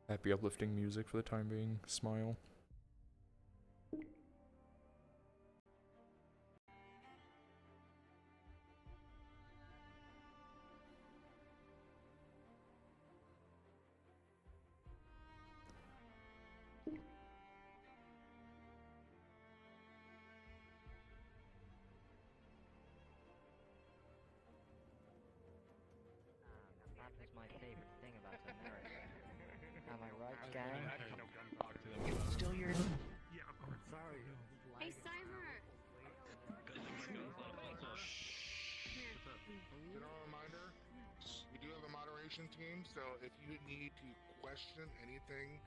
Happy uplifting music for the time being. Smile. That was my favorite thing about America. Am I right, gang? Still your... Yeah, sorry. Hey, Cyber! General reminder, we do have a moderation team, so if you need to question anything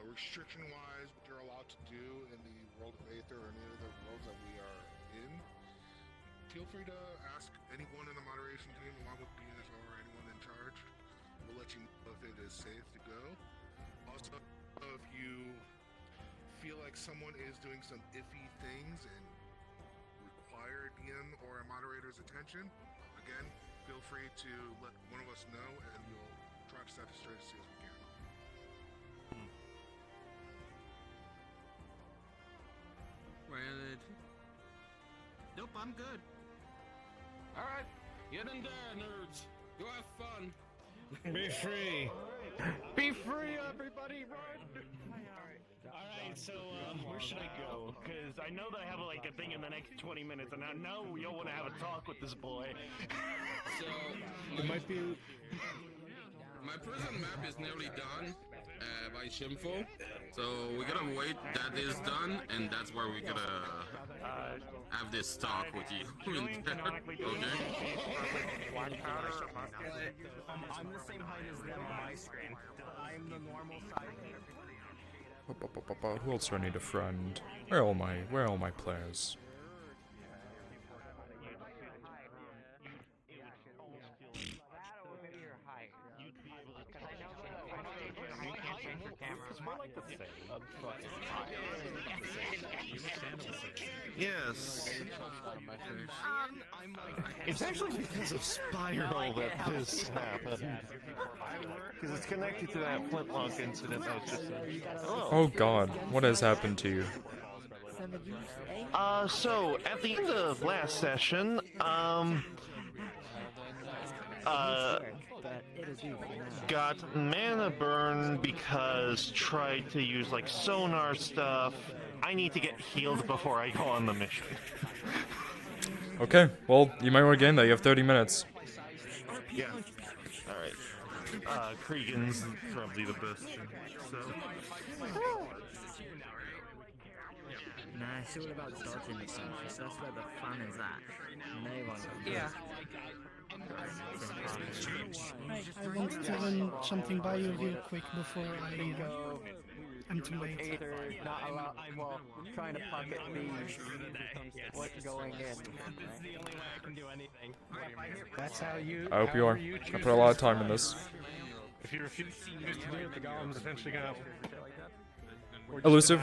restriction-wise, what you're allowed to do in the world of Aether or any of the worlds that we are in, feel free to ask anyone in the moderation team, along with BSO or anyone in charge. We'll let you know if it is safe to go. Also, if you feel like someone is doing some iffy things and require a DM or a moderator's attention, again, feel free to let one of us know and we'll try to set it straight as soon as we can. Granted. Nope, I'm good. Alright, get in there, nerds. Go have fun. Be free. Be free, everybody, run! Alright, so, where should I go? Because I know that I have, like, a thing in the next 20 minutes, and I know we all want to have a talk with this boy. So, It might be. my prison map is nearly done by Shimfo. So we're gonna wait that is done, and that's where we're gonna have this talk with you. Julian canonically doing Okay. black powder or musket. I'm the same height as them on my screen. I'm the normal size. Who else do I need a friend? Where are all my players? Yes. It's actually because of Spiral that this happened. Because it's connected to that flintlock incident that was just... Oh god, what has happened to you? So, at the end of last session, got mana burn because tried to use, like, sonar stuff. I need to get healed before I go on the mission. Okay, well, you might want to game that. You have 30 minutes. Yeah. Alright. Cregan's probably the best. So. Nah, it's all about dodging the country, so that's where the fun is at. No one can I want to run something by you real quick before I'm too late. Aether not allow. Well, trying to pocket these. What's going in? This is the only way I can do anything. That's how you... I hope you are. I put a lot of time in this. If you refuse to use the golem's essentially gonna... Elusive.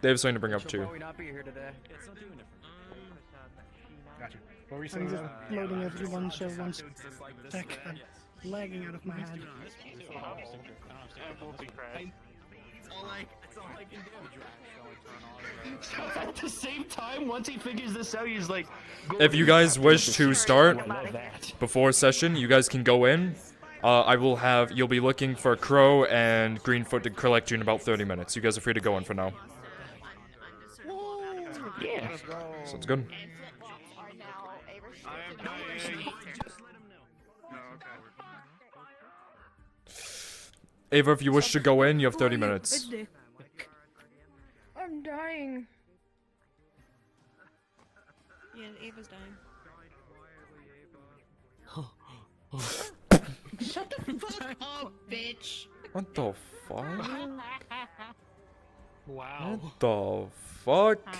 They have something to bring up too. We not be here today. Gotcha. What were you I'm saying? just loading everyone, so once tech, I'm lagging out of my head. It's all I can do. At the same time, once he figures this out, he's like... If you guys wish to start before session, you guys can go in. You'll be looking for Crow and Greenfoot to collect you in about 30 minutes. You guys are free to go in for now. Yeah. Sounds good. Ava, if you wish to go in, you have 30 minutes. I'm dying. Yeah, Ava's dying. Shut the fuck up, bitch! What the fuck? Wow. What the fuck?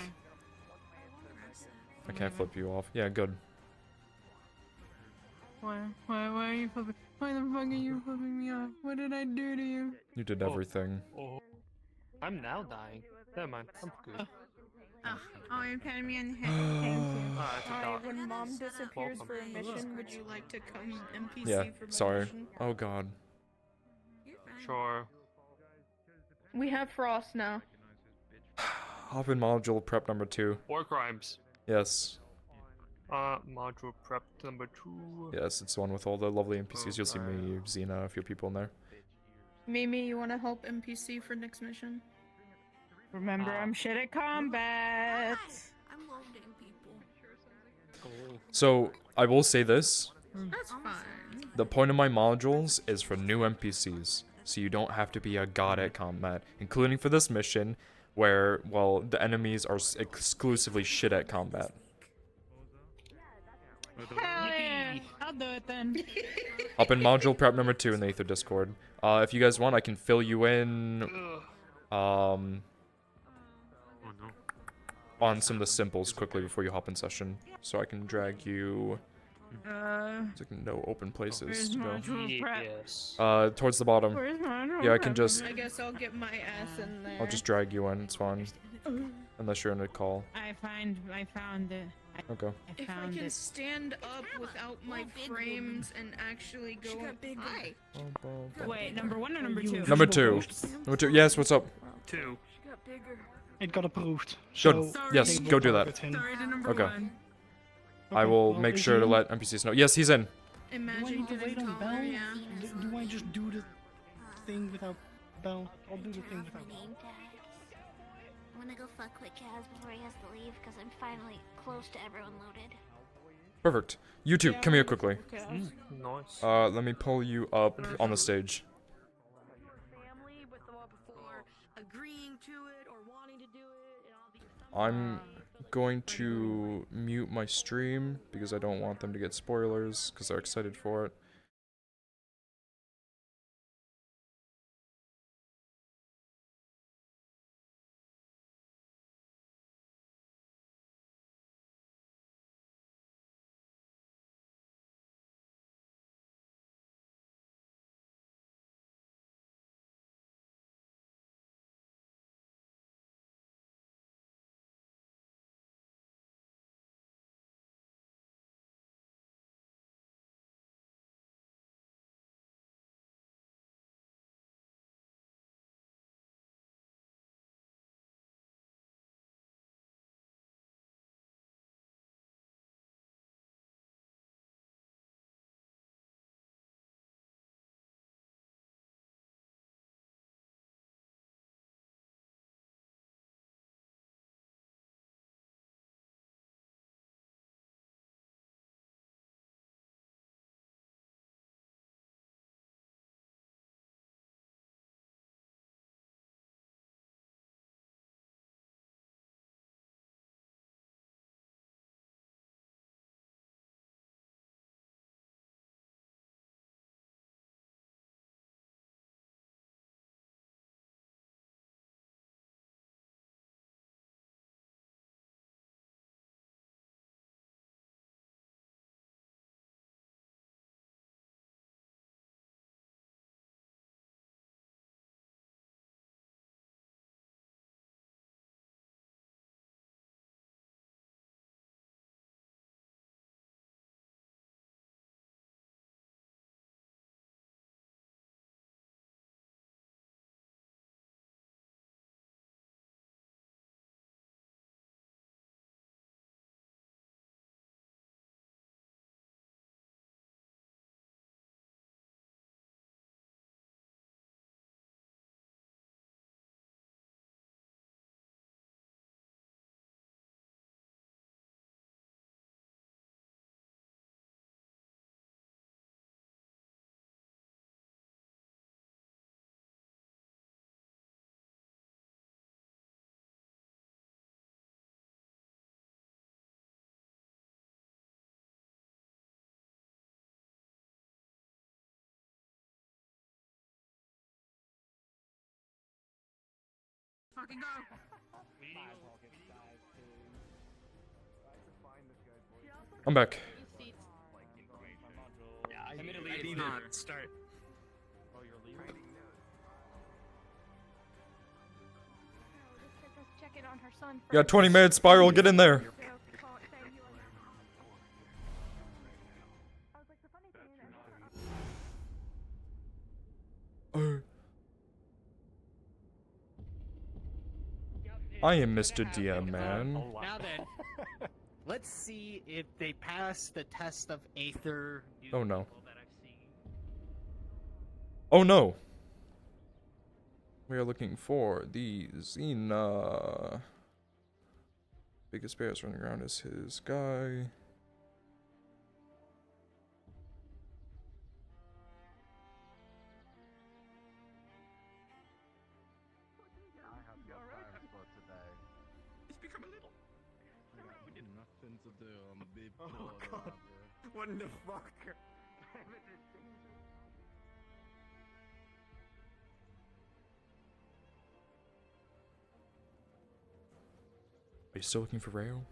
I can't flip you off. Yeah, good. Why are you flipping? Why the fuck are you flipping me off? What did I do to you? You did everything. Oh, I'm now dying. Never mind, I'm good. Oh, you're patting me on the head. Thank you. Ah, it's a Hi, dog. when mom disappears Welcome. for a mission, would you like to come NPC Yeah, for my sorry. mission? Oh god. Sure. We have Frost now. Hop in module prep number 2. War crimes. Yes. Module prep number 2. Yes, it's the one with all the lovely NPCs. You'll see me, Xena, a few people in there. Mimi, you want to help NPC for next mission? Remember, I'm shit at combat. I'm loading people. So, I will say this. That's fine. The point of my modules is for new NPCs, so you don't have to be a god at combat, including for this mission, where, well, the enemies are exclusively shit at combat. Hell yeah! I'll do it then. Up in module prep number 2 in the Aether Discord. If you guys want, I can fill you in, on some of the simples quickly before you hop in session, so I can drag you. There's like no open places Where's to go. module prep? Yes. Towards the bottom. Where's module Yeah, I prep? can just. I guess I'll get my ass in there. I'll just drag you in. It's fine. Unless you're in a call. I found it. Okay. If I can stand up without my frames and actually go high. Wait, number 1 or number 2? Number 2. Number 2. Yes. What's up? 2. It got approved. Good. So Yes. they Go will do that. target him. Sorry to number Okay. 1. I Okay, will well, make is sure he to in? let NPCs know. Yes, he's in. Do I Imagine need to wait getting on Bell? taller, yeah. Do I just do the thing without Bell? I'll do the thing without Bell. Name tags. I'm gonna go fuck with Kaz before he has to leave because I'm finally close to everyone loaded. Perfect. You two, come here quickly. Nice. Let me pull you up on the stage. Family with the one before agreeing to it or wanting to do it and all these. I'm going to mute my stream because I don't want them to get spoilers because they're excited for it. Fucking go. I'm back. not start. Oh, you're leaving? Check in on her son You got 20 minutes, Spiral. Get in there. I am Mr. DM, man. Now then, let's see if they pass the test of Aether. Oh no. Oh no. We are looking for the Xena. Biggest bears running around is his guy. It's become a little. Nothing to do. I'm a big Oh god. What in the fuck? Are you still looking for Rayo?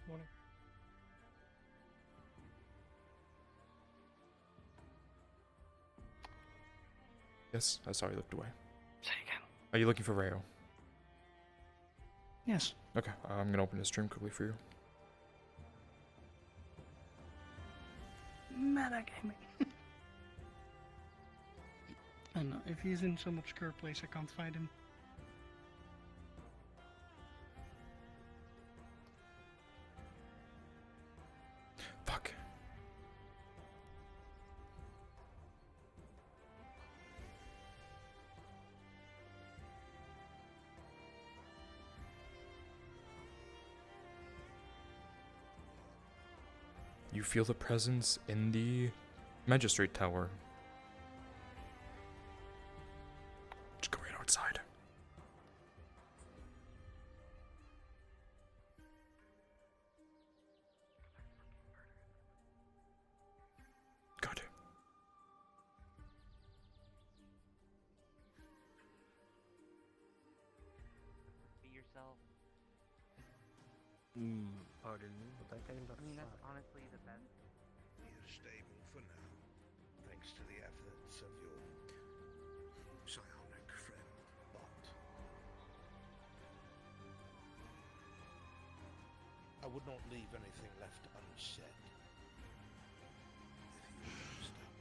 Morning. Yes, I saw you looked away. Say again. Are you looking for Rayo? Yes. Okay, I'm gonna open his stream quickly for you. Metagaming. I know, if he's in some obscure place, I can't find him. Fuck. You feel the presence in the magistrate tower. Just go right outside. Good. Be yourself. Pardon me, but I came back. I mean, that's honestly the best. We're stable for now, thanks to the efforts of your psionic friend, but I would not leave anything left unsaid. If you understand.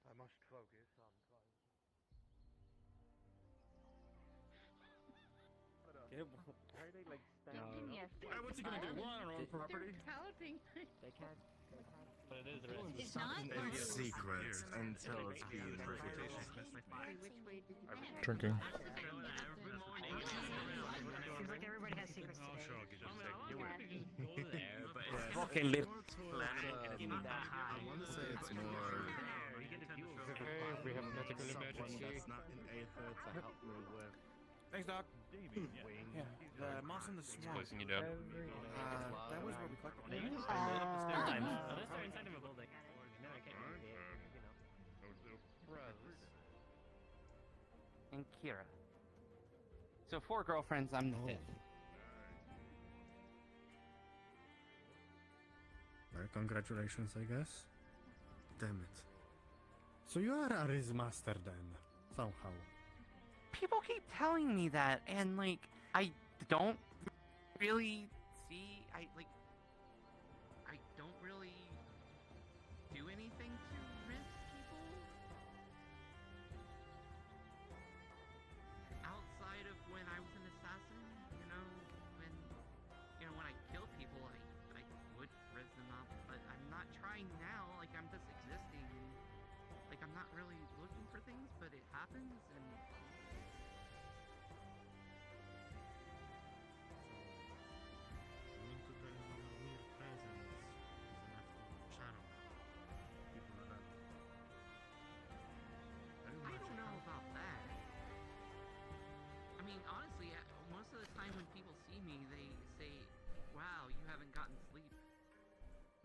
I must focus on trying. Why are they like standing? What's he gonna do? We're on our own property. Galloping. They can't. But it is the rest. It's not. It's secret until it's been Drinking. Seems like everybody has secrets today. Fucking lit. I want to say it's more. We have medical emergency. That's not in Aether to help me with. Thanks, Doc. Yeah, The moss in the swamp. Placing you down. That was where we collected. Inside of a building. And Kira. So 4 girlfriends, I'm the 5th. Well, congratulations, I guess. Damn it. So you are Ari's master then, somehow. People keep telling me that, and like, I don't really see. I don't really do anything to risk people outside of when I was an assassin. When I kill people, I would risk them up, but I'm not trying now. Like, I'm just existing. Like, I'm not really looking for things, but it happens, and. I don't know about that. I mean, honestly, most of the time when people see me, they say, "Wow, you haven't gotten sleep.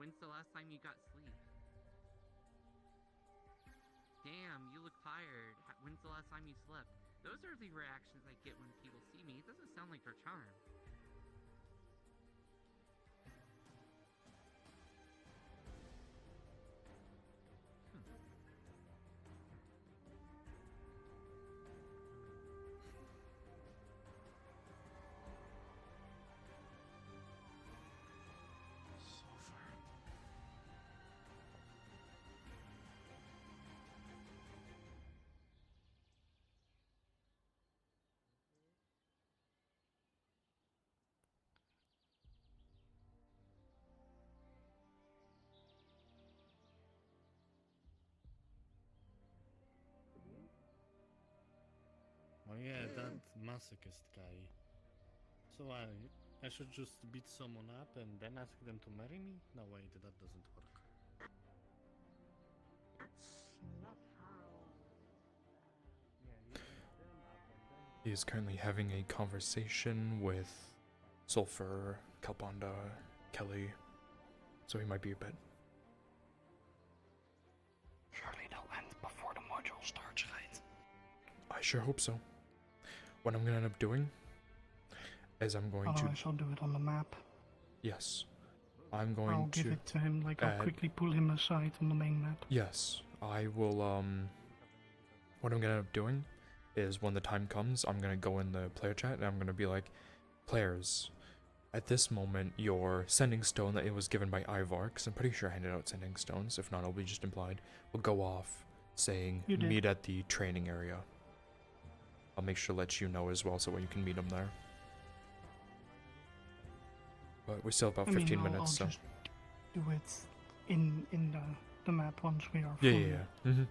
When's the last time you got sleep? Damn, you look tired. When's the last time you slept?" Those are the reactions I get when people see me. yeah, that masochist guy. So I should just beat someone up and then ask them to marry me? No, wait, that doesn't work. He is currently having a conversation with Sulfur, Kalpanda, Kelly, so he might be a bit. Surely they'll end before the module starts, right? I sure hope so. What I'm gonna end up doing is I'm going to. Otherwise, I'll do it on the map. Yes. I'm going I'll to. give it to him, like I'll quickly pull him aside on the main map. Yes. I will, what I'm gonna end up doing is when the time comes, I'm gonna go in the player chat and I'm gonna be like, players, at this moment, your sending stone that it was given by Ivar, because I'm pretty sure I handed out sending stones, if not, it'll be just implied, will go off saying, meet at the training area. I'll make sure to let you know as well, so you can meet him there. But we still have about 15 minutes, I'll so. just do it in the map once we are Yeah. Mm-hmm.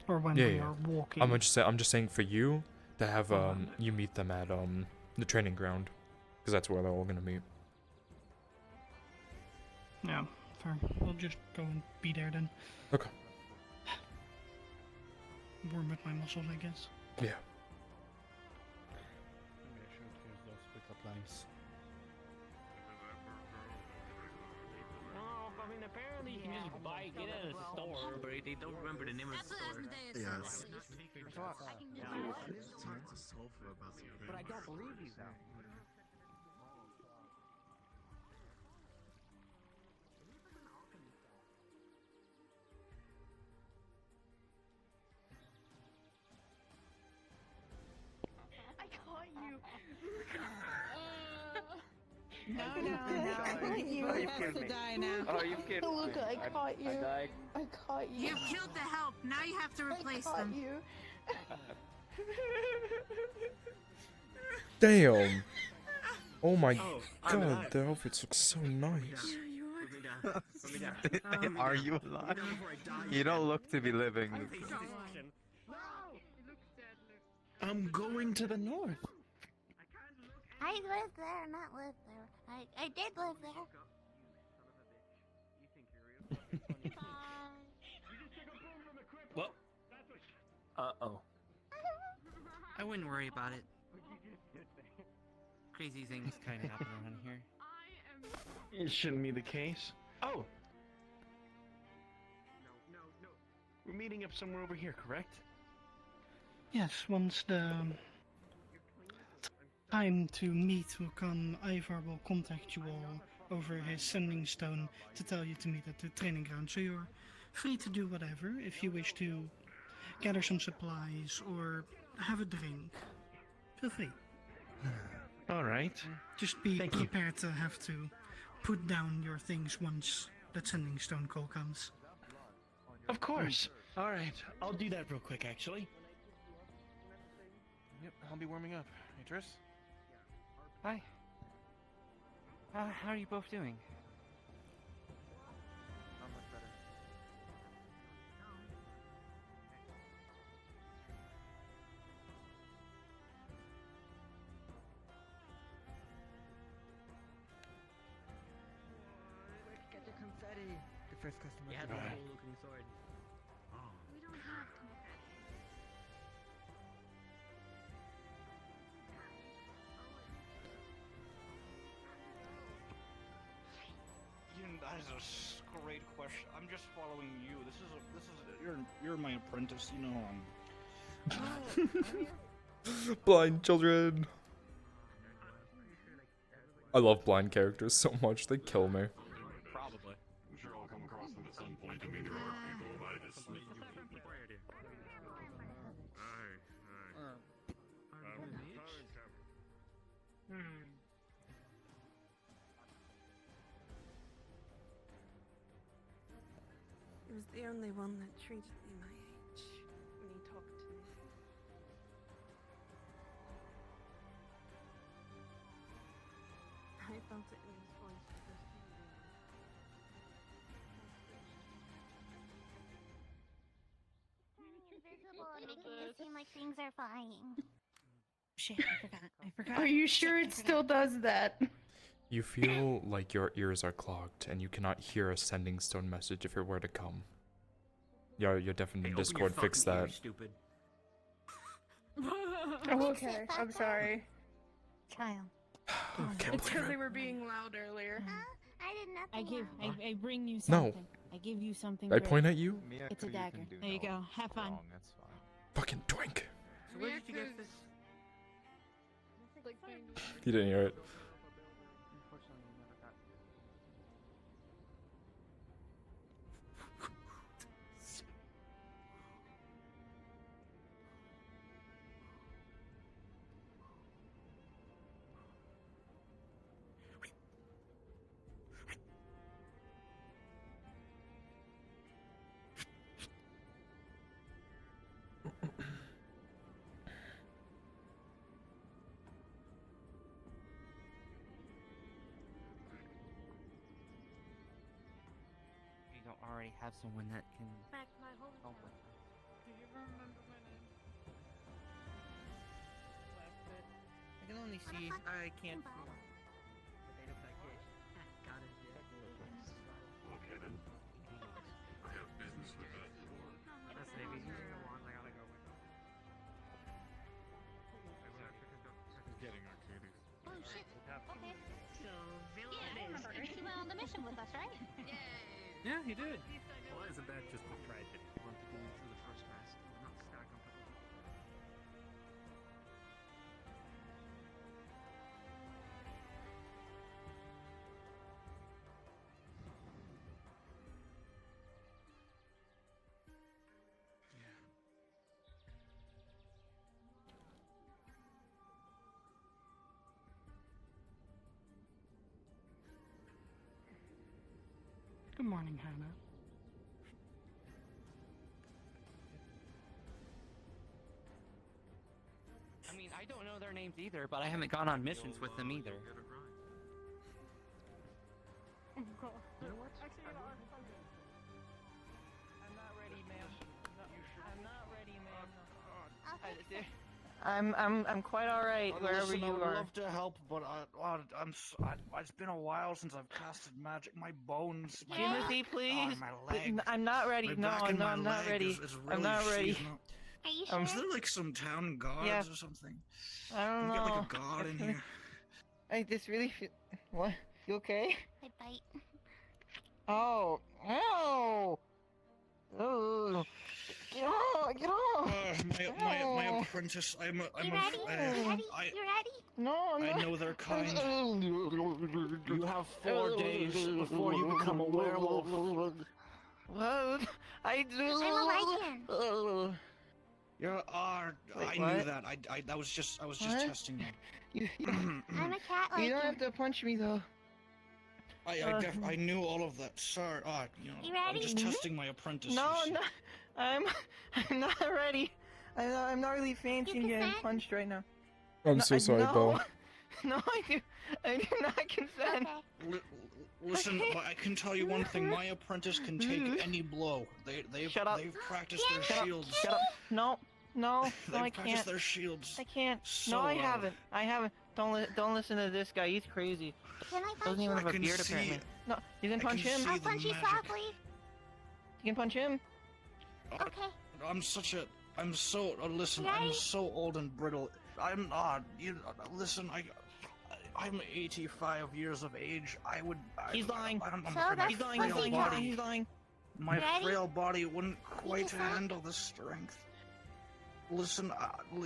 Or when we are walking. I'm just saying for you to have you meet them at the training ground, because that's where they're all gonna meet. Yeah, fair. I'll just go and be there then. Okay. Warm up my muscles, I guess. Yeah. Maybe I should use those pickup lines. No, I mean, apparently you can just get at a store, but they don't remember the name of the store. Yes. But I don't believe you. I caught you. No. You have to die now. Oh, you kidding? Luca, I caught you. died. I caught you. You killed the help. Now you have to replace I caught them. you. Damn! Oh my god, the outfits look so nice. Are you alive? You don't look to be living. I'm going to the north. I lived there, not lived there. I did live there. Well. Uh-oh. I wouldn't worry about it. Crazy things kind of happen around here. It shouldn't be the case. Oh! No. We're meeting up somewhere over here, correct? Yes, once the time to meet will come, Ivar will contact you all over his sending stone to tell you to meet at the training ground. So you're free to do whatever if you wish to gather some supplies or have a drink. Feel free. All right. Just be prepared to have to put down your things once that sending stone call comes. Of course. All right. I'll do that real quick, actually. Yep, I'll be warming up. Hey, Tris? Hi. How are you both doing? Not much better. Get the confetti. The first customer. Yeah, the cool looking sword. We don't have to. That is a great question. I'm just following you. You're my apprentice. You know. Blind children. I love blind characters so much, they kill me. Probably. I'm sure I'll come across them at some point. I mean, there are people like this. He was the only one that treated me my age when he talked to me. I felt it in his voice the first time. Invisible and making it seem like things are fine. shit, I forgot. Are you sure it still does that? You feel like your ears are clogged and you cannot hear a sending stone message if it were to come. Your definitely Discord fix that. Stupid. Oh, okay. I'm sorry. Child. It's because they were being loud earlier. I did nothing. I bring you No. something. I give you something. I great. point at you? It's a dagger. There you go. Have fun. Fucking twink. So where did you get this? You didn't hear it. Unfortunately, we never got. You don't already have someone that can help with that. Do you remember my name? I can only see. I can't see. Potato package. Got it. Okay then. I have business with that. Listen, if he's using the wand, I gotta go with him. Getting our cuties. Oh shit. Okay. So, Yeah, I remember. He went on the mission with us, right? yeah, he did. Why isn't that just a tragedy? Want to go through the first mask, not stack on top of it. Good morning, Hannah. I mean, I don't know their names either, but I haven't gone on missions with them either. You know what? Actually, I'm not ready, ma'am. I'm not ready, ma'am. I'm quite alright wherever Listen, you I would are. love to help, but it's been a while since I've casted magic. My bones, my Timothy, back, please. my leg. I'm not ready. My No, back and my I'm not leg ready. is I'm really not ready. seasonal. Are you I'm Is there like some town gods Yeah. or something? I don't Can know. we get like a god in here? I just really feel. What? You okay? I bite. Oh, no! Oh, get off! Get off! My apprentice. You ready? You ready? You ready? No, I'm I not. know they're kind. You have 4 days before you become a werewolf. What? I do. I'm a lycan. You're Wait, I knew what? that. I was just What? testing you. I'm a cat lycan. You don't have to punch me though. I knew all of that, sir. You I'm ready? just testing my apprentice. No, you see. no, I'm not ready. I'm not really fancying getting consent? punched right now. I'm so sorry, no. Bo. No, I do not consent. L- Listen, Okay. but I can tell you one thing. My apprentice can take any blow. They've Shut up. They've practiced their Shut up. shields. Shut up. No, no, no, They've I practiced can't. their shields. I can't. so No, I well. haven't. I haven't. Don't listen to this guy. He's crazy. Can I punch Doesn't you? even have I a can beard see- apparently. No, you can I punch can him. see I'll the punch you magic. softly. You can punch him. Okay. I'm so listen. I'm Right? so old and brittle. Listen. I'm 85 years of age. He's lying. I'm So afraid my that's He's lying. pussy He's lying. cat. He's lying. He's lying. My Ready? frail body wouldn't quite consent? handle the strength. Listen,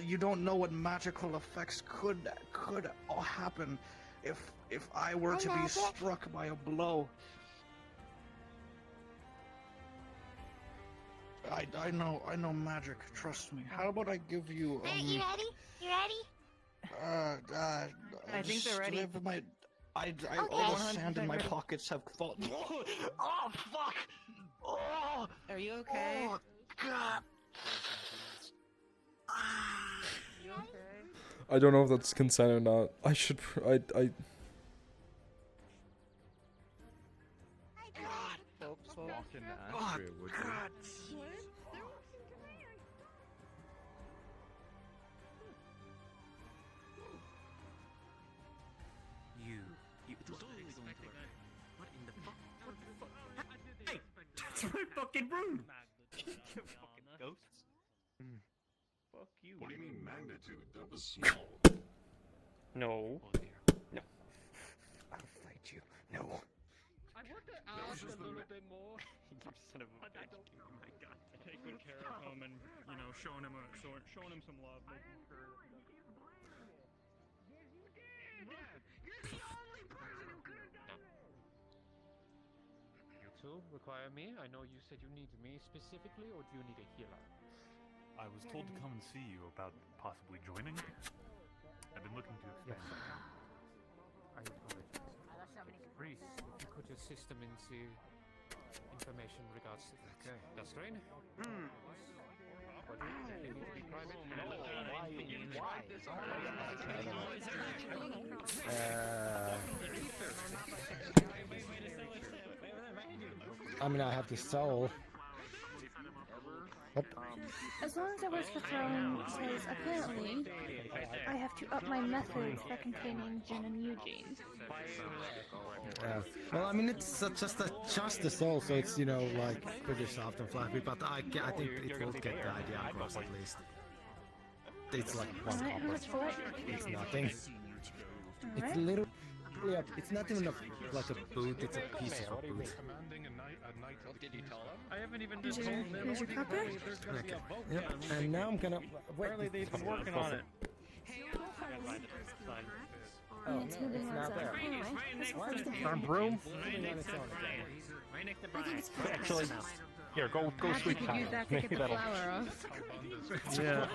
you don't know what magical effects could happen if I were to be Magic? struck by a blow. I know magic. Trust me. How about I give you Alright, you ready? You ready? I think they're ready. all the sand in my 100% ready. pockets have fallen. Oh fuck! Oh, Are you okay? oh God! You okay? I don't know if that's consent or not. I should. I. Fucking Oh, Astria, would you? God! the fuck? What the fuck? Hey, that's my fucking room. Fucking ghosts. Fuck you. What do you mean magnitude? That was small. No. Oh dear. No. I'll fight you. No. I want to ask a little bit more. You son of a bitch. Oh my god. Take good care of him and, you know, showing him some love, making sure that You two require me? I know you said you need me specifically, or do you need a healer? I was told to come and see you about possibly joining. I've been looking to expand. I apologize. Reese, if you could just system into information regards to that. Okay. That's great. They need to be private. I mean, I have the soul. What? As long as it works for throwing, because apparently I have to up my methods for containing Jin and Eugene. Yeah. Well, I mean, it's just the soul, so it's, you know, like pretty soft and fluffy, but I think it will get the idea across at least. It's like one Alright, how copper. much for it? It's nothing. It's Alright. literally it's not even like a boot, it's a piece of a boot. Did you tell them? I haven't even Here's told your- them. here's your copper? There's gonna be a vote. Yep, and now I'm gonna wait. Apparently they've been working on it. Oh, And it's moving on its own. Anyway, that's first thing. Our broom? Right next to I think it's pretty Actually, here, go Perhaps you sweet could Kyle. use that to Maybe get the that'll. flower off. Yeah.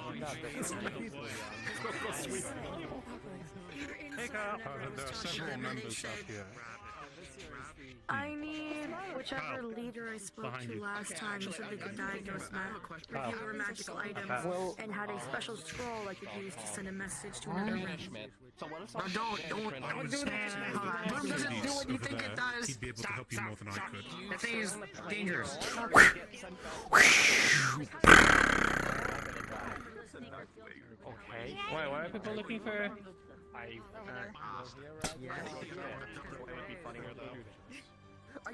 Hey, Kyle. There are several members out here. I need whichever leader I spoke to last time so they could diagnose my reviewer magical items and had a special scroll I could use to send a message to another ring. No, don't do that. Broom doesn't do what you think it does. He'd be able to help you more than I could. That thing is dangerous. Okay. Why are people looking for?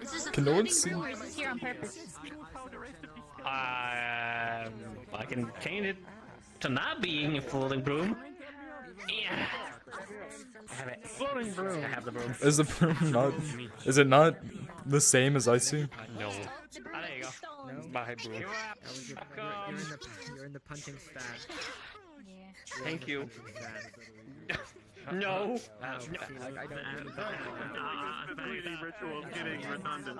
This is a Can no one floating see? broom, or is this here on purpose? I can change it to not being a floating broom. Yeah. I have it. Floating broom. I have the broom. Is the broom not? Is it not the same as I see? No. Ah, there you go. No. My broom. You're in the punching stand. Thank you. No. I don't. Completely ritual getting redundant.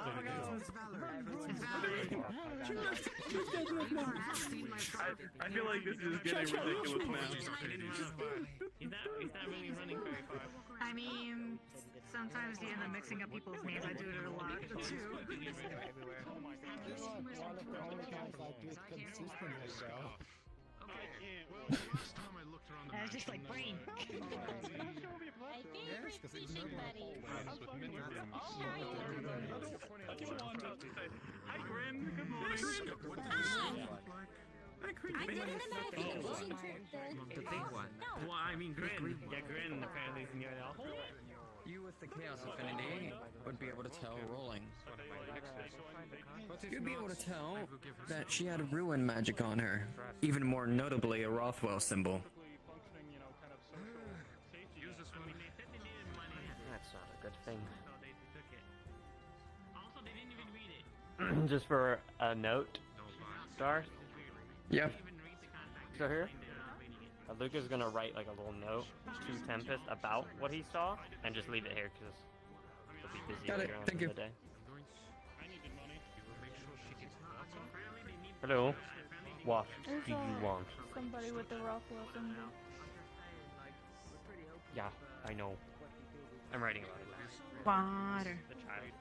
I feel like this is getting ridiculous now. He's not really running very far. I mean, sometimes you end up mixing up people's names. I do it a lot too. I was just like brain. Yes, because it's Hi, Grin. Good morning. I did an imagination trick. The big one. Well, I mean, Grin. Yeah, Grin apparently is near the hole. You with the Chaos Affinity would be able to tell rolling. You'd be able to tell that she had a ruin magic on her. Even more notably, a Rothwell symbol. That's not a good thing. Just for a note, Darth. Yep. So here, Luca's gonna write like a little note to Tempest about what he saw, and just leave it here because he'll be busy Got it. later on Thank in you. the day. Hello. What do you want? Somebody with the Rothwell symbol. Yeah, I know. I'm writing about it. Water. The child.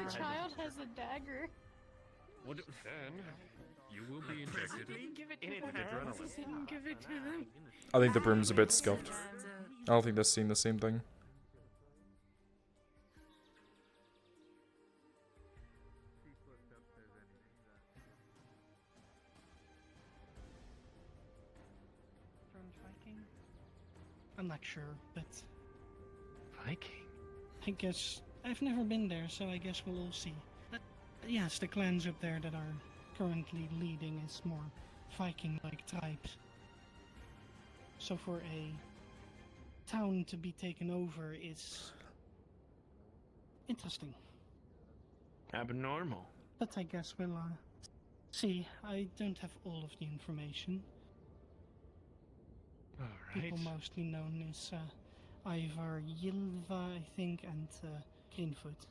The child has a dagger. What then? You will be injected Give it to with them. adrenaline. Didn't give it to them. I think the broom's a bit scuffed. I don't think they're seeing the same thing. I'm not sure, but Viking? I guess I've never been there, so I guess we'll all see. But yes, the clans up there that are currently leading is more Viking-like tribes. So for a town to be taken over is interesting. Abnormal. But I guess we'll see. I don't have all of the information. Alright. People mostly known as Ivar Ylva, I think, and Greenfoot.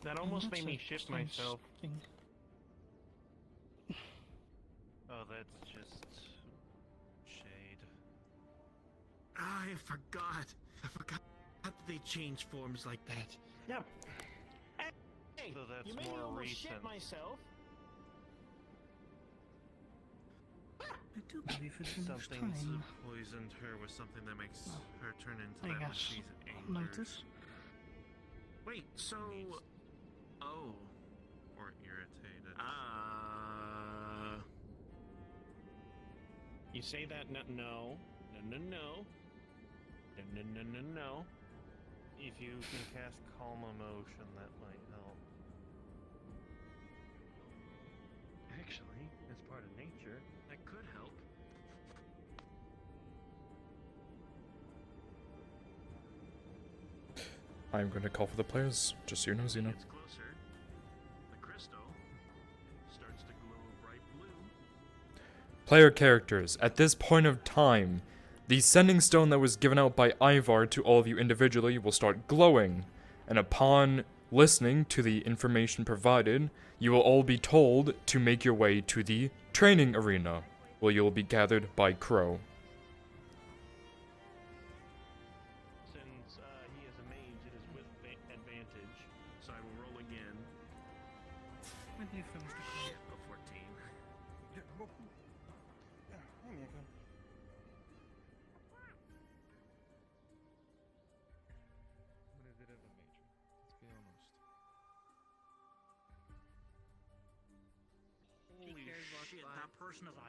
That almost That's made me a shit strange myself. thing. Oh, that's just shade. I forgot. I forgot that they change forms like that. Yep. Hey, So that's you made me more almost recent. shit myself. I do believe it's enough Something's time. poisoned her with something that makes her turn into I that when guess she's I'll angry. notice. Wait, so... Oh. Or irritated. You say that no. No. If you can cast Calm Emotion, that might help. Actually, as part of nature, that could help. I'm going to call for the players, just so you know, Xeno. Gets closer. The crystal starts to glow a bright blue. Player characters. At this point of time, the sending stone that was given out by Ivar to all of you individually will start glowing, and upon listening to the information provided, you will all be told to make your way to the training arena, where you will be gathered by Crow. Since he is a mage, it is with advantage. So I will roll again. When do you finish the call? A 14. What is it of a major? Let's be honest. Holy shit, that person is a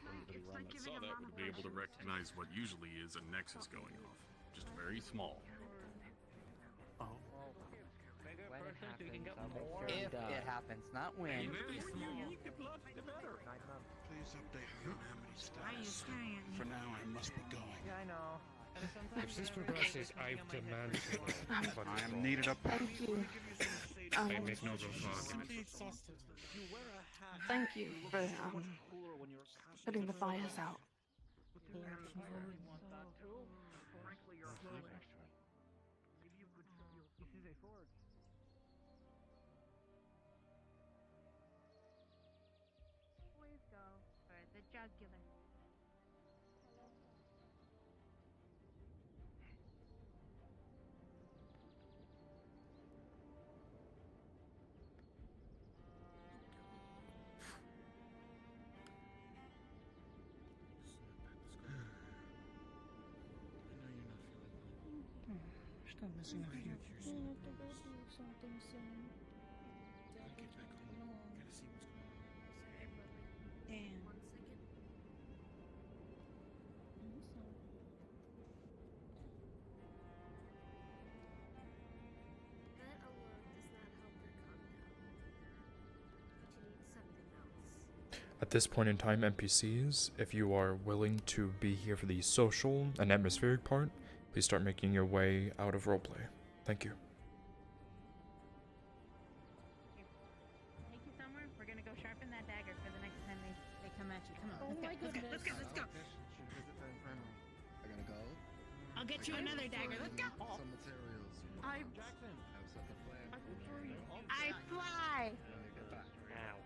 Anybody around that saw that would be able to recognize what usually is a nexus going off. Just very small. If it happens, not when. Very small. Please update me on how many Why are you stars. staring at me? For now, I must be going. Yeah, I know. If this progresses, I demand for I am needed up. Thank you. I make no thought. Thank you for putting the fires out. Please go for the jugular. Still missing a few. Something soon. Get back home. Gotta see what's going on. Damn. That alone does not help her calm down. She needs something else. At this point in time, NPCs, if you are willing to be here for the social and atmospheric part, please start making your way out of roleplay. Thank you. Take you somewhere. We're gonna go sharpen that dagger for the next time they come at you. Come on. Oh my goodness. Let's go. Let's go. I gotta go. I'll get you another dagger. Let's go. Some materials. I Have set the plan. I fly. Ow.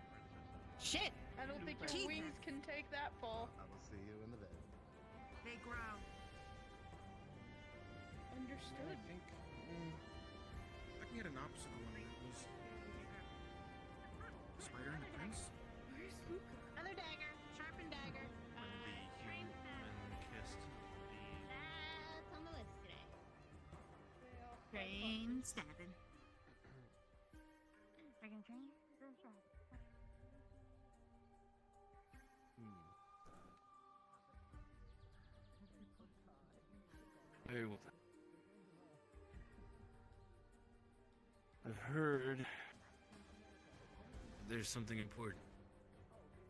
Shit. I don't think your Jesus. wings can take that fall. I will see you in the bed. They grow. Understood. I think I can get an obstacle one. It was Spider and the Prince. Where's Luca? Another dagger. Sharpened dagger. When the human kissed the... That's on the list today. Train stabbing. Freaking train. heard there's something important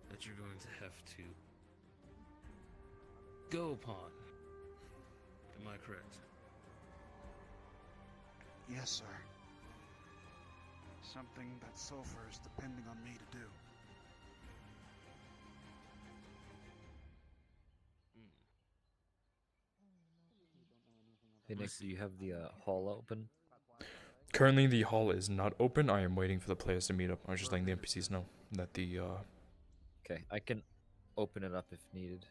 that you're going to have to go upon. Am I correct? Yes, sir. Something that Sulfur is depending on me to do. Hey Nick, do you have the hall open? Currently, the hall is not open. I am waiting for the players to meet up. I was just letting the NPCs know that the Okay, I can open it up if needed.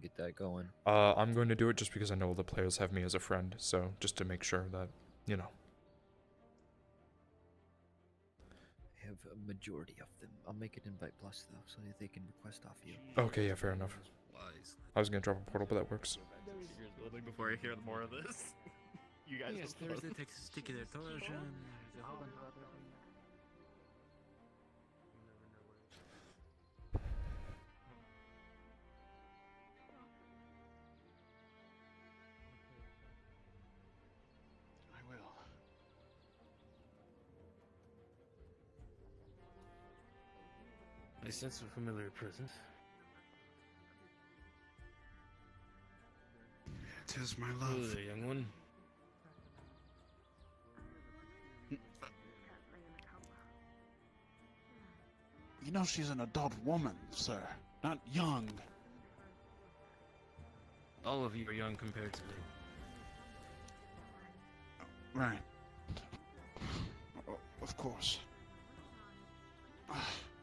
Get that going. I'm going to do it just because I know the players have me as a friend, so just to make sure that, you know. I have a majority of them. I'll make an invite plus though, so that they can request off you. Okay, yeah, fair enough. I was gonna drop a portal, but that works. Building before I hear more of this. You guys. Yes, there's the Texas sticky there, torsion. There's a whole bunch of other things. I will. I sense a familiar presence. Tis my Hello love. there, young one. You know she's an adult woman, sir. Not young. All of you are young compared to me. Right. Of course.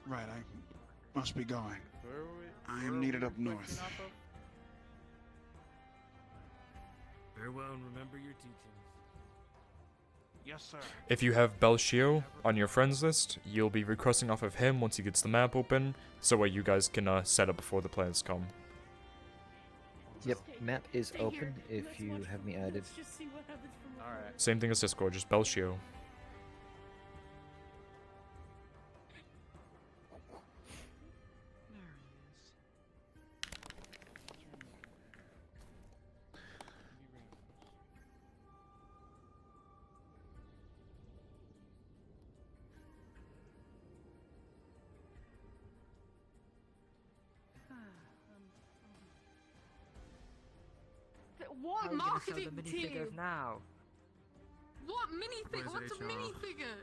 Right, I must be going. I am needed up north. Farewell and remember your teachings. Yes, sir. If you have Belshio on your friends list, you'll be requesting off of him once he gets the map open, so you guys can set up before the players come. Yep, map is open if you have me added. Alright. Same thing as Discord, just Belshio. What marketing team? Now. What minifigure? What's a HR? minifigure?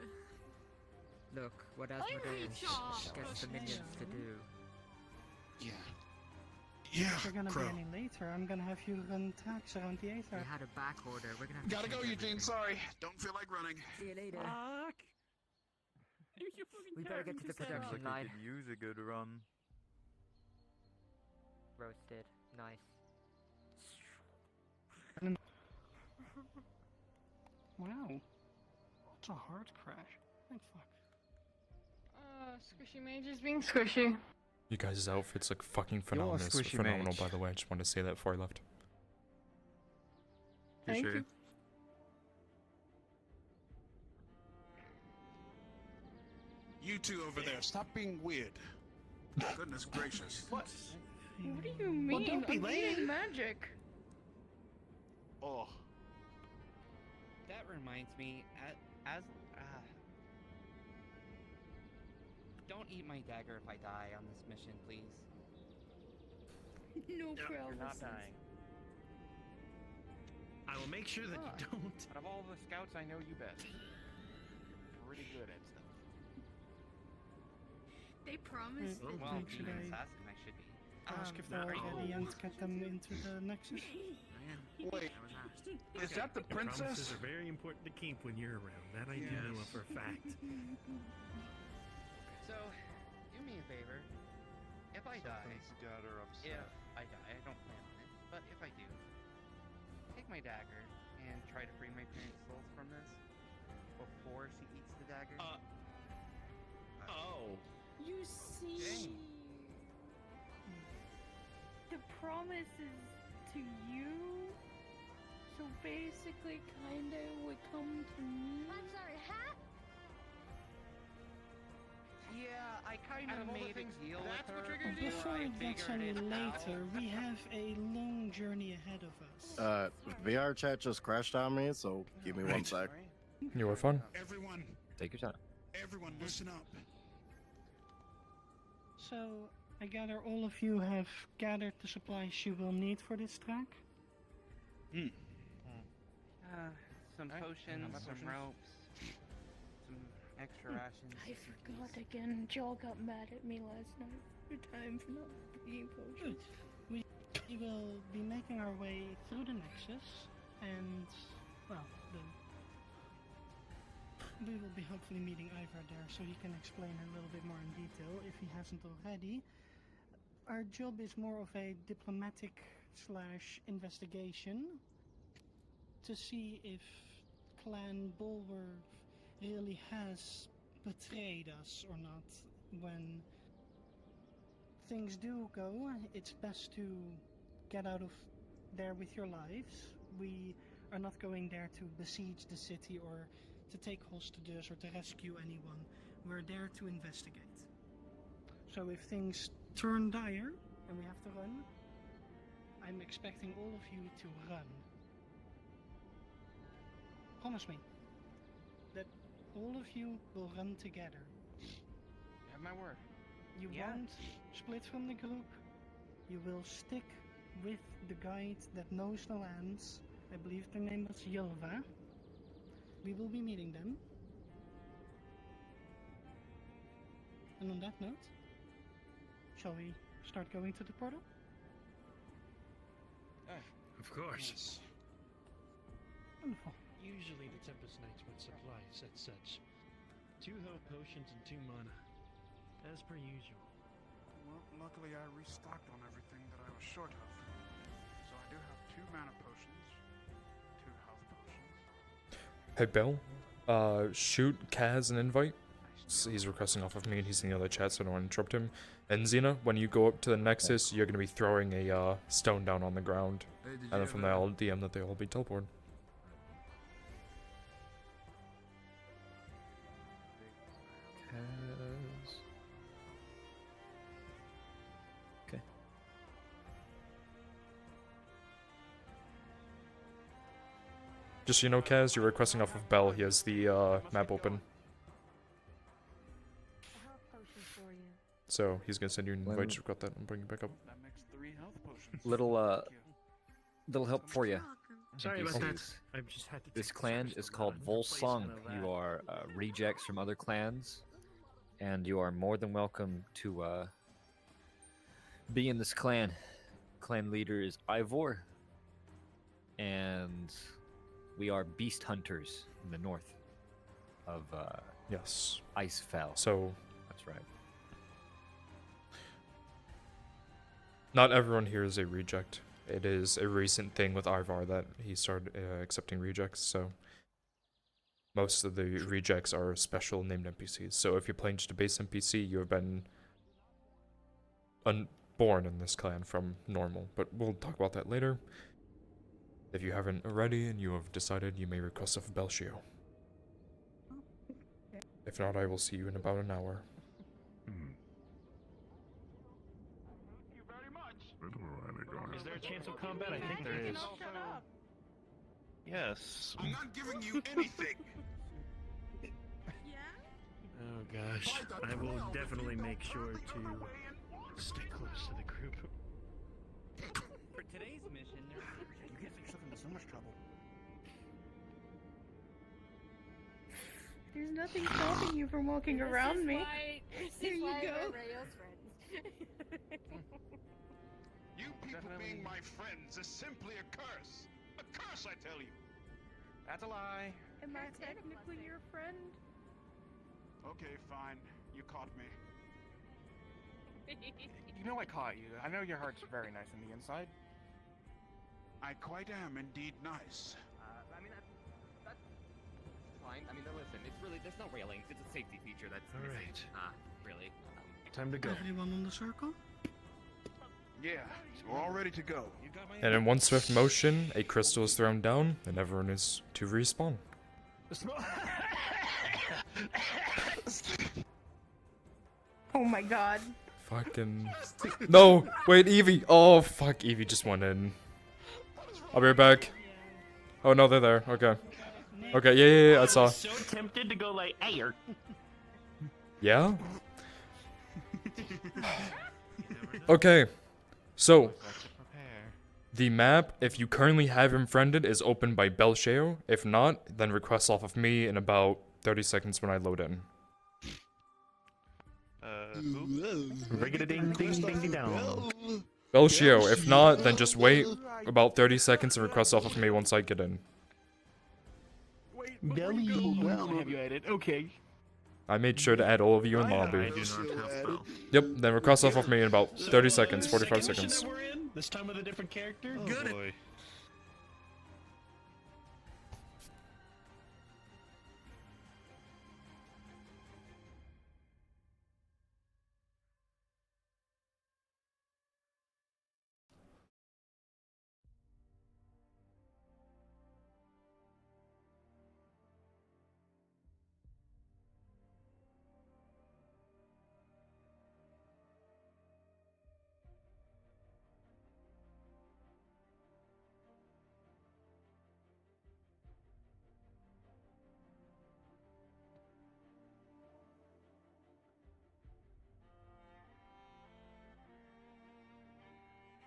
Look, what I'm Asmodeus HR. gets the minions to do. Yeah. Yeah, If you're gonna Crow. be any later, I'm gonna have you run tags around the Aether. We had a back order. We're gonna have to Gotta go, change Eugene. everything. Sorry. Don't feel like running. See you later. Fuck. We better get to the production line. Use a good run. Roasted. Nice. Wow. It's a hard crash. Thank fuck. Squishy Mage is being squishy. You guys' outfits look fucking You're a phenomenal. squishy Phenomenal, mage. by the way. I just wanted to say that before I left. Thank you. You two over there, stop being weird. Goodness gracious. What? What do you mean? don't be I'm late. eating magic. Oh. That reminds me, don't eat my dagger if I die on this mission, please. No You're problem. not dying. I will make sure that you don't. Out of all the scouts, I know you best. Pretty good at stuff. They promised. Hmm. Well, Should being an I assassin, I should be. ask if they're ready and get them into the Nexus? Wait, is that the Promises princess? are very important to keep when you're around. That I do know for a fact. So, do me a favor. If I die, if I die, I don't plan on it, but if I do, take my dagger and try to free my parents' souls from this before she eats the dagger. Oh. You see, the promise is to you. So basically, kinda would come to me. I'm sorry, huh? Yeah, I kind Out of of all the made a things, deal that's with what her triggered you? before Before I it gets figured any it later, out. we have a long journey ahead of us. VRChat just crashed on me, so give me one sec. You were fun. Everyone, Take your time. everyone, listen up. So, I gather all of you have gathered the supplies you will need for this track? Some potions, some ropes, some extra rations. I forgot again. Joel got mad at me last night for time for not bringing potions. We will be making our way through the Nexus, and, well, we will be hopefully meeting Ivor there, so he can explain a little bit more in detail if he hasn't already. Our job is more of a diplomatic / investigation to see if Clan Bulwer really has betrayed us or not. When things do go, it's best to get out of there with your lives. We are not going there to besiege the city or to take hostages or to rescue anyone. We're there to investigate. So if things turn dire and we have to run, I'm expecting all of you to run. Promise me that all of you will run together. Have my word. You won't split from the group. You will stick with the guide that knows the lands. I believe their name was Yilva. We will be meeting them. And on that note, shall we start going to the portal? Of course. Wonderful. Usually the Tempest Knights would supply as such. 2 health potions and 2 mana. As per usual. Well, luckily I restocked on everything that I was short of. So I do have 2 mana potions, 2 health potions. Hey Bill, shoot Kaz an invite. He's requesting off of me and he's in the other chat, so I don't want to interrupt him. And Xena, when you go up to the Nexus, you're going to be throwing a stone down on the ground. And then from there I'll DM that they all be teleported. Okay. Just so you know, Kaz, you're requesting off of Bell. He has the map open. So he's gonna send you an invite. Just got that and bring you back up. That makes 3 health potions. Little help for you. Sorry about that. I just had to. This clan is called Volsung. You are rejects from other clans, and you are more than welcome to be in this clan. Clan leader is Ivor, and we are beast hunters in the north of yes, Icefell. So that's right. Not everyone here is a reject. It is a recent thing with Ivar that he started accepting rejects, so most of the rejects are special named NPCs. So if you're playing just a base NPC, you have been born in this clan from normal, but we'll talk about that later. If you haven't already and you have decided, you may request of Belshio. If not, I will see you in about an hour. Is there a chance of combat? I think there is. Yes. I'm not giving you anything. Oh gosh. I will definitely make sure to stay close to the group. For today's mission, You get yourself into so much trouble. There's nothing stopping you from walking around me. Here you go. You people being my friends is simply a curse. A curse, I tell you. That's a lie. Am I technically your friend? Okay, fine. You caught me. You know I caught you. I know your heart's very nice on the inside. I quite am indeed nice. I mean, that's fine. I mean, listen, it's really, there's no railings. It's a safety feature that's missing. Really. Time to go. Everyone on the circle? Yeah, we're all ready to go. And in one swift motion, a crystal is thrown down, and everyone is to respawn. Oh my god. Fucking... No! Wait, Evie! Oh, fuck, Evie just went in. I'll be right back. Oh no, they're there. Okay. Okay, yeah, I saw. So tempted to go like Aether. Yeah? Okay, so the map, if you currently have him friended, is opened by Belsheo. If not, then request off of me in about 30 seconds when I load in. Rig-a-ding, ding, ding, ding, dong. Belsheo, if not, then just wait about 30 seconds and request off of me once I get in. Have you added? Okay. I made sure to add all of you in lobby. I do not have spell. Yep, then request off of me in about 30 seconds, 45 Second mission seconds. that we're in, this time with a different character. Oh, Good. Boy.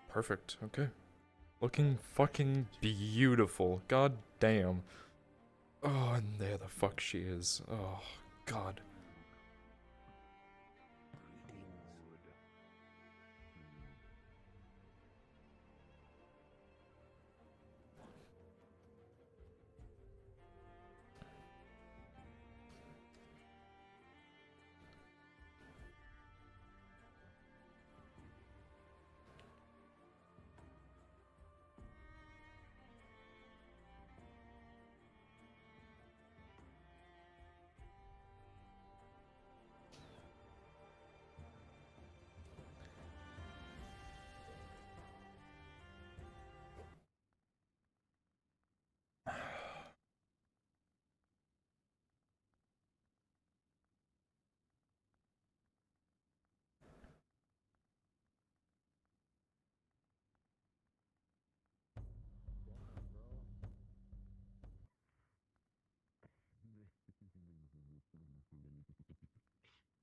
Perfect, okay. Looking fucking beautiful. God damn. Oh, and there the fuck she is. Oh, God.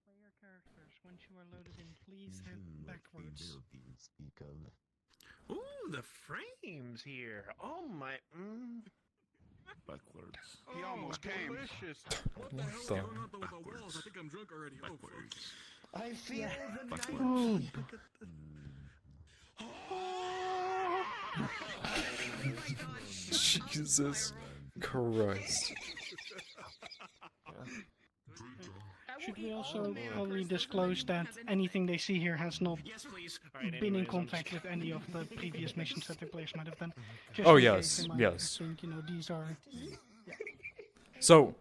Player characters, once you are loaded in, please head backwards. Ooh, the frames here. Oh my. Backwards. He almost came. Delicious. What the hell's going on with the walls? I think I'm drunk already. Oh, fuck. I feel the Backwards. Jesus Christ. Should we also probably disclose that anything they see here has not been in contact with any of the previous missions that the players might have done? Just Oh, in yes, case they might yes. think, you know, these are... So,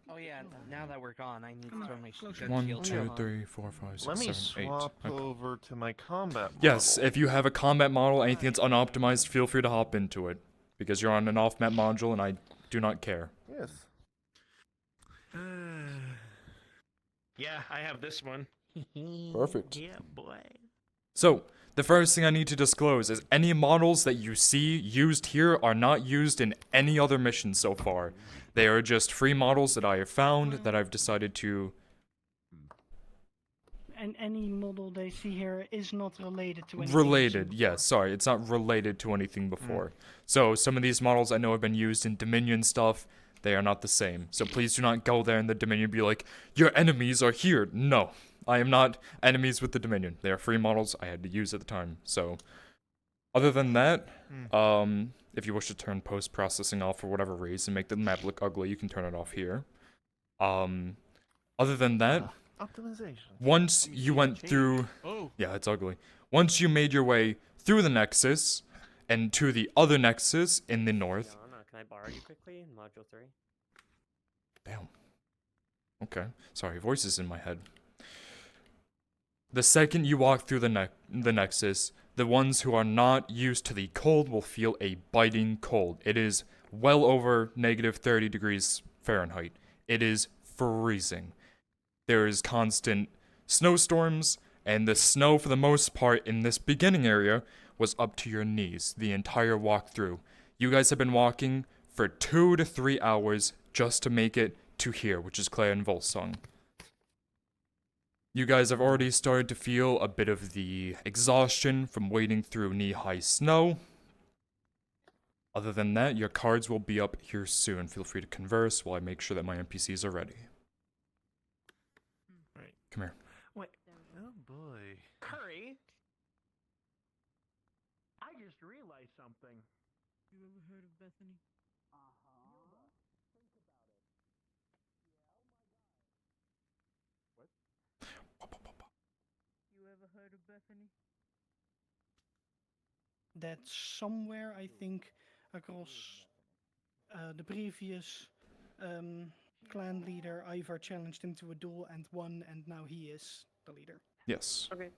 Oh yeah, now that we're gone, I need to throw my good 1, shield 2, down. 3, 4, 5, 6, Let me 7, 8. swap Okay. over to my combat. Yes, model. if you have a combat model, anything that's unoptimized, feel free to hop into it. Because you're on an off-map module and I do not care. Yes. Yeah, I have this one. Perfect. Yeah, boy. So, the first thing I need to disclose is any models that you see used here are not used in any other mission so far. They are just free models that I have found that I've decided to... And any model they see here is not related to anything. Related, yes, sorry, it's not related to anything before. So, some of these models I know have been used in Dominion stuff. They are not the same. So please do not go there in the Dominion and be like, your enemies are here. No, I am not enemies with the Dominion. They are free models I had to use at the time. So, other than that, if you wish to turn post-processing off for whatever reason, make the map look ugly, you can turn it off here. Other than that, Optimization. once you went through... Yeah, it's ugly. Once you made your way through the Nexus and to the other Nexus in the north... Can I borrow you quickly in Module 3? Damn. Okay. Sorry, voices in my head. The second you walk through the Nexus, the ones who are not used to the cold will feel a biting cold. It is well over negative 30 degrees Fahrenheit. It is freezing. There is constant snowstorms, and the snow for the most part in this beginning area was up to your knees the entire walk through. You guys have been walking for 2 to 3 hours just to make it to here, which is Claire and Volsung. You guys have already started to feel a bit of the exhaustion from wading through knee-high snow. Other than that, your cards will be up here soon. Feel free to converse while I make sure that my NPCs are ready. Right. Come here. Wait. Oh boy. Curry? I just realized something. You ever heard of Bethany? You ever heard of Bethany? That's somewhere, I think, across the previous clan leader, Ivar challenged him to a duel and won, and now he is the leader. Yes. Okay.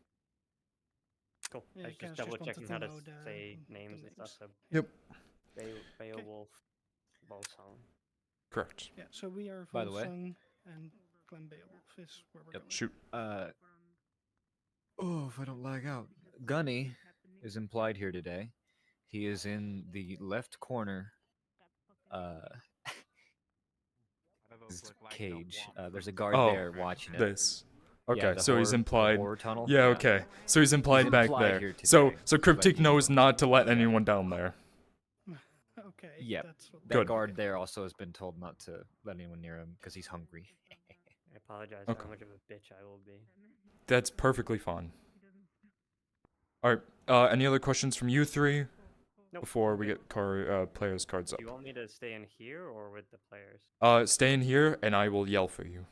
Cool. Yeah, I was Kaz just double just wanted checking to how to know say the names and stuff. So Yep. Beowulf, Volsung. Correct. Yeah, so we are By the way. Volsung, and Clan Beowulf is where we're going. Shoot. Oh, if I don't lag out. Gunny is implied here today. He is in the left corner. His cage. There's a guard there watching it. This. Okay, Yeah, the so he's horror- the implied. horror tunnel? Yeah, Yeah. okay. So he's implied He's back implied there. here So today, so just to let Cryptic you know. knows not to let anyone down there. Okay. Yep. That's what That Good. guard there also has been told not to let anyone near him because he's hungry. I apologize Okay. for how much of a bitch I will be. That's perfectly fine. Alright, any other questions from you three? Nope. Before we get players' cards up. Do you want me to stay in here or with the players? Stay in here and I will yell for you.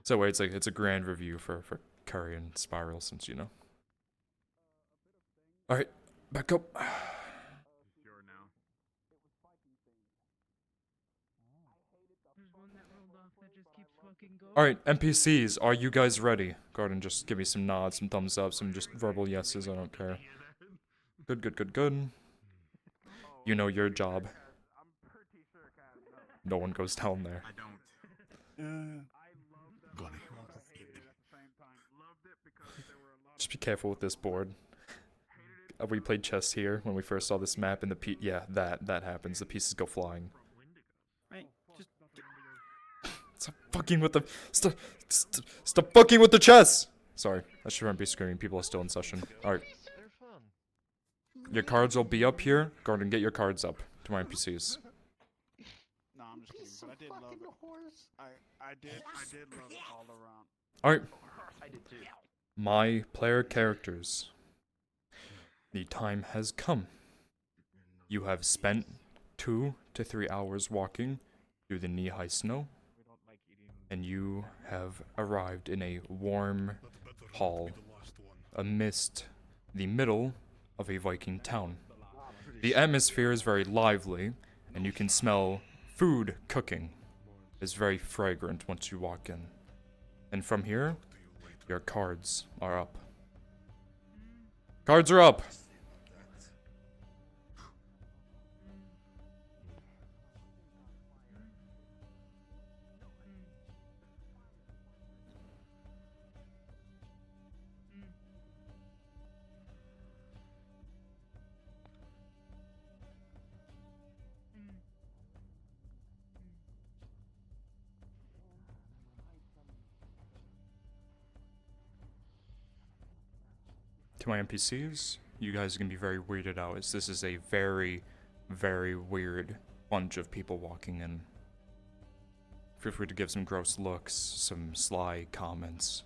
So wait, it's a grand review for Curry and Spiral since you know. Alright, back up. Alright, NPCs, are you guys ready? Go ahead and just give me some nods, some thumbs up, some just verbal yeses, I don't care. Good, good, good, good. You know your job. No one goes down there. Just be careful with this board. We played chess here when we first saw this map, and yeah, that happens. The pieces go flying. Right. Just Stop fucking with the stop fucking with the chess. Sorry, I shouldn't be screaming. People are still in session. All right. Your cards will be up here. Go ahead and get your cards up to my NPCs. No, I'm just kidding. But I did love it. I did love it all around. All right. I did too. My player characters. The time has come. You have spent 2 to 3 hours walking through the knee-high snow, and you have arrived in a warm hall amidst the middle of a Viking town. The atmosphere is very lively, and you can smell food cooking. It's very fragrant once you walk in. And from here, your cards are up. Cards are up! To my NPCs, you guys are gonna be very weirded out as this is a very, very weird bunch of people walking in. Feel free to give some gross looks, some sly comments.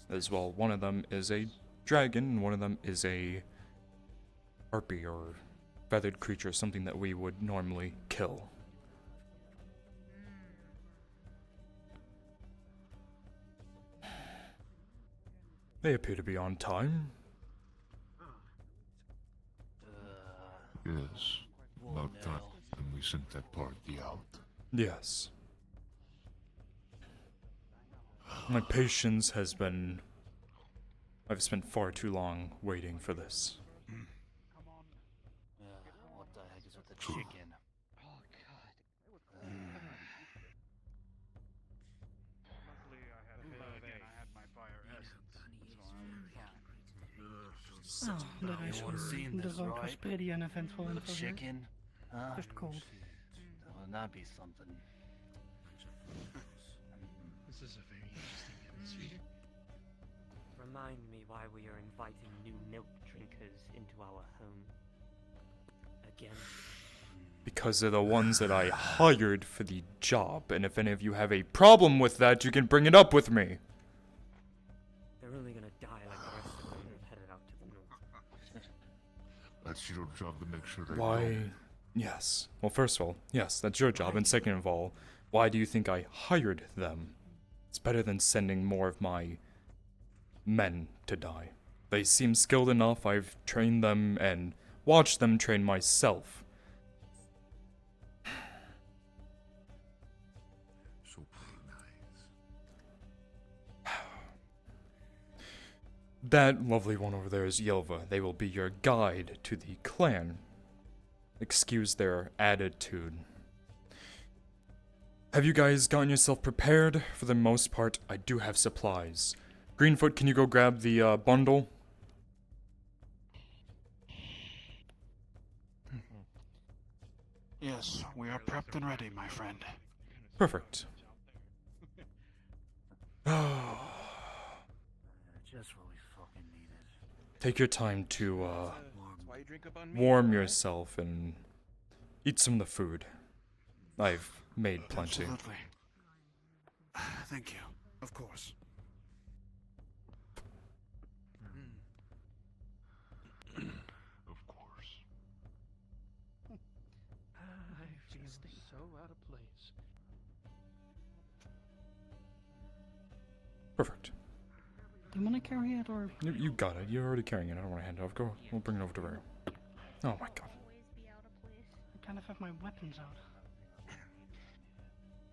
As well, one of them is a dragon, and one of them is a harpy or feathered creature, something that we would normally kill. They appear to be on time. Yes, about time we sent that party out. Yes. My patience has been... I've spent far too long waiting for this. What the heck is with the chicken? Oh god. Luckily, I had my fire essence, so I was fine. Oh, the rest the road was pretty uneventful until here. Chicken? Huh? Just cold. Well, that'd be something. This is a very interesting atmosphere. Remind me why we are inviting new milk drinkers into our home. Again. Because they're the ones that I hired for the job, and if any of you have a problem with that, you can bring it up with me. They're only gonna die like the rest of them who've headed out to the north. That's your job to make sure they Why? Yes. Well, first of all, yes, that's your job, and second of all, why do you think I hired them? It's better than sending more of my men to die. They seem skilled enough, I've trained them and watched them train myself. So nice. That lovely one over there is Yelva. They will be your guide to the clan. Excuse their attitude. Have you guys gotten yourself prepared? For the most part, I do have supplies. Greenfoot, can you go grab the bundle? Yes, we are prepped and ready, my friend. Perfect. Just what we fucking needed. Take your time to warm yourself and eat some of the food. I've made plenty. Absolutely. Thank you. Of course. Of course. I feel so out of place. Perfect. Do you want to carry it or? You got it. You're already carrying it. I don't want to hand it off. Go. We'll bring it over to Rare. Oh my god. I kind of have my weapons out.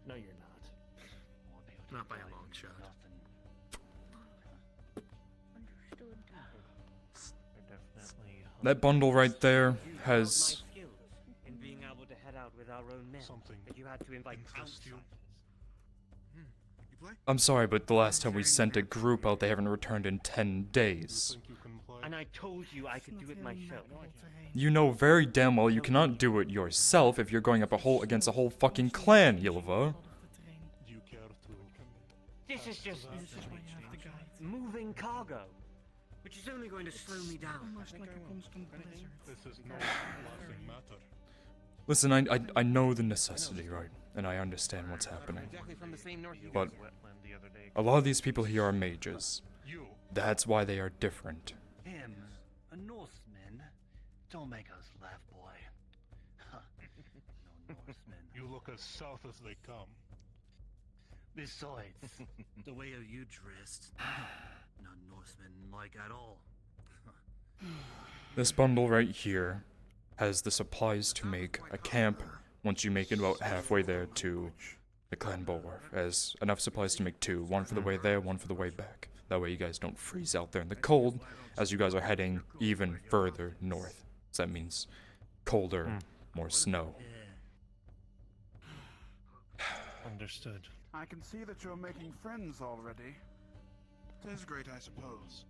No, you're not. Not by a long shot. That bundle right there has. In being able to head out with our own men. Something that you had to invite interest you? I'm sorry, but the last time we sent a group out, they haven't returned in 10 days. And I told you I could do it myself. You know very damn well you cannot do it yourself if you're going up against a whole fucking clan, Yilva. This is just moving cargo, which is only going to slow me down. Almost like a constant blizzard. This is no laughing matter. Listen, I know the necessity, right? And I understand what's happening. But a lot of these people here are mages. That's why they are different. Him, a Northman. Don't make us laugh, boy. No Northman. You look as south as they come. Besides, the way you dressed, not Northman like at all. This bundle right here has the supplies to make a camp once you make it about halfway there to the clan bulwark. Has enough supplies to make two, one for the way there, one for the way back. That way you guys don't freeze out there in the cold as you guys are heading even further north. So that means colder, more snow. Understood. I can see that you're making friends already. Tis great, I suppose.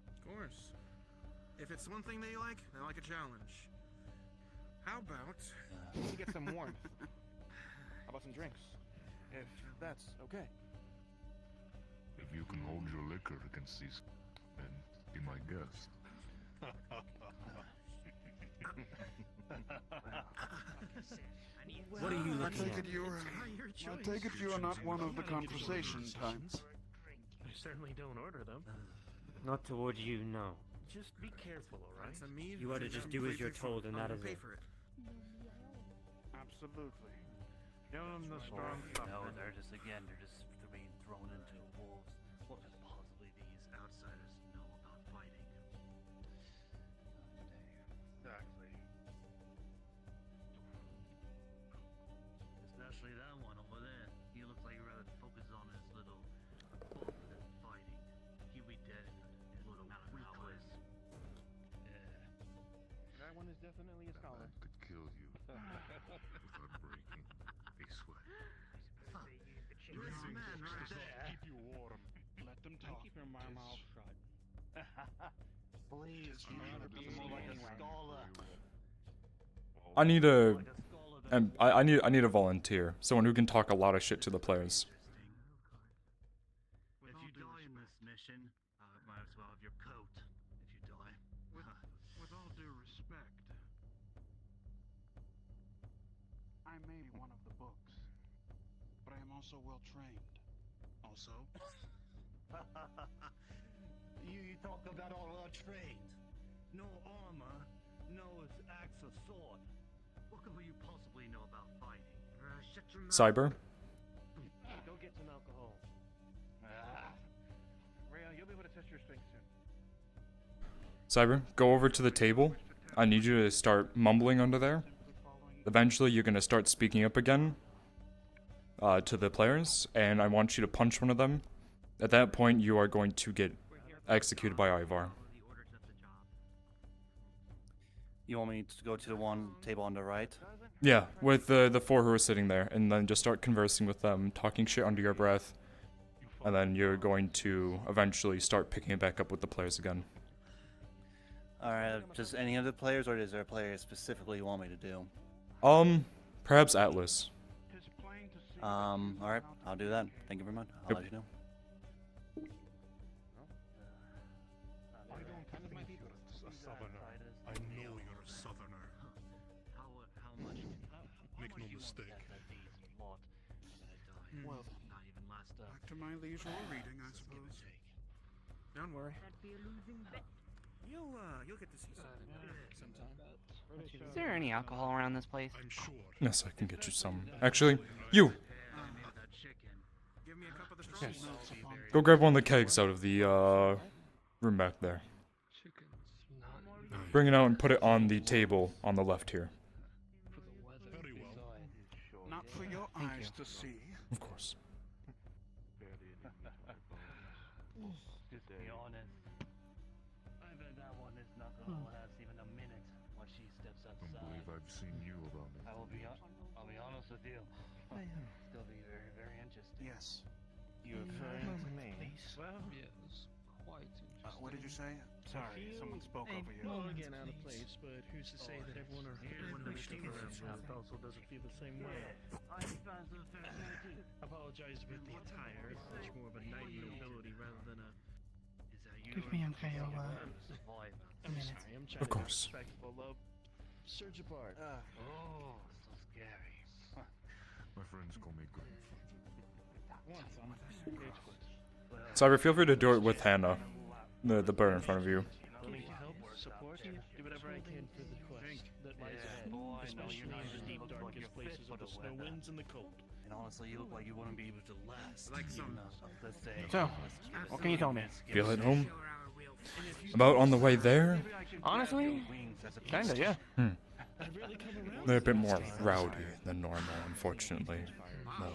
Of course. If it's one thing they like a challenge. How about We get some warmth. How about some drinks? If that's okay. If you can hold your liquor against these, then be my guest. What are you I looking take at? it you are not one of the conversation types. I certainly don't order them. Not towards you, no. Just be careful, alright? You ought to just do as you're told, and that is it. Absolutely. Give them the strong stuff. No, they're just being thrown into wolves. What could possibly these outsiders know about fighting? Exactly. Especially that one over there. He looks like he rather focuses on his little book than fighting. He'll be dead in his little weakness. That one is definitely a scholar. That could kill you without breaking a sweat. This man right there. Keep you warm. Let them talk. Keep your mouth shut. I need a, I need a volunteer, someone who can talk a lot of shit to the players. If you die in this mission, might as well have your coat. If you die. With all due respect, I may be one of the books, but I am also well trained. Also, You talk about all our trades. No armor, no axe or sword. What could you possibly know about fighting? Shut your mouth. Cyber. Go get some alcohol. Rayo, you'll be able to test your strength soon. Cyber, go over to the table. I need you to start mumbling under there. Eventually, you're gonna start speaking up again to the players, and I want you to punch one of them. At that point, you are going to get executed by Ivar. You want me to go to the one table on the right? Yeah, with the four who are sitting there, and then just start conversing with them, talking shit under your breath, and then you're going to eventually start picking it back up with the players again. Alright, just any of the players, or is there a player specifically you want me to do? Perhaps Atlas. Alright, I'll do that. Thank you very much. I'll let you know. I don't think you're a southerner. I know you're a southerner. How much? Make no mistake. Well, Not even last back to my leisurely reading, I suppose. Don't worry. That'd be a losing bet. You'll get to see sometime. Is there any alcohol around this place? I'm sure. Yes, I can get you some. Actually, you! Give me a cup of the strong milk upon Go grab one of the kegs out of the, room back there. Bring it out and put it on the table on the left here. Very well. not for your eyes to see. Of course. Just be honest. I bet that one is not gonna last even a minute when she steps I outside. believe I've seen you around it. I'll be honest with you. Still be very, very interesting. Yes. You referring to me? Well, Yes, quite interesting. What did you say? Sorry, someone spoke over you. Well, again, out of place, but who's to say that everyone also doesn't feel the same way? Apologize about the attire. It's much more of a knight nobility rather than a. Give me and Rayo a minute. Sorry, I'm trying Of to be course. respectful, though. Surge apart. Oh, so scary. My friends call me Griff. Cyber, feel free to do it with Hannah. The bird in front of you. Willing to help, support, do whatever I can for the quest that lies ahead, especially in the deep, darkest places of the snow winds and the cold. And honestly, you look like you wouldn't be able to last. Like some- Let's say. So, what can you tell me? Feel at home? About on the way there? Honestly, kinda, yeah. They're a bit more rowdy than normal, unfortunately. No.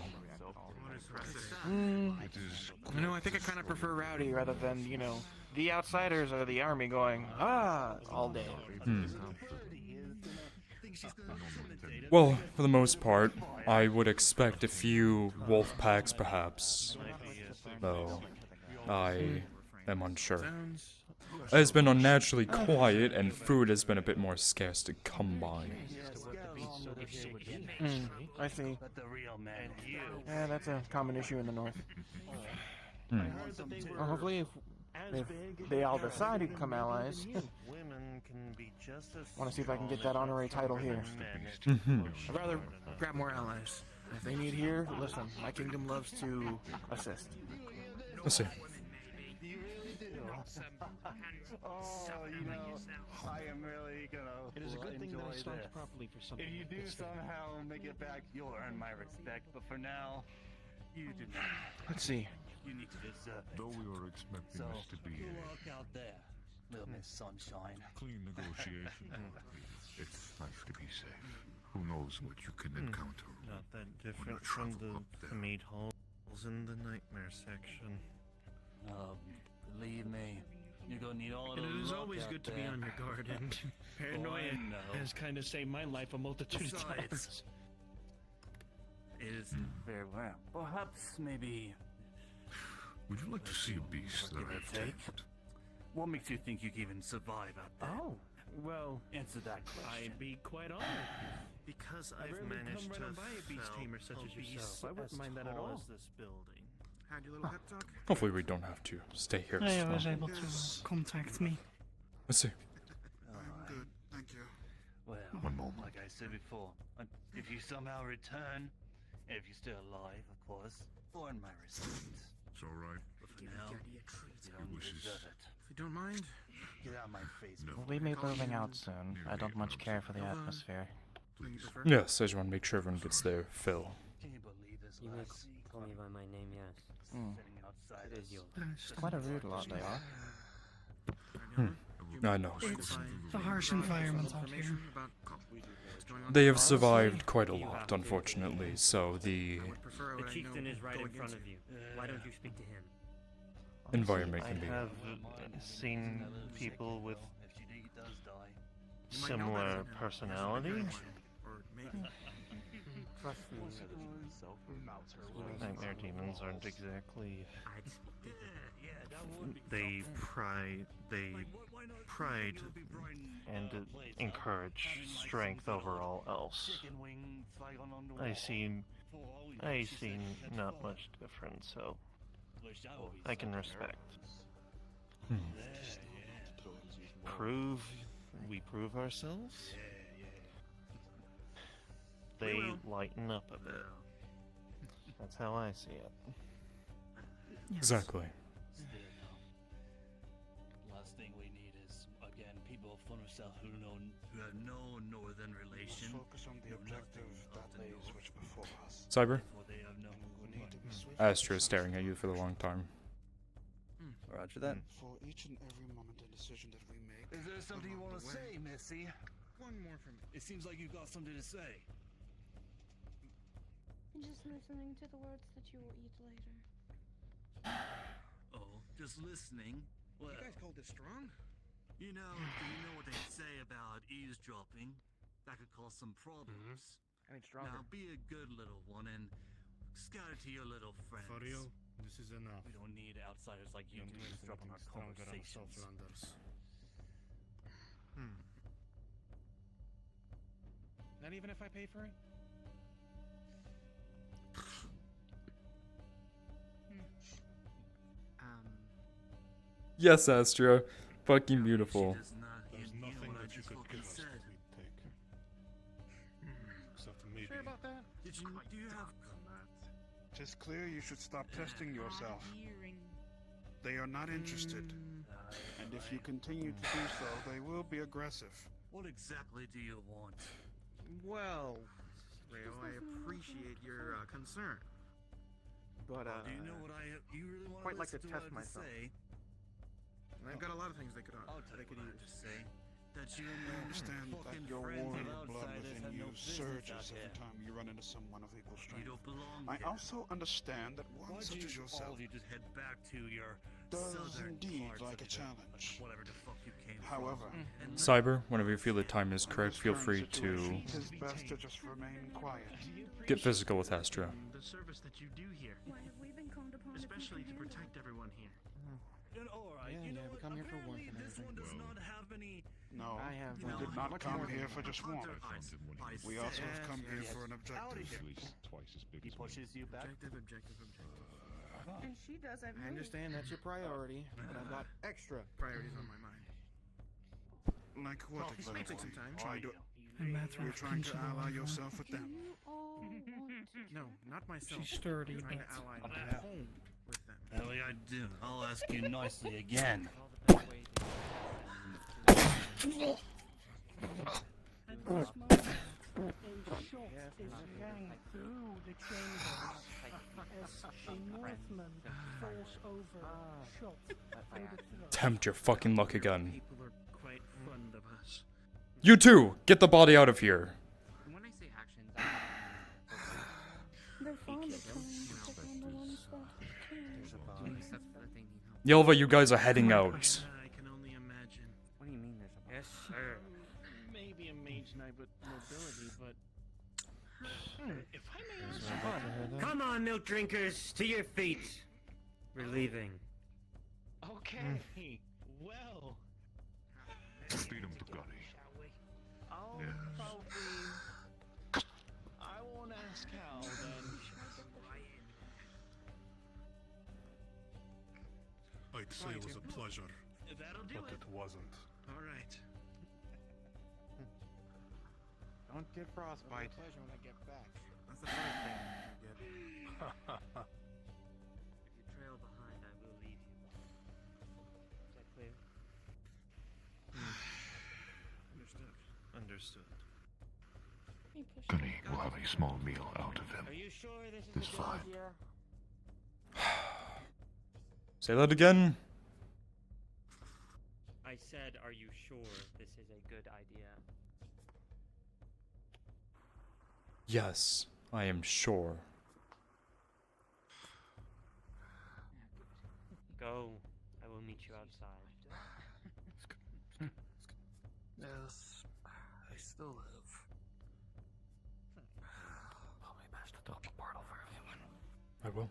I think I kind of prefer rowdy rather than, the outsiders or the army going, all day. Well, for the most part, I would expect a few wolf packs, perhaps. Though, I am unsure. It has been unnaturally quiet, and food has been a bit more scarce to come by. I see. Yeah, that's a common issue in the north. Well, hopefully, if they all decide to become allies, want to see if I can get that honorary title here. I'd rather grab more allies. If they need here, listen, my kingdom loves to assist. Let's see. I am really gonna It is a good thing that I enjoy stopped this. properly for something. If you do like this. somehow make it back, you'll earn my respect. But for now, you do not. Let's see. You need to deserve it. Though we were expecting So, this to be good a luck out there, little Miss Sunshine. clean negotiation, it's nice to be safe. Who knows what you can encounter? Not that different from the meat holes in the nightmare section. Believe me, you're gonna need all And the it is luck always out good to be there. on your guard, and paranoia no. has kind of saved my life a multitude of Besides, times. it is very well. Perhaps maybe. Would you like to see a beast that Give or I've take. tamed? What makes you think you can even survive out there? Oh, well, Answer that question. I'd be quite honored. Because I've managed to by a beast tamer such as yourself. I wouldn't mind that at all. This building. Had your little pep talk? Hopefully we don't have to stay here. I so. was able to contact me. Let's see. I'm good, thank you. Well, One moment. like I said before, if you somehow return, and if you're still alive, of course, earn my respect. It's alright. But for now, you don't wishes. deserve it. If you don't mind, Get out of my face. No. before We I may be call moving you. out soon. I don't much care for the atmosphere. Yes, I just want to make sure everyone gets their fill. Can you believe this? You may lassie? call me by my name, yes. Sitting outside It us. is yours. Quite a rude lot they are. I know. It's a harsh environment out here. They have survived quite a lot, unfortunately, so the The chieftain is right in front of you. Why don't you speak to him? environment I can be. have seen people with similar personality. Trust me. Nightmare demons aren't exactly. They pride and encourage strength over all else. I see not much difference, so I can respect. We prove ourselves. They lighten up a bit. That's how I see it. Exactly. Last thing we need is, again, people of Funnercell who have no northern relation. Focus on the objective that lays which before us. Cyber? For they have no We need to be swift. Astra is staring at you for the long time. Roger that. For each and every moment and decision that we make. Is there something you along want to the way. say, Missy? One more from me. It seems like you've got something to say. Just listening to the words that you will eat later. Oh, just listening? Well, You guys call this strong? do you know what they say about eavesdropping? That could cause some problems. I mean, stronger. Now be a good little one and scatter to your little friends. Fario, this is enough. We don't need outsiders like you to Don't do eavesdrop on our anything stronger than conversations. Southlanders. Not even if I pay for it? Yes, Astra. Fucking beautiful. There's nothing what I that you just could fucking give us said. that we'd take. Except maybe. Sure about that? Do you have... Tis clear you should stop testing yourself. They are not interested. And if you continue to do so, they will be aggressive. What exactly do you want? Well, Rayo, I appreciate your concern. But, Do you know what you really want quite like to listen test what I have myself. Say? And I've got a lot of things they could I'll tell they you could what I have use. to say. That you and I your understand that fucking your friends warrior and blood outsiders within have you no business surges out every here. time you run into someone of equal You strength. don't belong I here. also understand that Why one do such as all yourself of you just head back to your does southern indeed parts like of a the- challenge. whatever the fuck you came However, from. And Cyber, whenever you feel the time is correct, feel free to it is best to just remain quiet. get physical with Astra. The service that you do here, Why have we been called upon especially to protect everyone here. alright, Yeah, you know yeah, we what? come here for warmth Apparently and this one does not have any... No, I have, we did not much come more here than for just warmth. We also have come here for an At objective. least twice as big He as me. pushes you back. Objective. And she does have I understand that's your priority, but I've got extra Priorities on my mind. Like what This might take exactly? some time. Why do A matter you're of trying to principle. ally yourself with them? you all want to No, not myself. She's sturdy, I'm trying to but- ally my home with them. Hell yeah, I do. I'll ask you nicely again. At this moment, a shot is rang through the chambers as a Northman falls over, shot through the throat. Tempt your fucking luck again. People are quite fond of us. You too! Get the body out of here! When I say actions, They're fond of trying to pick on the ones that can. at least that's the thing, you know. Yelva, you guys are heading out. I can only imagine. What do you mean there's a Yes, sir. Maybe a mage knight with mobility, but if I may ask, Come on, milk drinkers, to your feet. We're leaving. okay, Well, Feed him to Gunny. I'll probably. I won't ask how then. I'd say it was a pleasure. That'll do But it. it wasn't. All right. Don't get frostbite. Pleasure when I get back. That's the first thing you get. If you trail behind, I will leave you. Is that clear? Understood. Gunny will have a small meal out of him. Are you sure this is This a good fine. idea? Say that again. I said, are you sure this is a good idea? Yes, I am sure. Go. I will meet you outside. Yes, I still live. Probably best to open a portal for everyone. I will.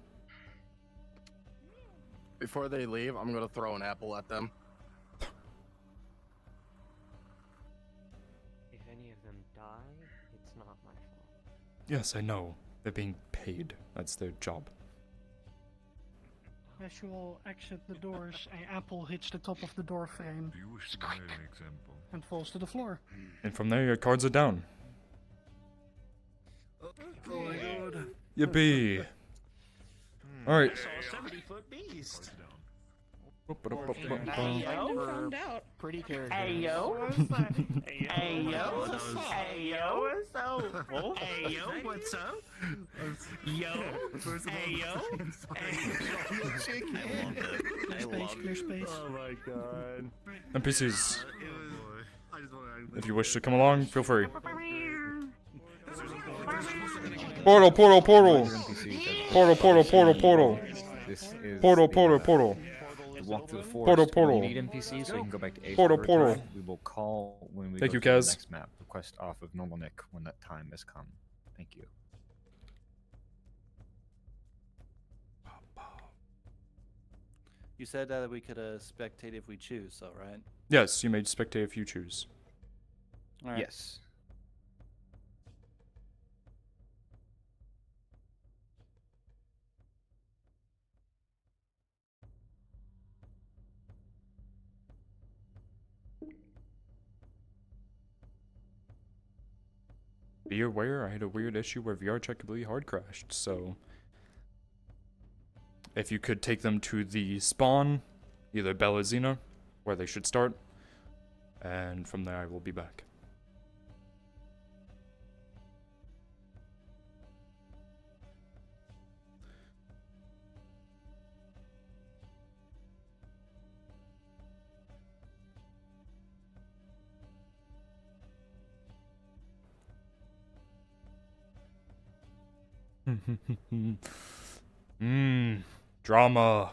Before they leave, I'm gonna throw an apple at them. If any of them die, it's not my fault. Yes, I know. They're being paid. That's their job. As you all exit the doors, an apple hits the top of the door frame Do you wish to provide an example? and falls to the floor. And from there, your cards are down. Oh my god. Yippee! Alright. I saw a 70-foot beast. Found out. Pretty character. Ayo. Ayo. Ayo. What's up? Ayo. What's up? Yo. Ayo. Clear space. Oh my god. NPCs, I just want if you wish to come along, feel free. Portal, portal, portal! Portal, portal, portal, portal! This is Portal, the, portal, portal! To walk through the forest. Portal, when portal. you need NPCs, so you can go back to Aether Portal, for a portal. turn. We will call when we Thank go you, through Kaz. the next map. Request off of Normal Nick when that time has come. Thank you. You said that we could spectate if we choose, so right? Yes, you may spectate if you choose. All right. Yes. Be aware, I had a weird issue where VRChat completely hard crashed, so if you could take them to the spawn, either Bellazina, where they should start, and from there I will be back. Drama.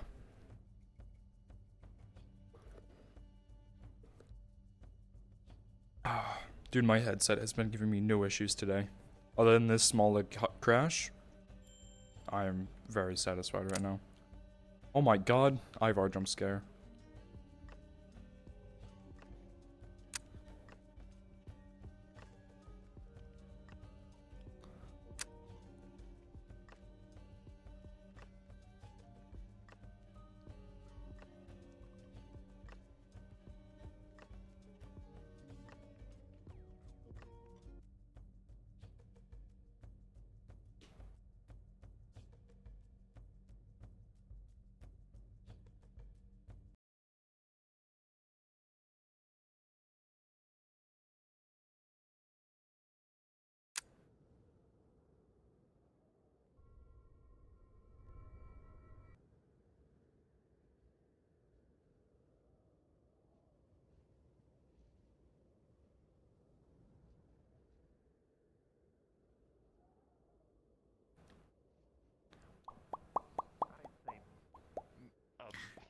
Dude, my headset has been giving me no issues today. Other than this small like crash, I am very satisfied right now. Oh my god, Ivar jump scare.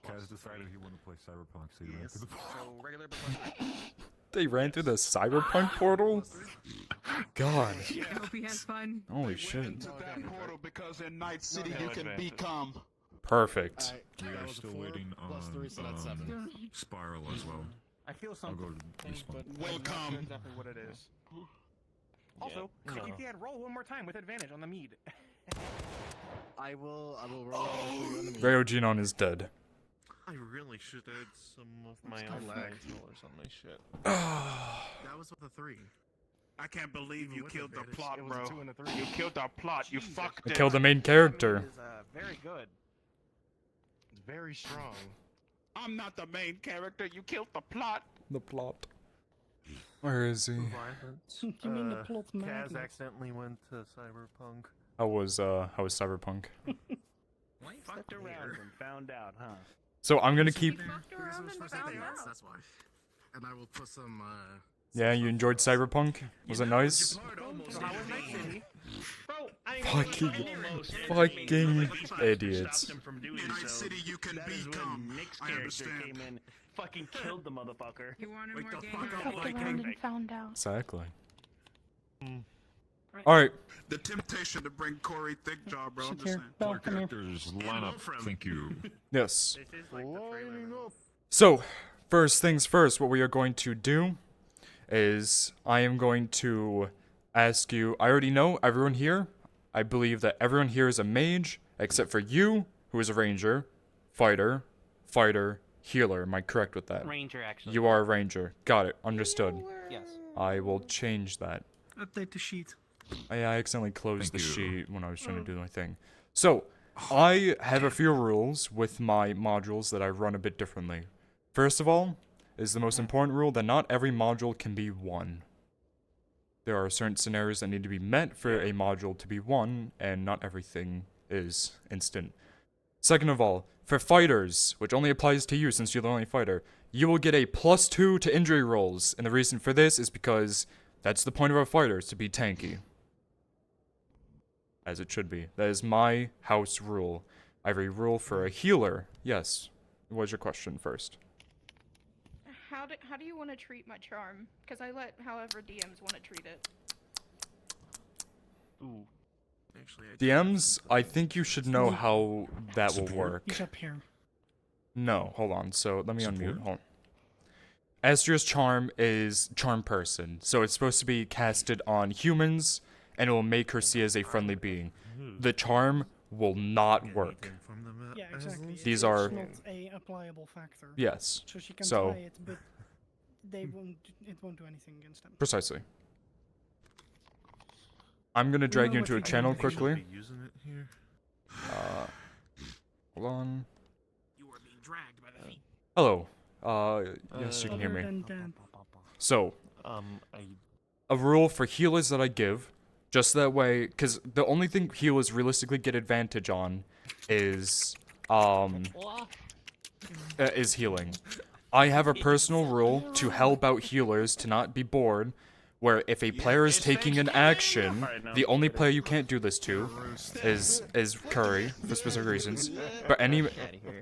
Kaz decided he wanted to play Cyberpunk, so he ran through the So regular They ran through the cyberpunk portal? God. I hope he has fun. Holy shit. Into that portal because in Night City you can become Perfect. We are still waiting on Spiral as well. I feel I'll something. go to this one. but I'm not sure Welcome. exactly what it is. Also, no. roll one more time with advantage on the mead. I will roll on the mead. Rayogenon is dead. I really should add some of my own dice rollers on my shit. That was with a 3. I can't believe Even you with killed the advantage, plot, it was a bro. 2 and a 3. You killed the plot. You fucked I it. killed the main character. Is very good. Very strong. I'm not the main character. You killed the plot. The plot. Where is he? You mean the plot Kaz magnet? accidentally went to Cyberpunk. How was Cyberpunk? Fucked around and found out, huh? So I'm gonna keep. That's why. And I will put some. Yeah, you enjoyed Cyberpunk? Was it nice? Fucking idiots. Night City, you can become. I understand. Came in, fucking killed the motherfucker. You wanted Wake more the game? fuck up, Fucked around and found out. Exactly. Alright. The temptation to bring Corey Thickjaw, bro. I'm Sit just here. saying. Bell, Four come here. characters line up. Thank you. Yes. This is like the trailer. So, first things first, what we are going to do is I am going to ask you. I already know everyone here. I believe that everyone here is a mage, except for you, who is a ranger, fighter, healer. Am I correct with that? Ranger, actually. You are a ranger. Got it. Understood. Yes. I will change that. Update the sheet. I accidentally closed Thank the you. sheet when I was trying to do my thing. So, I have a few rules with my modules that I run a bit differently. First of all, is the most important rule that not every module can be won. There are certain scenarios that need to be met for a module to be won, and not everything is instant. Second of all, for fighters, which only applies to you since you're the only fighter, you will get a +2 to injury rolls, and the reason for this is because that's the point of a fighter, is to be tanky. As it should be. That is my house rule. I have a rule for a healer. Yes. What was your question first? How do you want to treat my charm? Because I let however DMs want to treat it. Ooh. Actually, DMs, I think you should know how that will work. He's up here. No, hold on. So let me unmute. Hold on. Astra's charm is charm person, so it's supposed to be casted on humans, and it will make her see as a friendly being. The charm will not work. Yeah, exactly. These It's are not a applicable factor. Yes. So she can So- try it, but they won't. It won't do anything against them. precisely. I'm gonna drag you into a channel quickly. Using it here. Hold on. You are being dragged by the feet. Hello. Yes, you can hear Other me. than that, So, I a rule for healers that I give, just that way, because the only thing healers realistically get advantage on is healing. I have a personal rule to help out healers to not be bored, where if a player is taking an action, the only player you can't do this to is Curry for specific reasons. But can you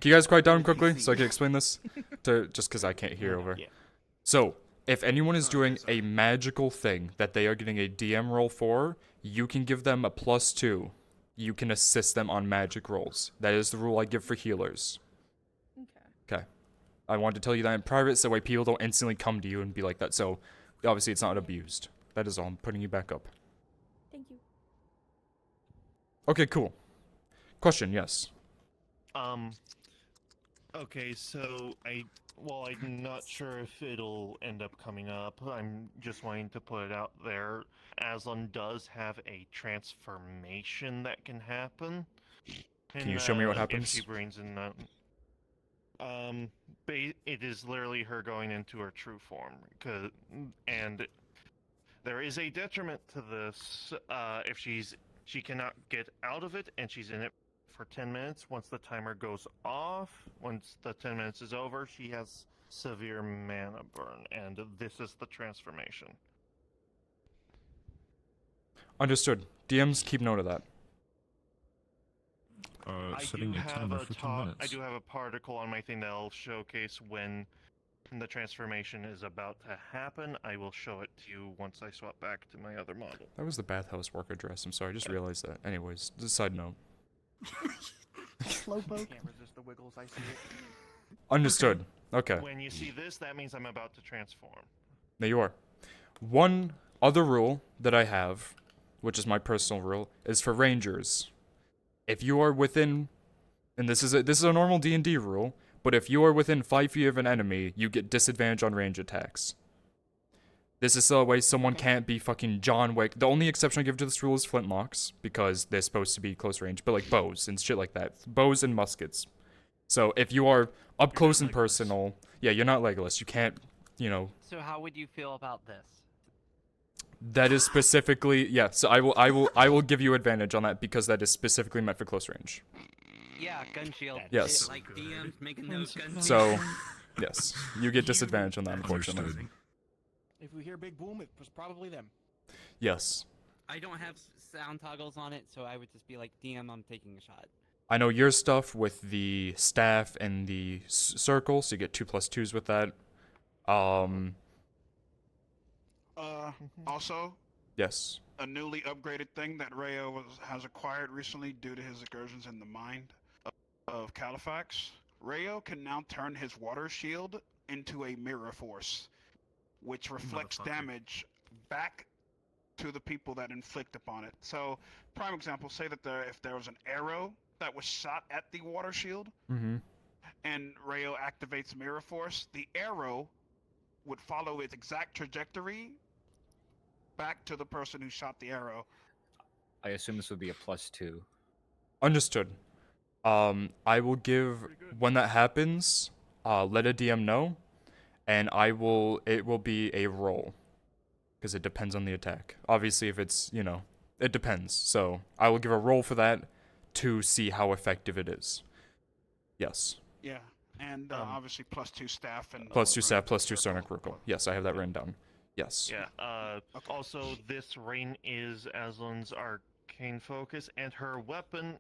guys quiet down quickly so I can explain this? Just because I can't hear over. So, if anyone is doing a magical thing that they are getting a DM roll for, you can give them a +2. You can assist them on magic rolls. That is the rule I give for healers. Okay. I wanted to tell you that in private so that way people don't instantly come to you and be like that. So, obviously it's not abused. That is all. I'm putting you back up. Thank you. Okay, cool. Question, yes. Okay, so I'm not sure if it'll end up coming up. I'm just wanting to put it out there. Aslan does have a transformation that can happen. Can you show me what If happens? she brings in that. It is literally her going into her true form. And there is a detriment to this. If she cannot get out of it, and she's in it for 10 minutes. Once the timer goes off, once the 10 minutes is over, she has severe mana burn, and this is the transformation. Understood. DMs, keep note of that. Setting a timer for 10 minutes. I do have a particle on my thing that'll showcase when the transformation is about to happen. I will show it to you once I swap back to my other model. That was the bathhouse work address. I'm sorry, I just realized that. Anyways, just a side note. Slowpoke. Can't resist the wiggles. I see it. Understood. Okay. When you see this, that means I'm about to transform. There you are. One other rule that I have, which is my personal rule, is for rangers. If you are within, and this is a normal D&D rule, but if you are within 5 feet of an enemy, you get disadvantage on range attacks. This is so that way someone can't be fucking John Wick. The only exception I give to this rule is flintlocks, because they're supposed to be close range, but like bows and shit like that. Bows and muskets. So if you are up close and personal, yeah, you're not Legolas. You can't, you know. So how would you feel about this? That is specifically, yeah, so I will give you advantage on that because that is specifically meant for close range. Yeah, gun shield. Yes. Shit, like DMs making those gun So, yes, you get disadvantage on that, unfortunately. If we hear big boom, it was probably them. Yes. I don't have sound toggles on it, so I would just be like, DM, I'm taking a shot. I know your stuff with the staff and the circle, so you get 2+2s with that. Also, Yes. a newly upgraded thing that Rayo has acquired recently due to his incursions in the mind of Califax. Rayo can now turn his water shield into a mirror force, which reflects damage back to the people that inflict upon it. So, prime example, say that if there was an arrow that was shot at the water shield, Mm-hmm. and Rayo activates mirror force, the arrow would follow its exact trajectory back to the person who shot the arrow. I assume this would be a +2. Understood. I will give, when that happens, let a DM know, and it will be a roll. Because it depends on the attack. Obviously, if it's, you know, it depends. So, I will give a roll for that to see how effective it is. Yes. Yeah, and obviously +2 staff and... +2 staff, +2 sonic circle. Yes, I have that written down. Yes. Yeah, also, this rain is Aslan's arcane focus, and her weapon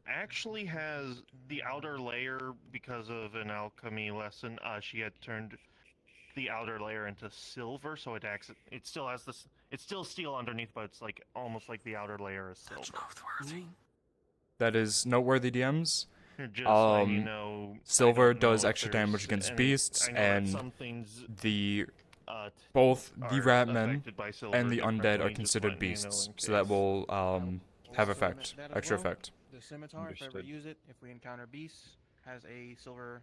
actually has the outer layer because of an alchemy lesson. She had turned the outer layer into silver, so it still has this. It's still steel underneath, but it's like almost like the outer layer is silver. That is noteworthy, DMs. Just letting you know, Silver I don't know does if extra there's damage against any- beasts, I know that and some things, both the are rat men affected by silver and the undead differently, are just considered letting you know beasts, in so that case. will have effect, That as extra well. effect. The scimitar, if I ever Understood. use it, if we encounter beasts, has a silver.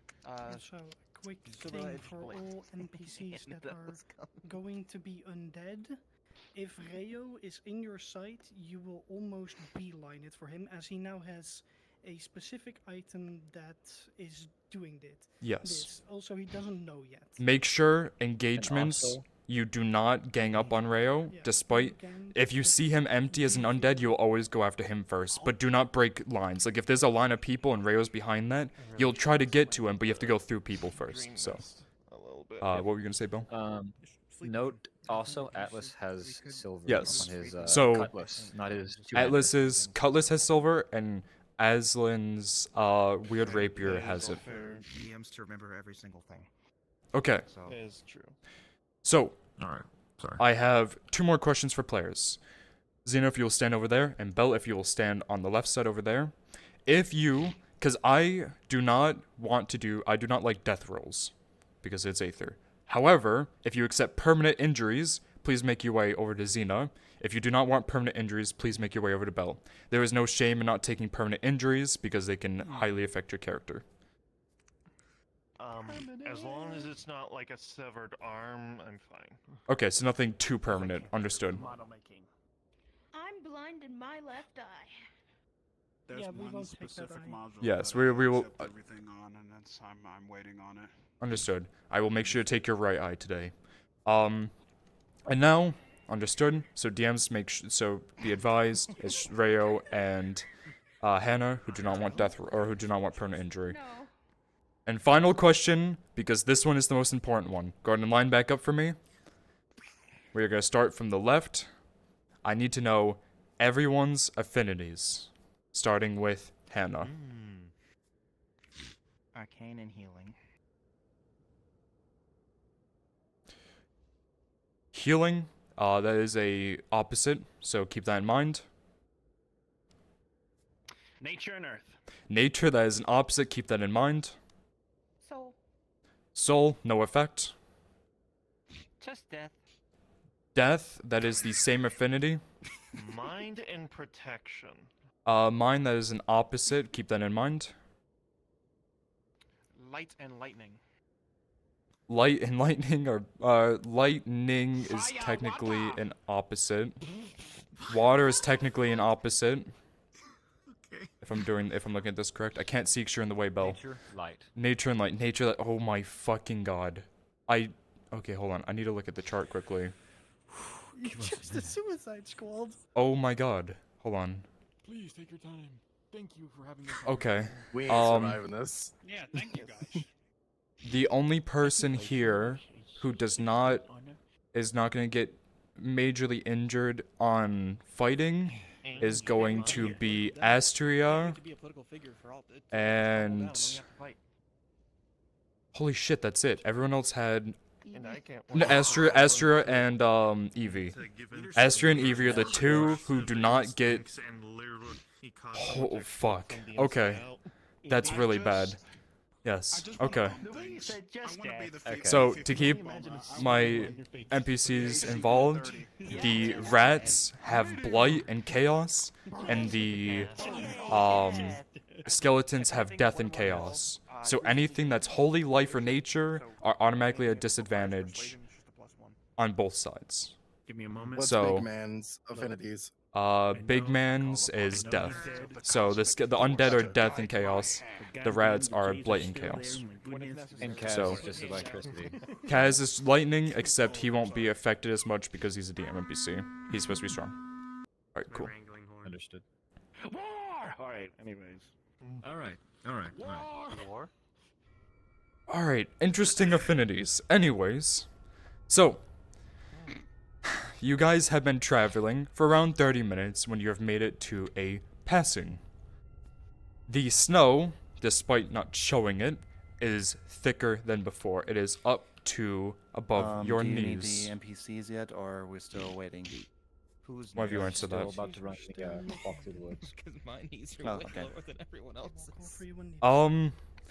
So, a quick silver thing edge for blade. all NPCs that are going to be undead. If Rayo is in your sight, you will almost beeline it for him, as he now has a specific item that is doing Yes. this. Also, he doesn't know yet. Make sure engagements also- you do not gang up on Rayo, despite if you see him empty as an undead, you'll always go after him first, but do not break lines. Like if there's a line of people and Rayo's behind that, you'll try to get to him, but you have to go through people first. So, what were you gonna say, Bill? Note also, Atlas has silver Yes. on his So cutlass, not his two-handed. Atlas's cutlass has silver, and Aslan's weird rapier has it. DMs to remember every single thing. Okay. That is true. So, alright, sorry. I have 2 more questions for players. Xeno, if you will stand over there, and Bell, if you will stand on the left side over there. If you, because I do not like death rolls, because it's Aether. However, if you accept permanent injuries, please make your way over to Xena. If you do not want permanent injuries, please make your way over to Bell. There is no shame in not taking permanent injuries, because they can highly affect your character. As long as it's not like a severed arm, I'm fine. Okay, so nothing too permanent. Understood. I'm blind in my left eye. There's Yeah, we one won't take that specific eye. module Yes, that we I will- accept everything on, and that's I'm waiting on it. Understood. I will make sure to take your right eye today. And now, understood. So DMs so be advised, it's Rayo and Hannah who do not want death or who do not want permanent injury. No. And final question, because this one is the most important one. Go ahead and line back up for me. We are going to start from the left. I need to know everyone's affinities, starting with Hannah. Arcane and healing. Healing, that is a opposite, so keep that in mind. Nature and Earth. Nature, that is an opposite, keep that in mind. Soul. Soul, no effect. Just death. Death, that is the same affinity. Mind and protection. Mind, that is an opposite, keep that in mind. Light and lightning. Light and lightning are, lightning is technically an opposite. Water is technically an opposite. If I'm looking at this correct. I can't see because you're in the way, Bell. Nature, light. Nature and light. Nature, light. Oh my fucking god. Okay, hold on. I need to look at the chart quickly. You chose the Suicide Squad. Oh my god. Hold on. Please take your time. Thank you for having this. Okay. We ain't surviving this. Yeah, thank you guys. The only person here who is not gonna get majorly injured on fighting is going to be Astria and holy shit, that's it. Everyone else had no, Astria and Eevee. Astria and Eevee are the two who do not get. Oh fuck. Okay, that's really bad. Yes. Okay. So to keep my NPCs involved, the rats have blight and chaos, and the skeletons have death and chaos. So anything that's holy, life, or nature are automatically a disadvantage on both sides. Give me a moment. What's So Big Man's affinities? Big Man's is death. So the undead are death and chaos. The rats are blight and chaos. And Kaz So is just electricity. Kaz is lightning, except he won't be affected as much because he's a DM NPC. He's supposed to be strong. Alright, cool. Understood. War! Alright, anyways. Alright. War? Alright, interesting affinities. Anyways, so you guys have been traveling for around 30 minutes when you have made it to a passing. The snow, despite not showing it, is thicker than before. It is up to above your do you knees. need the NPCs yet, or are we still waiting? Why have you answered Still that? about to run walk through the woods. Because my knees Oh, are way okay. lower than everyone else's.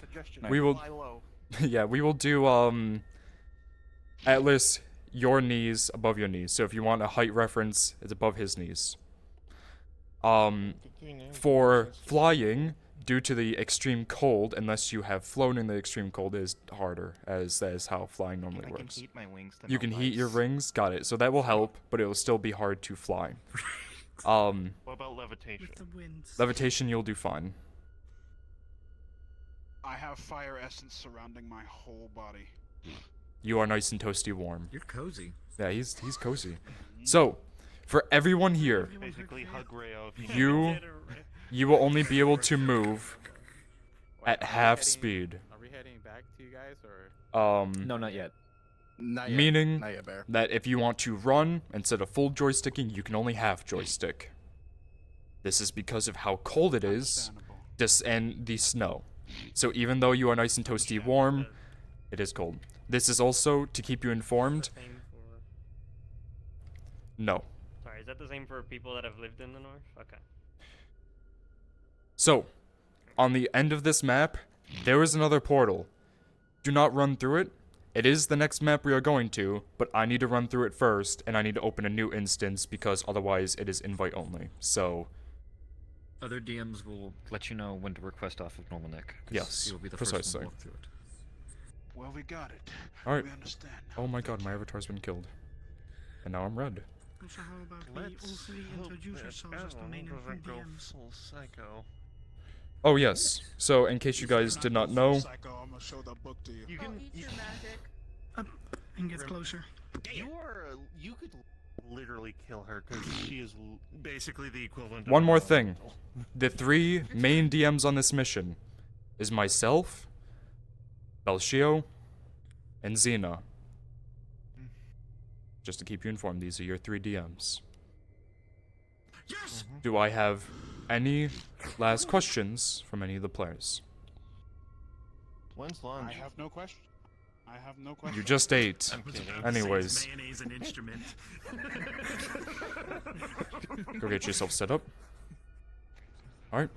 Suggestion. We will. Fly low. Yeah, we will do Atlas, your knees above your knees. So if you want a height reference, it's above his knees. For flying, due to the extreme cold, unless you have flown in the extreme cold, is harder, as that is how flying normally works. Heat my wings to You can melt heat your ice. rings, got it. So that will help, but it will still be hard to fly. What about levitation? With the winds. Levitation, you'll do fine. I have fire essence surrounding my whole body. You are nice and toasty warm. You're cozy. Yeah, he's cozy. So, for everyone here, Basically, hug Rayo if you will only be able to move at half speed. Are we heading back to you guys, or? No, not yet. Not yet. Meaning Not yet, Bear. that if you want to run instead of full joysticking, you can only half joystick. This is because of how cold it is, and the snow. So even though you are nice and toasty warm, it is cold. This is also to keep you informed. No. Sorry, is that the same for people that have lived in the north? Okay. So, on the end of this map, there is another portal. Do not run through it. It is the next map we are going to, but I need to run through it first, and I need to open a new instance because otherwise it is invite only. So, Other DMs will let you know when to request off of normal neck. 'Cause Yes, you'll be the precisely. first one to walk through it. Well, we got it. Alright. We understand. Oh my god, my avatar's been killed. And now I'm red. So how about we all three introduce ourselves as the main and three DMs? Full psycho. Oh yes, so in case you guys did not know, Psycho, I'm gonna show that book to you. You can. Eat your magic. Up and get closer. You could literally kill her because she is basically the equivalent. one of more a thing. The three main DMs on this mission is myself, Belshio, and Xena. Just to keep you informed, these are your three DMs. Yes! Do I have any last questions from any of the players? When's lunch? I have no question. I have no question. You just ate. I'm kidding. Anyways, Mayonnaise an instrument. go get yourself set up. Alright.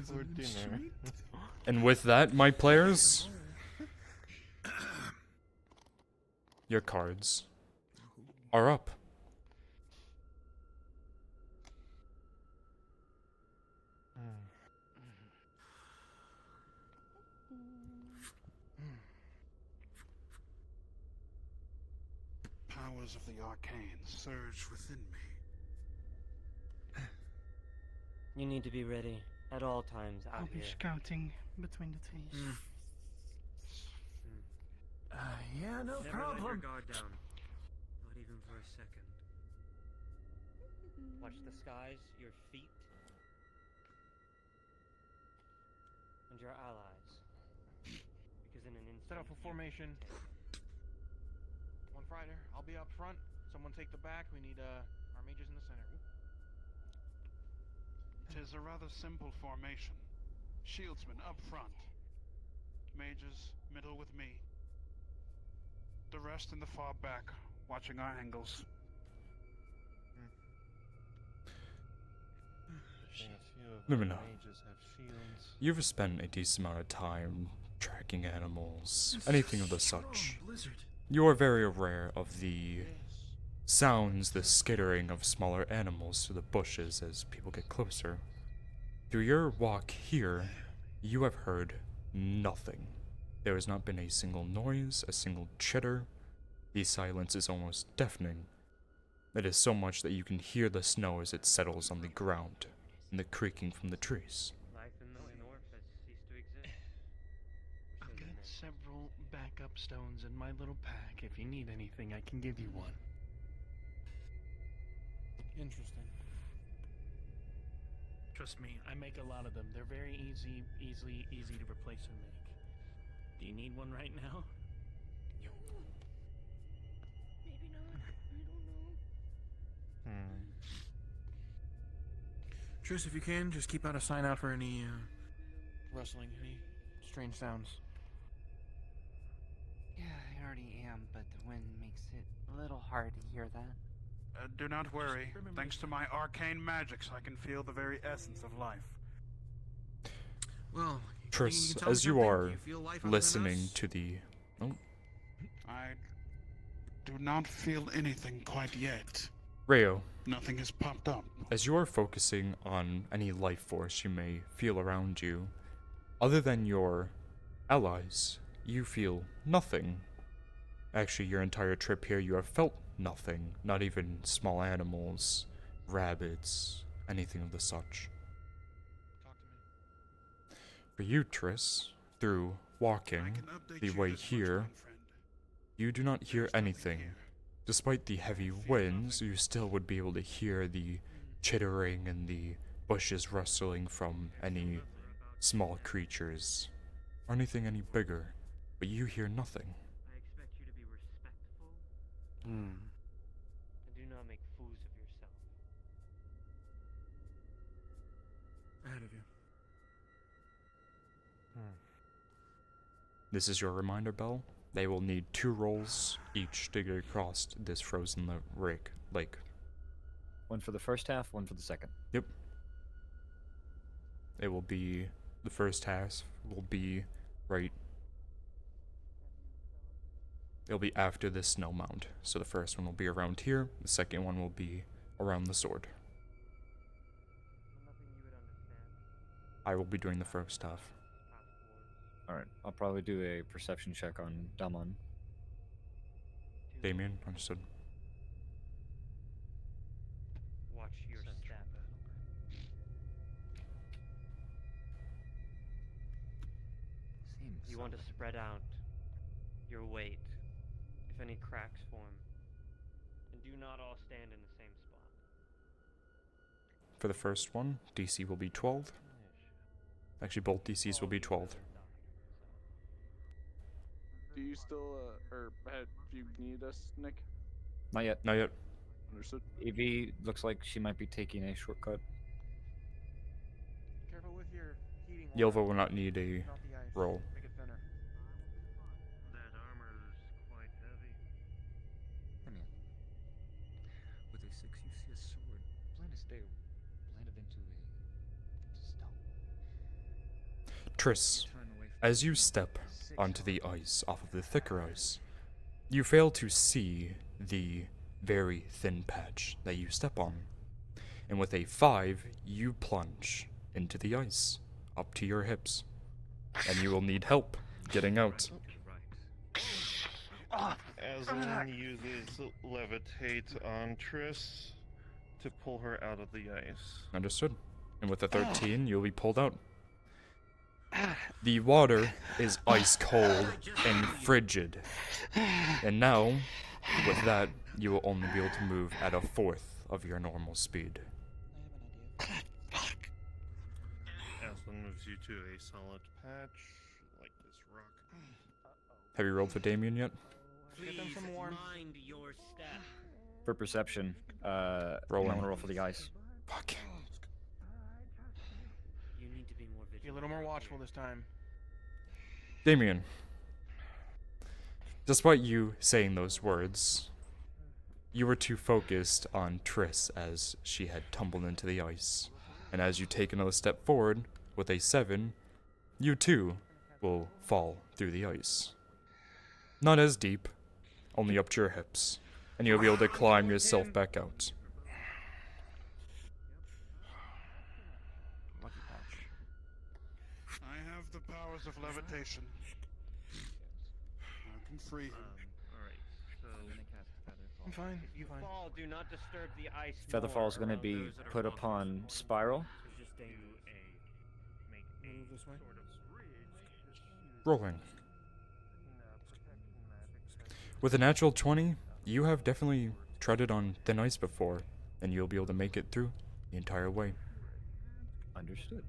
For dinner. And with that, my players, your cards are up. Powers of the arcane surge within me. You need to be ready at all times out I'll be here. scouting between the trees. Yeah, no Never problem. let your guard down. Not even for a second. Watch the skies, your feet, and your allies. Because in an instant, Set up a formation. One fighter, I'll be up front. Someone take the back. We need our mages in the center. Tis a rather simple formation. Shieldsmen up front. Mages, middle with me. The rest in the far back, watching our angles. Lumina, Mages have shields. you've spent a decent amount of time tracking animals, anything of the such. You are very aware of the sounds, the skittering of smaller animals through the bushes as people get closer. Through your walk here, you have heard nothing. There has not been a single noise, a single chitter. The silence is almost deafening. It is so much that you can hear the snow as it settles on the ground and the creaking from the trees. life in the north has ceased to exist. I've got several backup stones in my little pack. If you need anything, I can give you one. Interesting. Trust me, I make a lot of them. They're very easy to replace and make. Do you need one right now? Maybe not. I don't know. Tris, if you can, just keep out a sign out for any rustling, any strange sounds. Yeah, I already am, but the wind makes it a little hard to hear that. Do not worry. Thanks to my arcane magics, I can feel the very essence of life. Well, Triss, as you are listening to the... Oh, I do not feel anything quite yet. Rayo, Nothing has popped up. as you are focusing on any life force you may feel around you, other than your allies, you feel nothing. Actually, your entire trip here, you have felt nothing. Not even small animals, rabbits, anything of the such. For you, Triss, through walking the way here, you do not hear anything. Despite the heavy winds, you still would be able to hear the chittering and the bushes rustling from any small creatures, or anything any bigger, but you hear nothing. I expect you to be respectful Hmm. and do not make fools of yourself. Ahead of you. This is your reminder bell. They will need 2 rolls each to get across this frozen lake. One for the first half, one for the second. Yep. It will be, the first half will be right, it'll be after this snow mound. So the first one will be around here, the second one will be around the sword. I will be doing the first half. Alright, I'll probably do a perception check on Damon. Damien, understood. Watch your step. You want to spread out your weight if any cracks form, and do not all stand in the same spot. For the first one, DC will be 12. Actually, both DCs will be 12. Do you still, do you need us, Nick? Not yet. Not yet. Understood. Evie looks like she might be taking a shortcut. Careful with your heating. Yelva will not need a roll. Make it thinner. That armor's quite heavy. I mean, with a 6 you see a sword, plain as day, blended into a Triss, as you step onto the ice, off of the thicker ice, you fail to see the very thin patch that you step on. And with a 5, you plunge into the ice, up to your hips. And you will need help getting out. Aslan uses levitate on Triss to pull her out of the ice. Understood. And with a 13, you'll be pulled out. The water is ice cold and frigid. And now, with that, you will only be able to move at a 4th of your normal speed. Aslan moves you to a solid patch, like this rock. Have you rolled for Damien yet? Please mind your step. For perception, Rolling. I'm gonna roll for the ice. Fuck. You need to be more vigilant. Be a little more watchful this time. Damien, despite you saying those words, you were too focused on Triss as she had tumbled into the ice. And as you take another step forward, with a 7, you too will fall through the ice. Not as deep, only up to your hips, and you'll be able to climb yourself back out. Lucky patch. I have the powers of levitation. I can free him. Alright, so I'm fine. If you fall, do not disturb the ice. Featherfall is more going to around be those that are put close. upon Spiral. Just stay make a this way. sort of bridge. Rolling. With a natural 20, you have definitely treaded on thin ice before, and you'll be able to make it through the entire way. Understood.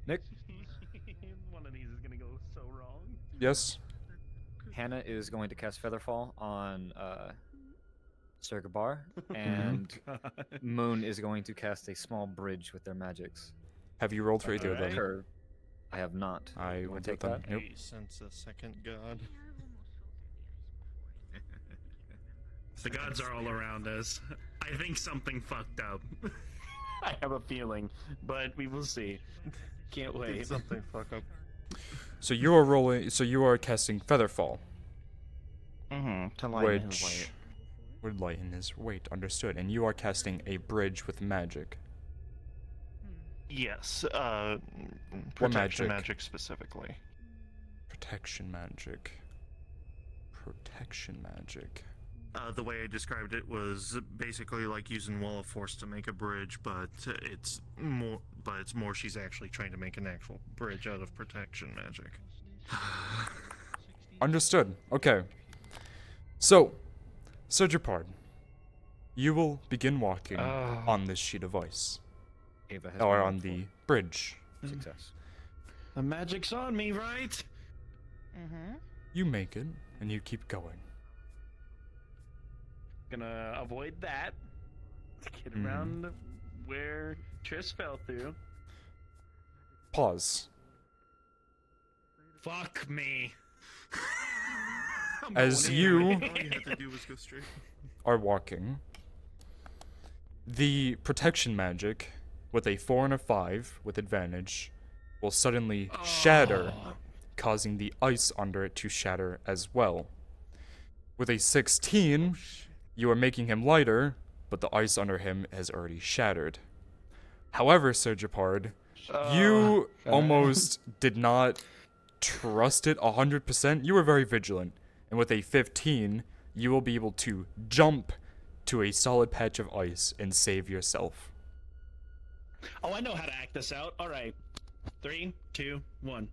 Nick? One of these is gonna go so wrong. Yes? Hannah is going to cast Featherfall on Sergabar, and Moon is going to cast a small bridge with their magics. Have you rolled for either of them? Or- I have not. I You will want take to take them. that? Nope. Sense a second god. The gods are all around us. I think something fucked up. I have a feeling, but we will see. Can't wait. Did something fuck up. So you are rolling. So you are casting Featherfall. To lighten his weight. Would lighten his weight. Understood. And you are casting a bridge with magic. Yes, What protection magic? magic specifically. Protection magic. Protection magic. The way I described it was basically like using Wall of Force to make a bridge, but it's more she's actually trying to make an actual bridge out of protection magic. Understood. Okay. So, Sergipard, you will begin walking on this sheet of ice. Ava has Or been on the bridge. Success. The magic's on me, right? You make it, and you keep going. Gonna avoid that. To get Mhm. around where Triss fell through. Pause. Fuck me. As you All you had to do was go straight. are walking, the protection magic, with a 4 and a 5 with advantage, will suddenly shatter, causing the ice under it to shatter as well. With a 16, you are making him lighter, but the ice under him has already shattered. However, Sergipard, you almost did not trust it 100%. You were very vigilant. And with a 15, you will be able to jump to a solid patch of ice and save yourself. Oh, I know how to act this out. All right. 3, 2, 1.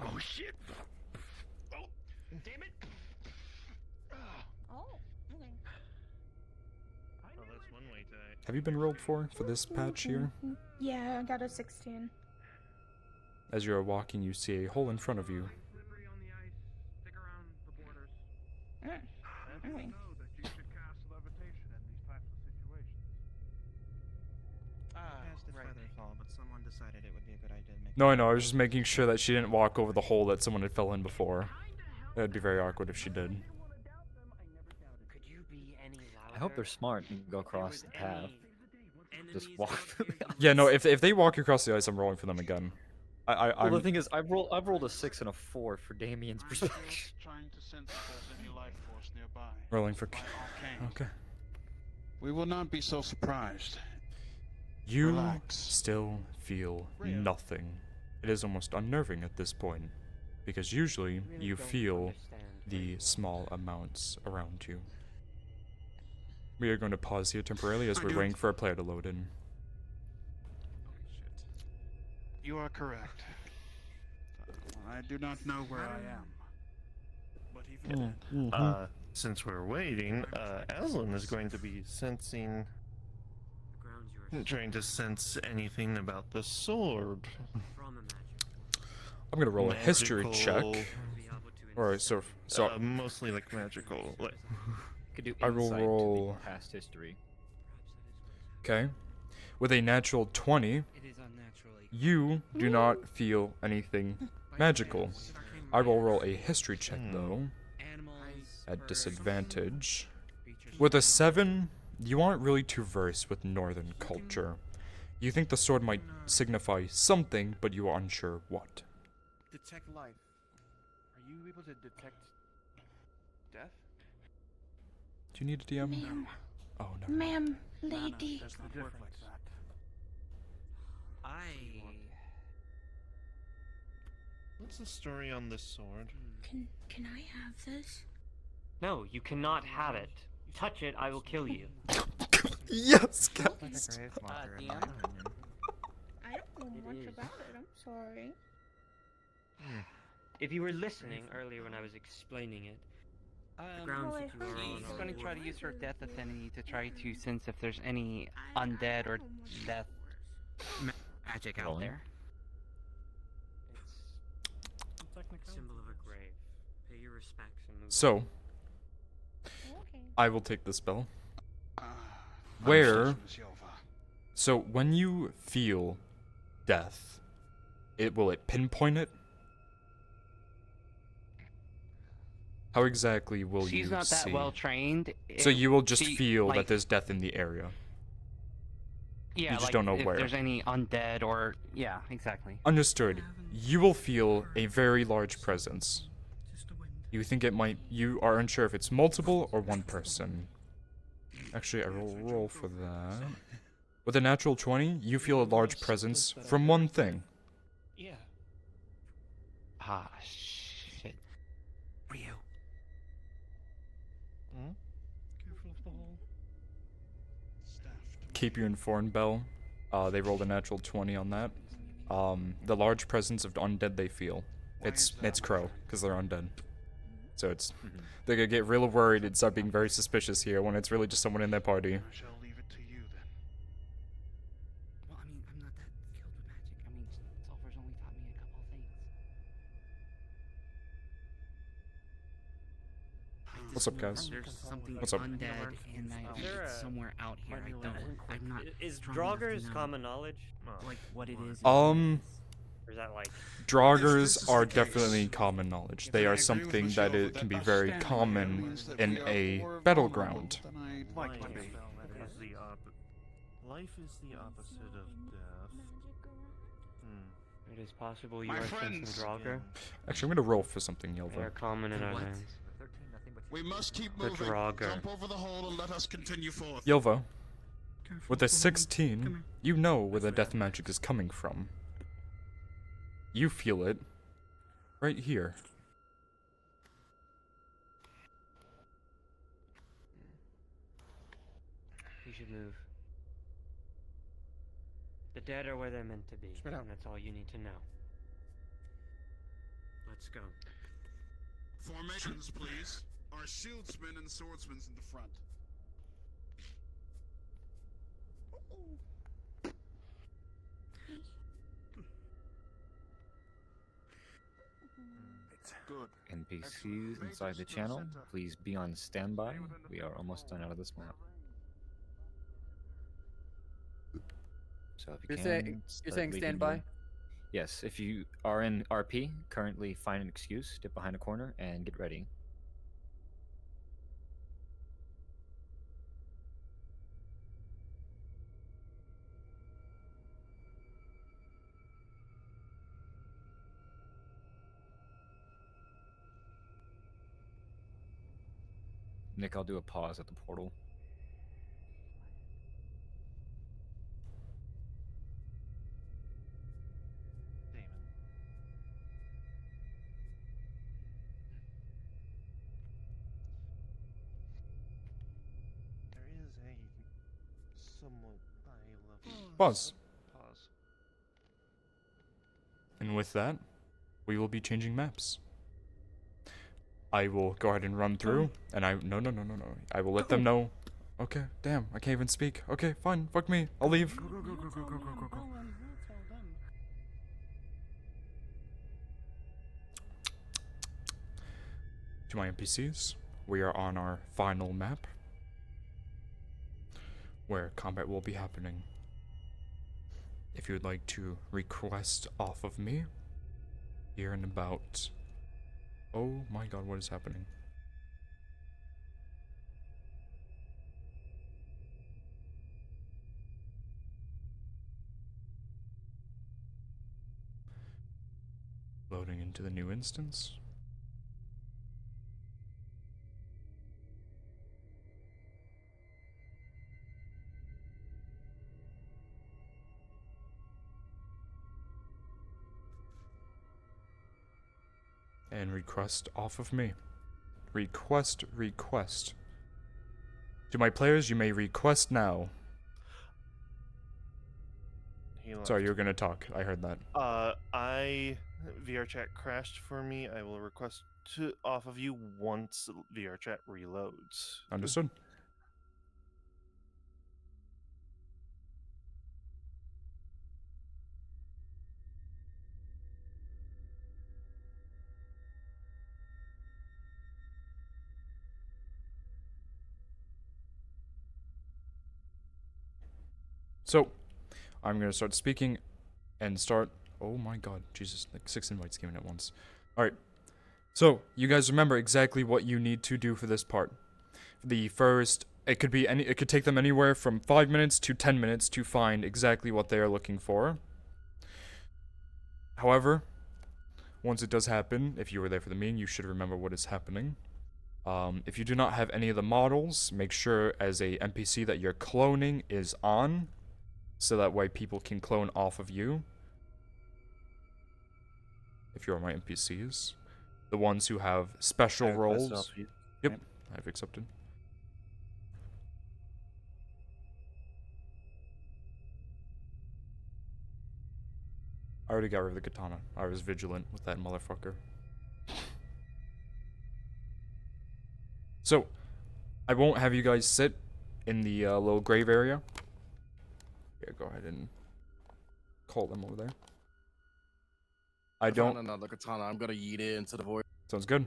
Oh shit! Oh, damn it! Oh, okay. Oh, that's one way to. Have you been rolled for this patch here? Yeah, I got a 16. As you are walking, you see a hole in front of you. Slippery on the ice. Stick around the borders. Okay. Know that you should cast levitation in these types of situations. But someone decided it would be a good idea to make. No, I know. I was just making sure that she didn't walk over the hole that someone had fell in before. That would be very awkward if she did. Could you be any louder? I hope they're smart and go across the path. just walk through the ice. Yeah, no. If they walk across the ice, I'm rolling for them again. Well, I'm the thing is, I've rolled a 6 and a 4 for Damien's perspective. Trying to sense if there's any life force nearby. rolling for. By arcane. Okay. We will not be so surprised. You Relax. still feel nothing. It is almost unnerving at this point, because usually you feel the small amounts around you. We are going to pause here temporarily as we're waiting for a player to load in. You are correct. I do not know where I am. But even Since we're waiting, Aslan is going to be sensing, trying to sense anything about the sword. I'm gonna roll a history check. Magical- Alright, so mostly like magical. Like, Could do I will insight to roll. the past history. Okay. With a natural 20, you do not feel anything magical. I will roll a history check though. At disadvantage. With a 7, you aren't really too versed with northern culture. You think the sword might signify something, but you are unsure what. Detect life. Are you able to detect death? Do you need a DM? Ma'am. Oh, no. Ma'am, lady. That's the difference. Like that. what's the story on this sword? Can I have this? No, you cannot have it. Touch it, I will kill you. Yes, guys. DM? I don't know much about it. I'm sorry. If you were listening earlier when I was explaining it, the grounds that you are on She's are going to try to use her death affinity to try to sense if there's any undead or death magic out there. It's symbol of a grave. Pay your respects and move. So, I will take the spell. Where? So when you feel death, will it pinpoint it? How exactly will She's you not that see? well trained. So you will just she, feel like, that there's death in the area. Yeah, You just like don't know if where. there's any undead or yeah, exactly. Understood. You will feel a very large presence. You think it might. You are unsure if it's multiple or one person. Actually, I will roll for that. With a natural 20, you feel a large presence from one thing. Yeah. Ah, shit. Ryu. Careful of the hole. Keep you informed, Bell. They rolled a natural 20 on that. The large presence of undead they feel. It's Crow, because they're undead. So it's they're gonna get real worried and start being very suspicious here when it's really just someone in their party. I shall leave it to you then. Well, I mean, I'm not that skilled with magic. I mean, Sulfur's only taught me a couple of things. What's up, guys? There's something What's up? undead, and I think it's somewhere out here. I'm not. Is strong enough to Draugrs know, common knowledge? like what it is? Or is that like? Draugrs are definitely common knowledge. They are something that it can be very common in a battleground. Life is the life is the opposite of death. It is possible you My are friends. sensing Draugr. Actually, I'm gonna roll for something, They are Yelva. common in our lands. We must keep The moving. Draugr. Jump over the hole and let us continue forth. Yelva, with a 16, you know where the death magic is coming from. You feel it right here. We should move. The dead are where they're meant to be, and that's all you need to know. Let's go. Formations, please. Our shieldsmen and swordsmen in the front. Good. NPCs inside the channel, please be on standby. We are almost done out of this map. So if you You're can, saying start leading standby? your- Yes, if you are in RP, currently find an excuse, dip behind a corner, and get ready. Nick, I'll do a pause at the portal. There is a somewhat high level Pause. Pause. And with that, we will be changing maps. I will go ahead and run through, and no. I will let them know. Okay, damn, I can't even speak. Okay, fine, fuck me, I'll leave. Go. To my NPCs, we are on our final map, where combat will be happening. If you would like to request off of me, here in about... Oh my god, what is happening? Loading into the new instance. And request off of me. Request. To my players, you may request now. He left. Sorry, you were gonna talk. I heard that. VRChat crashed for me. I will request off of you once VRChat reloads. Understood. So, I'm gonna start speaking and start... Oh my god, Jesus, like 6 invites came in at once. Alright, so, you guys remember exactly what you need to do for this part. The first... It could take them anywhere from 5 minutes to 10 minutes to find exactly what they are looking for. However, once it does happen, if you were there for the meeting, you should remember what is happening. If you do not have any of the models, make sure as a NPC that your cloning is on, so that way people can clone off of you. If you're my NPCs. The ones who have special roles. Yep, I've accepted. I already got rid of the katana. I was vigilant with that motherfucker. So, I won't have you guys sit in the little grave area. Yeah, go ahead and call them over there. I don't... Another katana. I'm gonna yeet it into the void. Sounds good.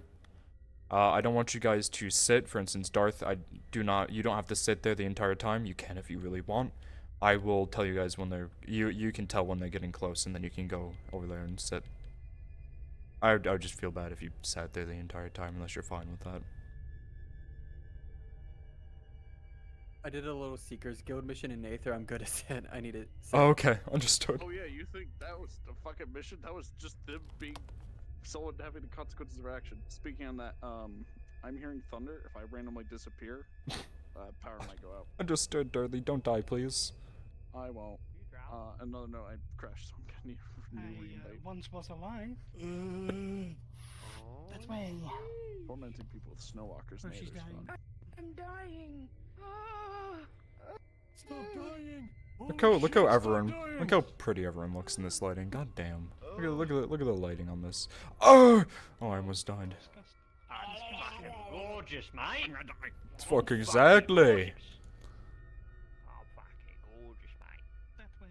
I don't want you guys to sit. For instance, Darth, you don't have to sit there the entire time. You can if you really want. I will tell you guys when they're... You can tell when they're getting close, and then you can go over there and sit. I would just feel bad if you sat there the entire time, unless you're fine with that. I did a little Seekers Guild mission in Aether. I'm good at it. I need it. Oh, okay. Understood. Oh yeah, you think that was the fucking mission? That was just them being someone having the consequences of their action. Speaking on that, I'm hearing thunder. If I randomly disappear, power might go out. Understood, Dudley. Don't die, please. I won't. Another note, I crashed, so I'm gonna need a new reinvite. Once was alive. That's way. Tormenting people with snowwalkers. Oh, she's dying. I'm dying. Stop dying. Look how everyone, look how pretty everyone looks in this lighting. God damn. Look at the lighting on this. Oh, I almost died. That's fucking gorgeous, mate. It's fucking exactly. Oh, fucking gorgeous, mate. That way.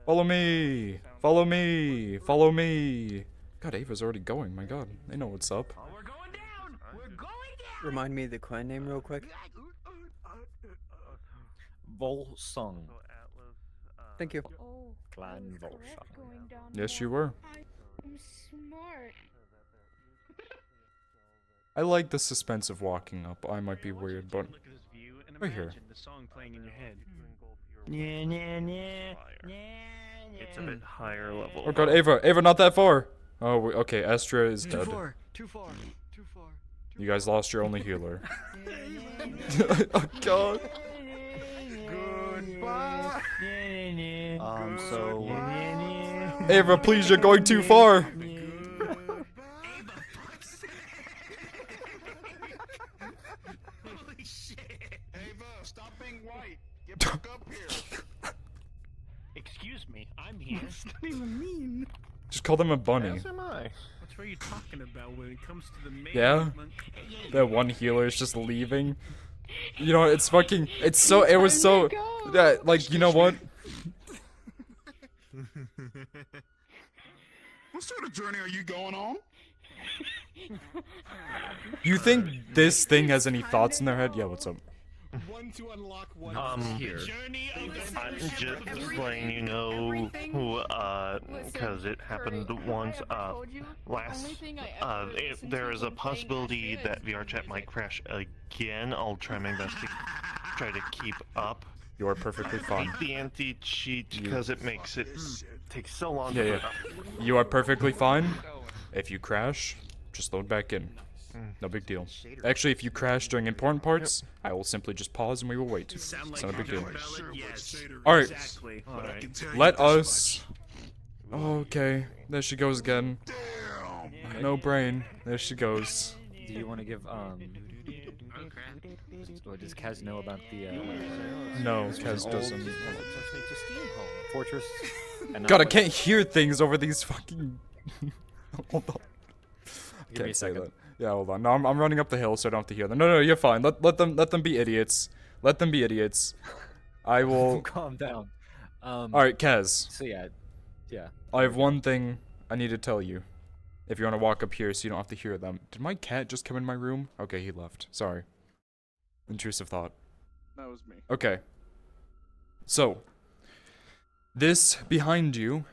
Follow me! Follow me! Follow me! God, Ava's already going. My god, they know what's up. Remind me of the clan name real quick. Volsung. Thank you. Oh, Clan I was Volsung. correct going down Yes, there. you were. I'm smart. I like the suspense of walking up. I might be weird, but right here. The song playing in your head. It's a bit higher level. Oh god, Ava, not that far. Oh, okay, Estra is dead. Too far. You guys lost your only healer. Oh god. Goodbye. So. Ava, please, you're going too far. Holy shit. Ava, stop being white. Get back up here. Excuse me, I'm here. What's that even mean? Just call them a bunny. As am I. What are you talking about when it comes to the main Yeah? movement? That one healer is just leaving. You know, it's fucking, it was so, yeah, like, you know what? What sort of journey are you going on? You think this thing has any thoughts in their head? Yeah, what's up? One to unlock one. Here. I'm just letting you know who, because it happened once, there is a possibility that VRChat might crash again. I'll try my best to try to keep up. You are perfectly fine. Beat the anti-cheat because it makes it take so long Yeah, to yeah. put up. You are perfectly fine. If you crash, just load back in. No big deal. Actually, if you crash during important parts, I will simply just pause and we will wait. It's not a big deal. Alright. Let us... Okay. There she goes again. No brain. There she goes. Do you want to give, does Kaz know about the, No, this was Kaz an doesn't. Fortress? And God, I not can't hear things over these fucking... Hold on. Give me a Can't say second. that. Yeah, hold on. No, I'm running up the hill, so I don't have to hear them. No, you're fine. Let them be idiots. Let them be idiots. I will. Calm down. All right, Kaz. So yeah. I have one thing I need to tell you. If you want to walk up here, so you don't have to hear them. Did my cat just come in my room? Okay, he left. Sorry. Intrusive thought. That was me. Okay. So, this behind you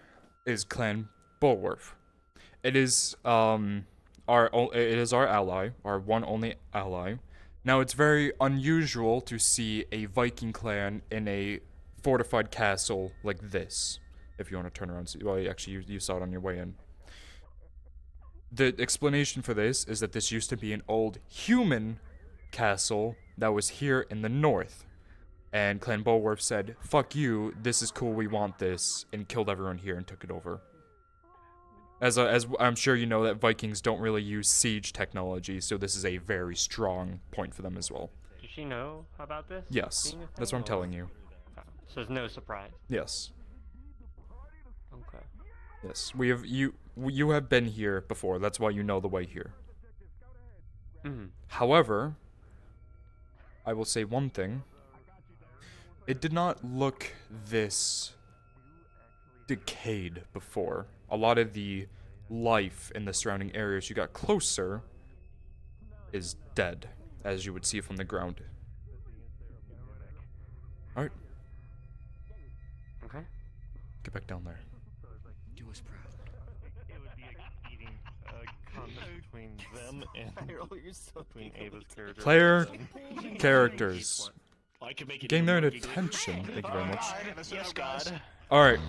is Clan Bulwarf. It is our ally, our one only ally. Now it's very unusual to see a Viking clan in a fortified castle like this. If you want to turn around, well, actually you saw it on your way in. The explanation for this is that this used to be an old human castle that was here in the north. And Clan Bulwarf said, fuck you, this is cool, we want this, and killed everyone here and took it over. As I'm sure you know that Vikings don't really use siege technology, so this is a very strong point for them as well. Does she know about this? Yes, being a that's thing, what I'm or- telling you. Okay. So it's no surprise. Yes. Okay. Yes, you have been here before, that's why you know the way here. However, I will say one thing. It did not look this decayed before. A lot of the life in the surrounding areas you got closer is dead, as you would see from the ground. Alright. Okay. Get back down there. Do us proud. It would be a eating contest between them and between Ava's character. Player characters. I can make it Getting their even more attention. Thank you very much. Yes, God. Alright.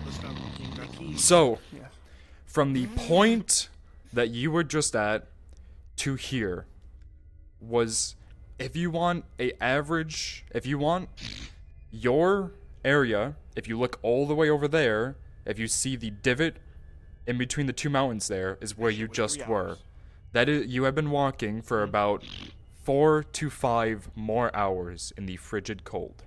So, from the point that you were just at to here was, if you want your area, if you look all the way over there, if you see the divot in between the two mountains there, is where you just were. That is, you have been walking for about 4 to 5 more hours in the frigid cold.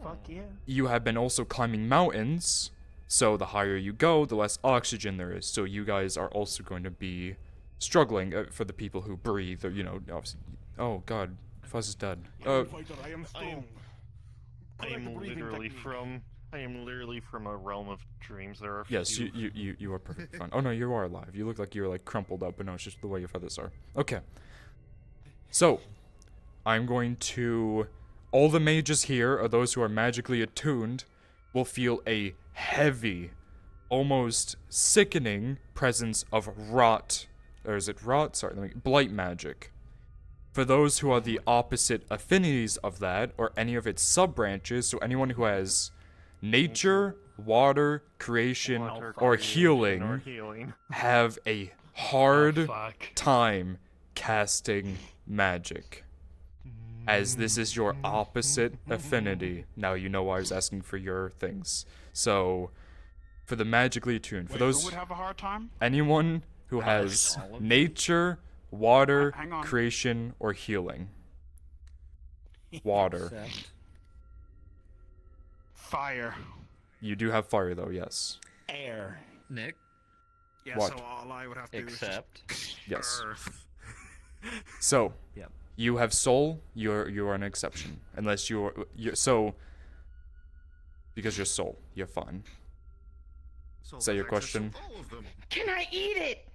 Fuck yeah. You have been also climbing mountains, so the higher you go, the less oxygen there is. So you guys are also going to be struggling for the people who breathe, or, you know, obviously. Oh god, Fuzz is dead. I am literally from a realm of dreams. There are Yes, few... you are perfectly fine. Oh no, you are alive. You look like you're like crumpled up, but no, it's just the way your feathers are. Okay. So, I'm going to... All the mages here, or those who are magically attuned, will feel a heavy, almost sickening presence of rot or is it rot? Sorry, blight magic. For those who are the opposite affinities of that, or any of its sub-branches, so anyone who has nature, water, creation, or healing, have a hard time casting magic. As this is your opposite affinity. Now you know why I was asking for your things. So, for the magically attuned, for those, who would have a hard time? anyone who has nature, water, Hang on. creation, or healing. Water. Fire. You do have fire though, yes. Air. Nick? Yeah, What? so all I would have to do is Except. Yes. Earth. So, Yep. you have soul, you are an exception. Unless you're so, because you're soul, you're fine. Is that your question? Can I eat it?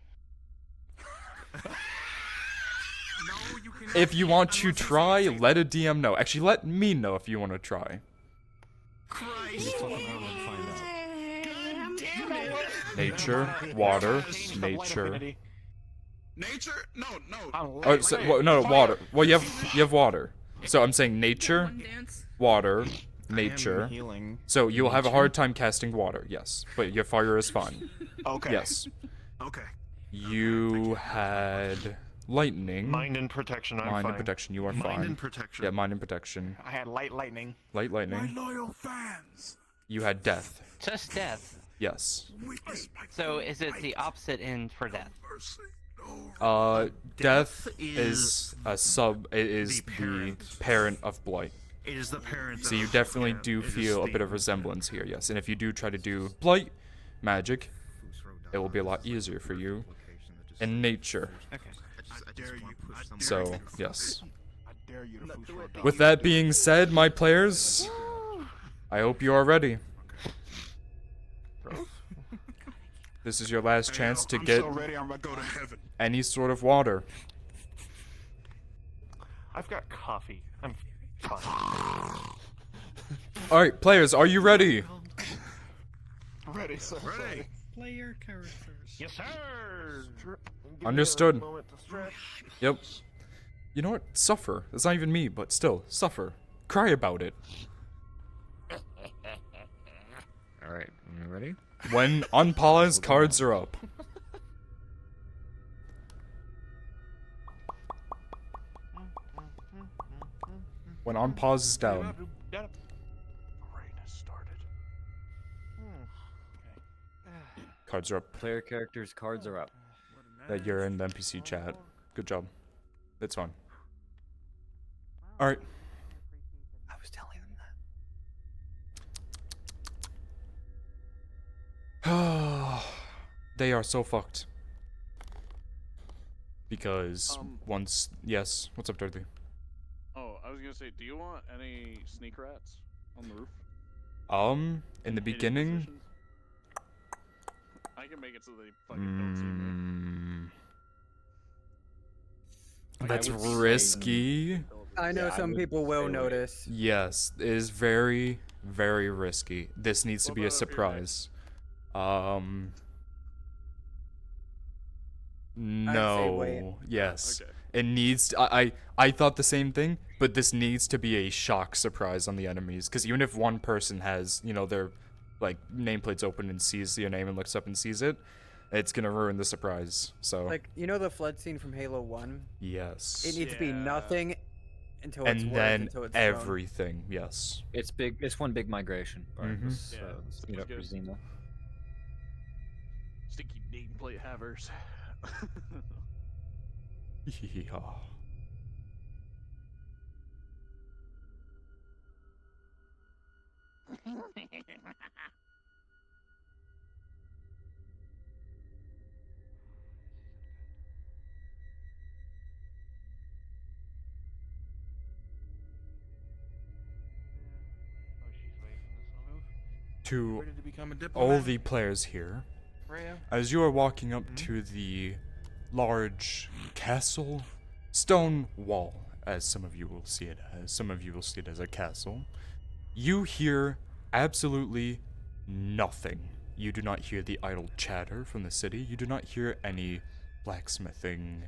If you want to try, let a DM know. Actually, let me know if you want to try. Nature, water, nature. Nature? No. Oh, so, no, water. Well, you have water. So I'm saying nature, water, nature. healing. So you'll have a hard time casting water, yes. But your fire is fine. Okay. Yes. Okay. You had lightning. Mind and protection, I'm Mind and fine. protection, you are Mind fine. and protection. Yeah, mind and protection. I had light lightning. Light lightning. loyal fans. You had death. Just death. Yes. So is it the opposite end for death? Death is a sub. It is the parent of blight. It is the parent. So you of- definitely yeah, do it is feel a the- bit of resemblance here, yes. And if you do try to do blight magic, it will be a lot easier for you. And nature. So, yes. I dare you to Fusro With that being said, my players, I hope you are ready. This is your last chance to I'm get so ready, I'm about to go to heaven. any sort of water. I've got coffee. I'm fine. Alright, players, are you ready? Ready, sir. Ready. Player characters. Yes, sir. Understood. Yep. You know what? Suffer. It's not even me, but still, suffer. Cry about it. Alright, you ready? When unpaused cards are up. When unpause is down. Cards are up. Player characters, cards are up. That you're in the NPC chat. Good job. That's fine. Alright. I was telling them that. They are so fucked. Because once... Yes. What's up, Dorothy? Oh, I was gonna say, do you want any sneak rats on the roof? In the beginning... I can make it so they fucking don't see me. That's risky. I know some people will notice. Yes, it is very, very risky. This needs to be a surprise. No. Yes. Okay. It needs to, I thought the same thing, but this needs to be a shock surprise on the enemies. Because even if one person has, you know, their like nameplates open and sees your name and looks up and sees it, it's gonna ruin the surprise. So Like, you know the flood scene from Halo 1? yes. It needs to be nothing until it's And worth then until it's shown. everything. Yes. It's big. It's one big migration. Alright, Mhm. let's, Yeah, let's meet up for sounds Zemo. Stinky nameplate havers. Yeah. To Ready to become a all diplomat? the players here, Rhea? as you are walking up to the large castle stone wall, as some of you will see it as, some of you will see it as a castle, you hear absolutely nothing. You do not hear the idle chatter from the city. You do not hear any blacksmithing,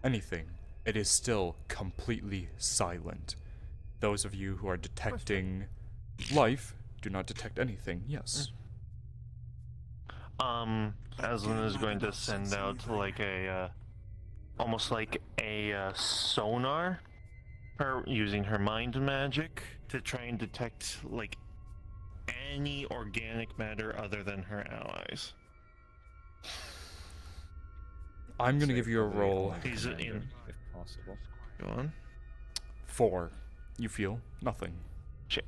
anything, it is still completely silent. Those of you who are detecting life do not detect anything. Yes. Aslan is going to send out like a, almost like a sonar, her using her mind magic to try and detect like any organic matter other than her allies. I'm gonna give you a roll. He's in. If possible. Go on. 4. You feel nothing. Shit.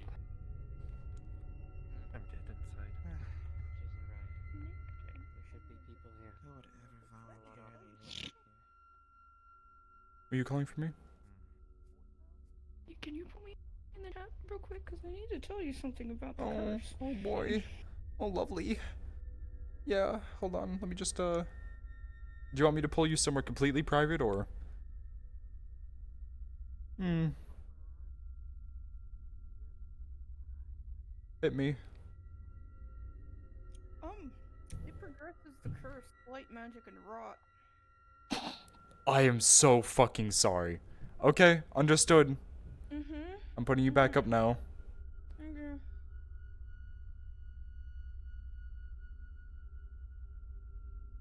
I'm dead inside. Jason right. There should be people here. Who would ever volunteer? Are you calling for me? Can you put me in the chat real quick? Because I need to tell you something about the Oh, curse. oh boy. Oh, lovely. Yeah, hold on. Let me just, Do you want me to pull you somewhere completely private, or? Hit me. It progresses the curse, light magic, and rot. I am so fucking sorry. Okay, understood. I'm putting you back up now. Okay.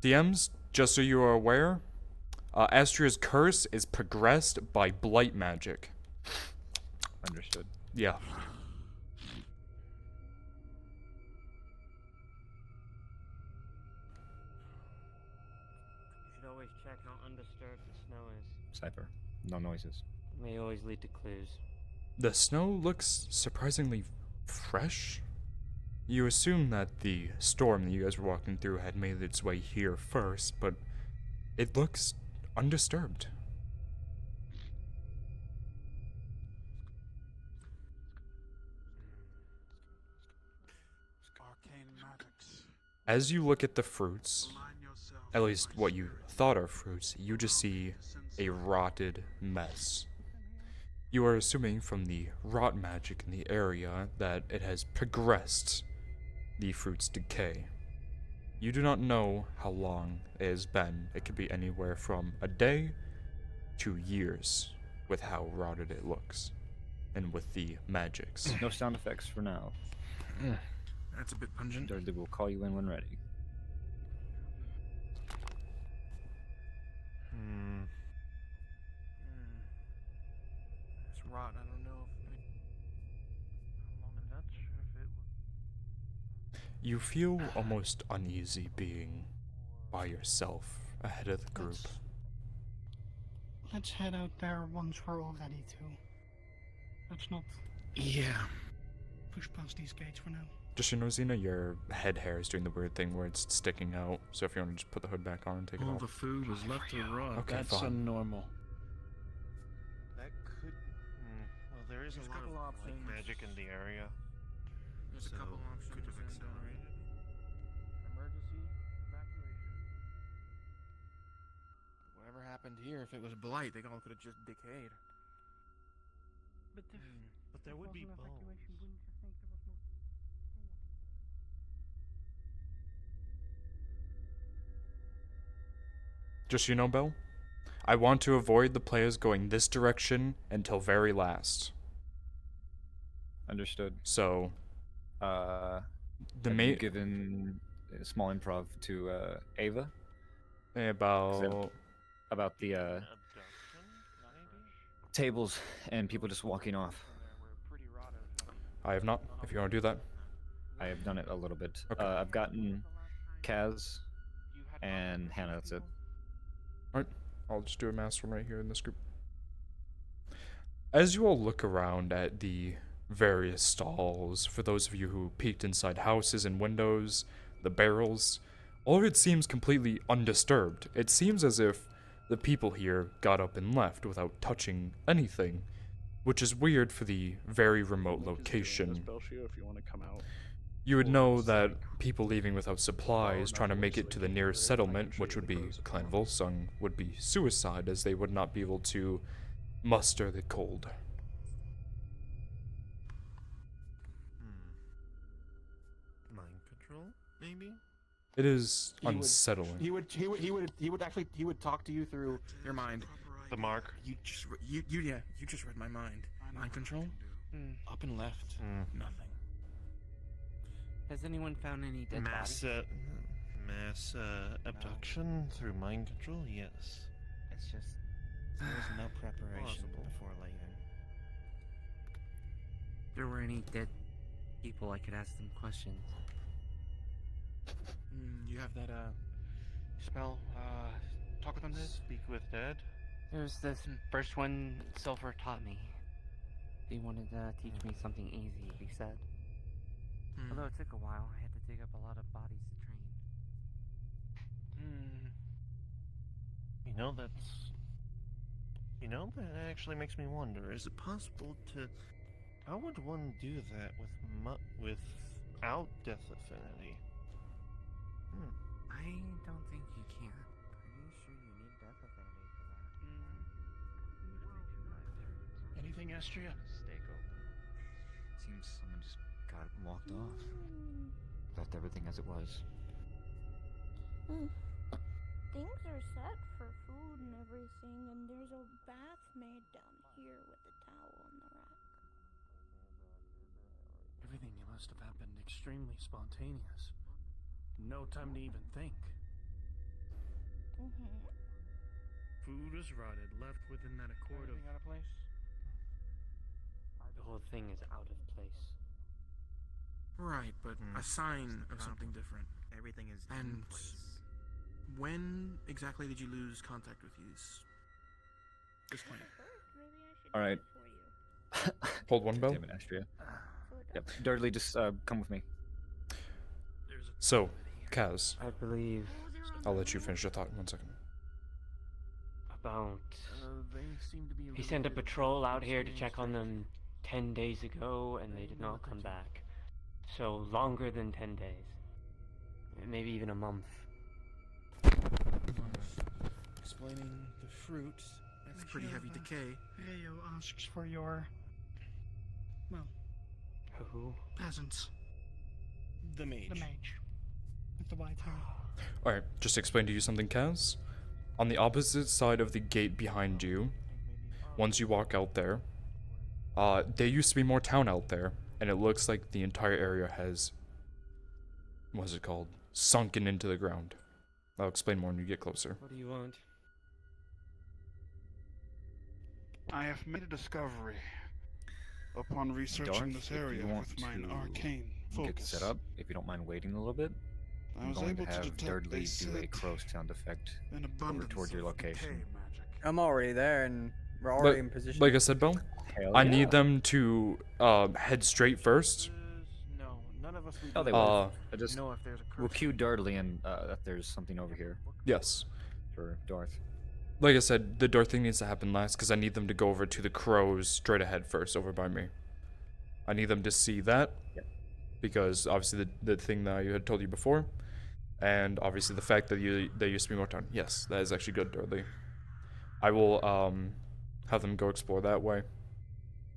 DMs, just so you are aware, Astria's curse is progressed by blight magic. Understood. Yeah. You should always check how undisturbed the snow is. Cypher. No noises. It may always lead to clues. The snow looks surprisingly fresh. You assume that the storm that you guys were walking through had made its way here first, but it looks undisturbed. Arcane magics. As you look at the fruits, at least what you thought are fruits, you just see a rotted mess. You are assuming from the rot magic in the area that it has progressed the fruit's decay. You do not know how long it has been. It could be anywhere from a day to years with how rotted it looks and with the magics. No sound effects for now. That's a bit pungent. Dudley will call you in when ready. It's rot. I don't know if. I'm not sure if it was. You feel almost uneasy being by yourself ahead of the group. Let's head out there once we're all ready to. Let's not push past these gates for now. Just so you know, Xena, your head hair is doing the weird thing where it's sticking out, so if you want to just put the hood back on and take it All off. the food was left to rot. Okay, That's fine. unnormal. That could. Well, there is There's a a lot couple of like, options. magic in the area. There's a couple options. Could have accelerated. Emergency evacuation. Whatever happened here, if it was blight, they all could have just decayed. But if But there would be bones. Just so you know, Belle, I want to avoid the players going this direction until very last. Understood. So, the main- you given a small improv to Ava about the tables and people just walking off. I have not. If you want to do that, I have done it a little bit. Okay. I've gotten Kaz and Hannah. That's it. Alright, I'll just do a mass one right here in this group. As you all look around at the various stalls, for those of you who peeked inside houses and windows, the barrels, all of it seems completely undisturbed. It seems as if the people here got up and left without touching anything, which is weird for the very remote location. If you want to come out. You would know that people leaving without supplies, trying to make it to the nearest settlement, which would be Clan Volsung, would be suicide, as they would not be able to muster the cold. Mind control, maybe? It is He would- unsettling. He would talk to you through your mind. The mark. You just read my mind. Mind control. Up and left. Nothing. Has anyone found any dead Mass, bodies? mass abduction through mind control? Yes. It's just There was no preparation before leaving. if there were any dead people, I could ask them questions. You have that spell. Talk with undead. Speak with dead. There's this first one Silver taught me. He wanted to teach me something easy, he said. Although it took a while, I had to dig up a lot of bodies to train. That actually makes me wonder. Is it possible to? How would one do that without death affinity? I don't think you can. Pretty sure you need death affinity for that. Anything, Astria? Stake open. Seems someone just got walked off. Left everything as it was. Things are set for food and everything, and there's a bath made down here with a towel in the rack. Everything must have happened extremely spontaneous. No time to even think. Food was rotted, left within that accord of... out of place? The whole thing is out of place. Right, but a sign of something different. Everything is in And place. when exactly did you lose contact with this plant? All right. Hold one bell. Damn it, Astria. Yep. Dudley, just come with me. So, Kaz. I believe I'll let you finish your thought in 1 second. about... They seem to be He sent a patrol out here to check on them 10 days ago, and they did not come back. So, longer than 10 days. Maybe even a month. Explaining the fruit. That's pretty heavy decay. Rayo asks for your, well, Who? peasants. The mage. The mage. With the white hair. Alright, just to explain to you something, Kaz. On the opposite side of the gate behind you, once you walk out there, there used to be more town out there, and it looks like the entire area has, what's it called, sunken into the ground. I'll explain more when you get closer. What do you want? I have made a discovery upon researching Darth, this if you area want with mine to arcane get focus. set up, if you don't mind waiting a little bit, I I'm was going to able to have detect Dudley a do a set crow sound effect an over abundance towards your of location. I'm already there, and we're already in position. Like I said, Bill, Hell I yeah. need them to head straight first. No, none of us. Oh, they Uh, will. I just know if there's a we'll curse. cue Dudley and that there's something over here Yes. for Darth. Like I said, the door thing needs to happen last because I need them to go over to the crows straight ahead first, over by me. I need them to see that. Yep. Because obviously the thing that I had told you before, and obviously the fact that there used to be more town. Yes, that is actually good, Dudley. I will have them go explore that way,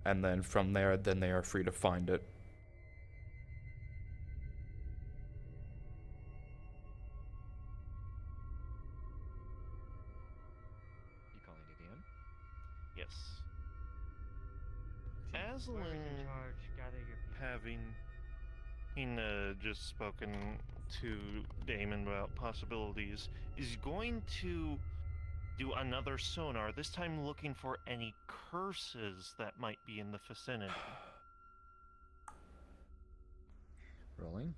and then from there, then they are free to find it. You calling it in? Yes. Aslan, having just spoken to Damon about possibilities, is going to do another sonar, this time looking for any curses that might be in the vicinity. Rolling.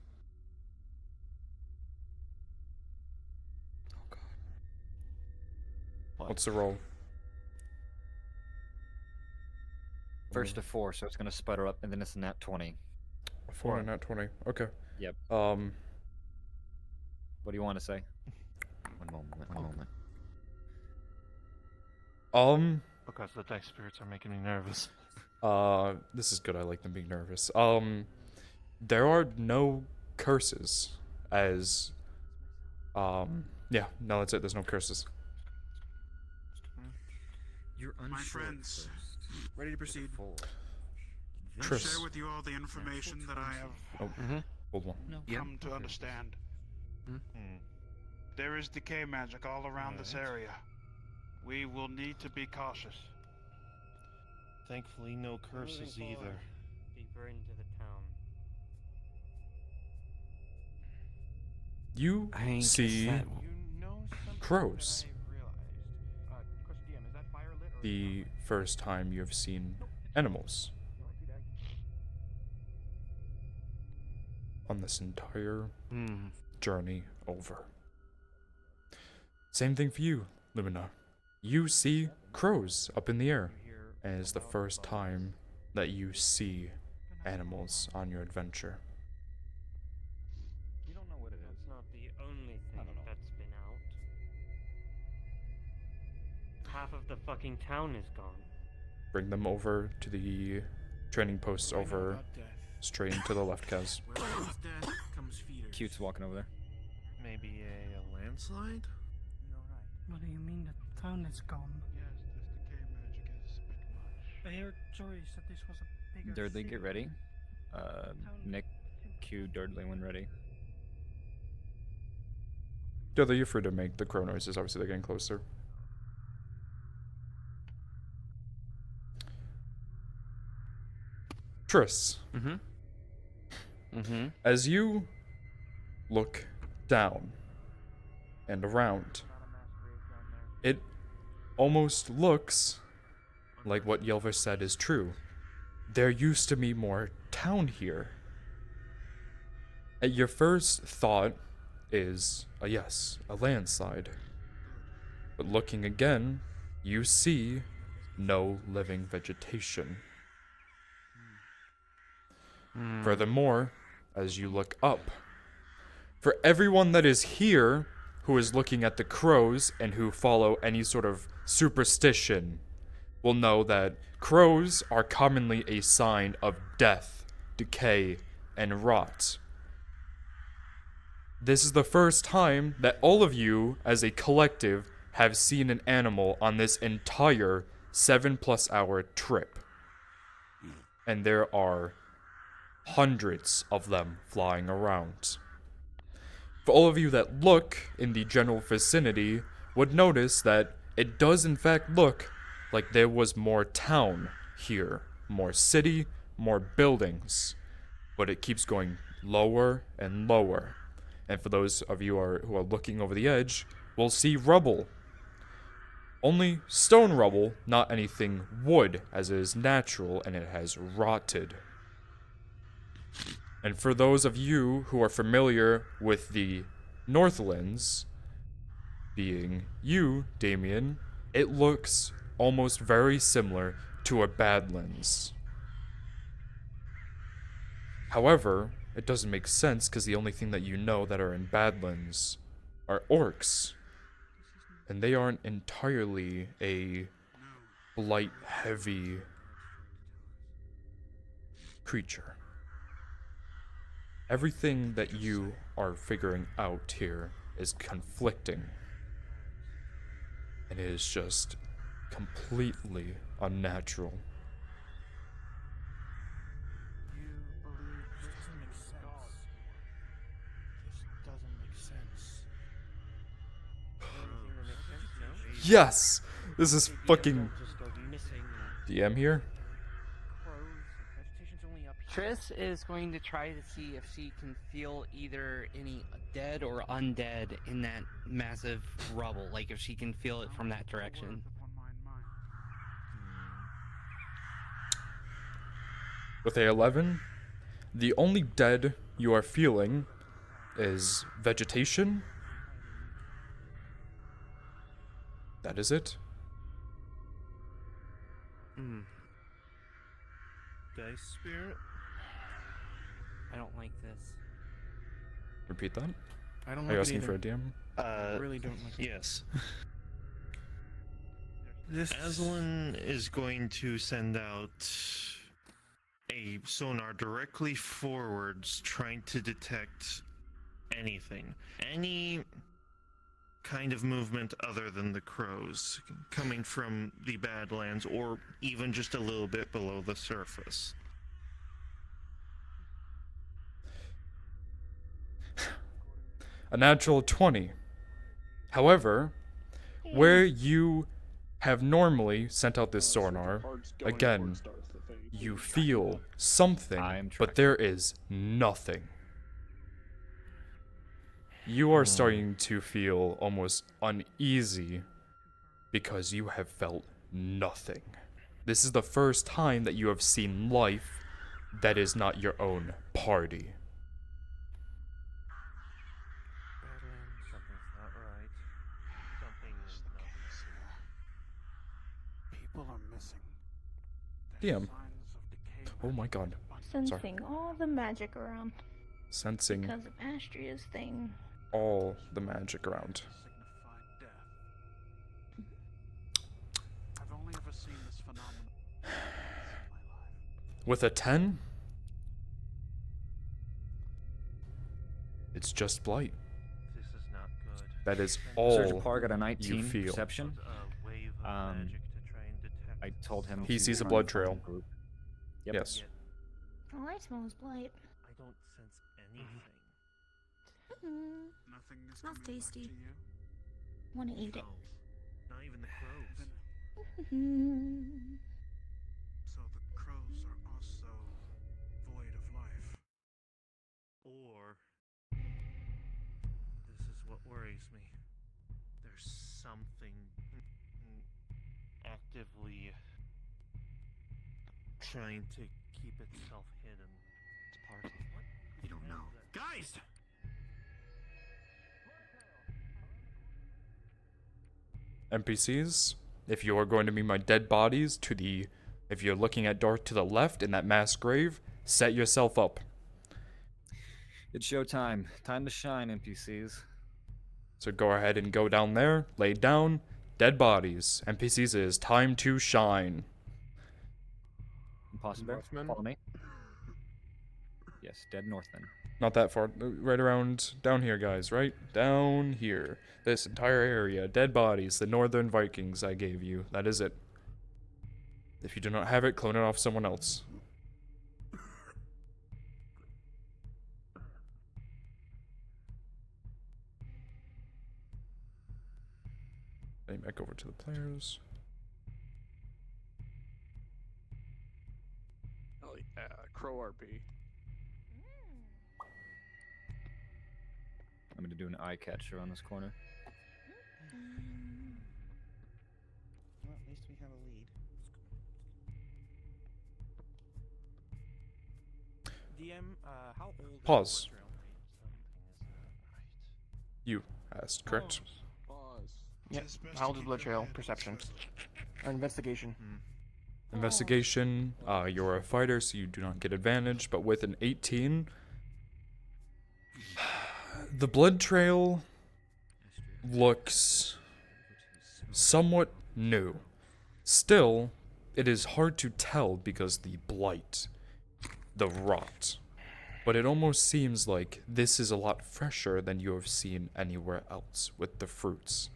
What's the roll? First to 4, so it's gonna sputter up, and then it's a nat 20. 4 and not 20. Okay. Yep. What do you want to say? One moment. Because the dice spirits are making me nervous. This is good. I like them being nervous. There are no curses as, yeah, no, that's it. There's no curses. You're My friends, ready to proceed. I'll Tris. share with you all the information that I have Oh, hold on. come to understand. There is decay magic all around this Alright. area. We will need to be cautious. Thankfully, no curses either. Deeper into the town. You I guess see that- crows. The first time you have seen animals on this entire journey over. Same thing for you, Lumina. You see crows up in the air, and it's the first time that you see animals on your adventure. You don't know what it is. It's not the only thing that's been out. Half of the fucking town is gone. Bring them over to the training posts over straight into the left, Kaz. Cute's walking over there. Maybe a landslide? What do you mean the town is gone? Yes, this decay magic is a bit much. I heard Jory said this was a bigger Durdley, city. get ready. Nick, Q, Durdley when ready. Dudley, you're free to make the crow noises. Obviously, they're getting closer. Triss. As you look down and around, it almost looks like what Yelver said is true. There used to be more town here. Your first thought is, yes, a landslide. But looking again, you see no living vegetation. Furthermore, as you look up, for everyone that is here who is looking at the crows and who follow any sort of superstition will know that crows are commonly a sign of death, decay, and rot. This is the first time that all of you, as a collective, have seen an animal on this entire 7+ hour trip. And there are hundreds of them flying around. For all of you that look in the general vicinity, would notice that it does in fact look like there was more town here, more city, more buildings, but it keeps going lower and lower. And for those of you who are looking over the edge, will see rubble. Only stone rubble, not anything wood, as it is natural and it has rotted. And for those of you who are familiar with the Northlands, being you, Damien, it looks almost very similar to a Badlands. However, it doesn't make sense because the only thing that you know that are in Badlands are orcs. And they aren't entirely a blight-heavy creature. Everything that you are figuring out here is conflicting. And it is just completely unnatural. Yes! This is fucking DM here. Triss is going to try to see if she can feel either any dead or undead in that massive rubble. Like if she can feel it from that direction. With a 11, the only dead you are feeling is vegetation. That is it. Dice spirit? I don't like this. Repeat that. I don't Are like you it asking for a either. DM? I really don't like it. Yes. Aslan is going to send out a sonar directly forwards, trying to detect anything. Any kind of movement other than the crows coming from the Badlands or even just a little bit below the surface. a natural 20. However, where you have normally sent out this sonar, again, you feel something, but there is nothing. You are starting to feel almost uneasy because you have felt nothing. This is the first time that you have seen life that is not your own party. Something's not right. Something is not right. People are missing. DM. Oh my god. Sorry. Sensing all the magic around. Sensing Because of Astria's thing. all the magic around. I've only ever seen this phenomenon in my life. With a 10, it's just blight. This is not good. That is all Surgeon Parr got a 19 you feel. perception. I told him He to sees a run blood from the trail. group. Yep. Yes. All I smell is blight. I don't sense anything. Nothing is Smells coming back tasty. to you. Want to eat it. Not even the crows. So the crows are also void of life. Or this is what worries me. There's something actively trying to keep itself hidden. It's part of what? You don't know. Guys! NPCs, if you are going to be my dead bodies if you're looking at dark to the left in that mass grave, set yourself up. It's showtime. Time to shine, NPCs. So go ahead and go down there, lay down, dead bodies. NPCs, it is time to shine. Impossible. Northman? Follow me. Yes, dead Northman. Not that far, right around down here, guys, right? Down here. This entire area, dead bodies, the northern Vikings I gave you. That is it. If you do not have it, clone it off someone else. Then back over to the players. Oh yeah, Crow RP. I'm gonna do an eye catcher on this corner. Well, at least we have a lead. DM, how old Pause. is the blood trail? You asked, correct? Pause. Yep. How old is blood trail? Perception. Or investigation. Investigation, you're a fighter, so you do not get advantage, but with an 18, the blood trail looks somewhat new. Still, it is hard to tell because the blight, the rot, but it almost seems like this is a lot fresher than you have seen anywhere else with the fruits.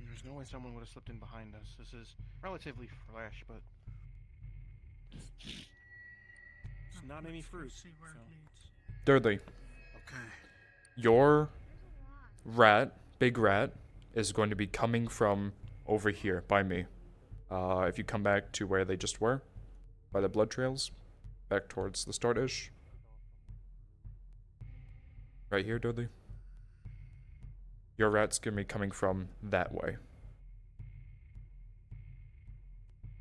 There's no way someone would have slipped in behind us. This is relatively fresh, but It's not any fruit. So. Thirdly, your rat, big rat, is going to be coming from over here by me. If you come back to where they just were, by the blood trails, back towards the start-ish. Right here, Dudley. Your rat's gonna be coming from that way.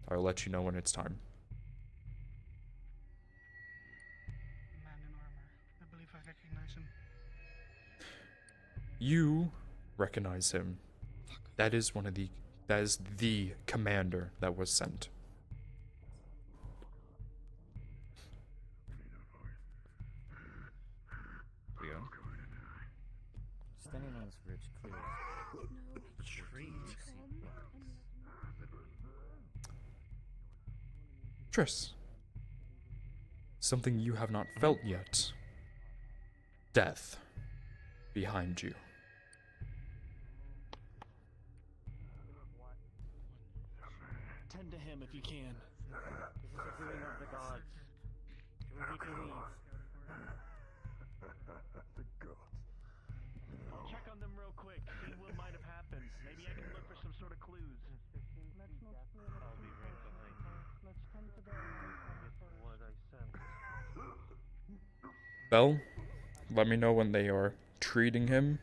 I'll let you know when it's time. Man in armor. I believe I recognize him. You recognize him. That is the commander that was sent. Here we go. Standing on this ridge clear. Triss. Something you have not felt yet. Death. Behind you. Tend to him if you can. This is the doing of the gods. Check on them real quick. See what might have happened. Maybe I can look for some sort of clues. Let's not split up I'll too be right much. behind you. Let's tend to the With what I sent. Bell, let me know when they are treating him.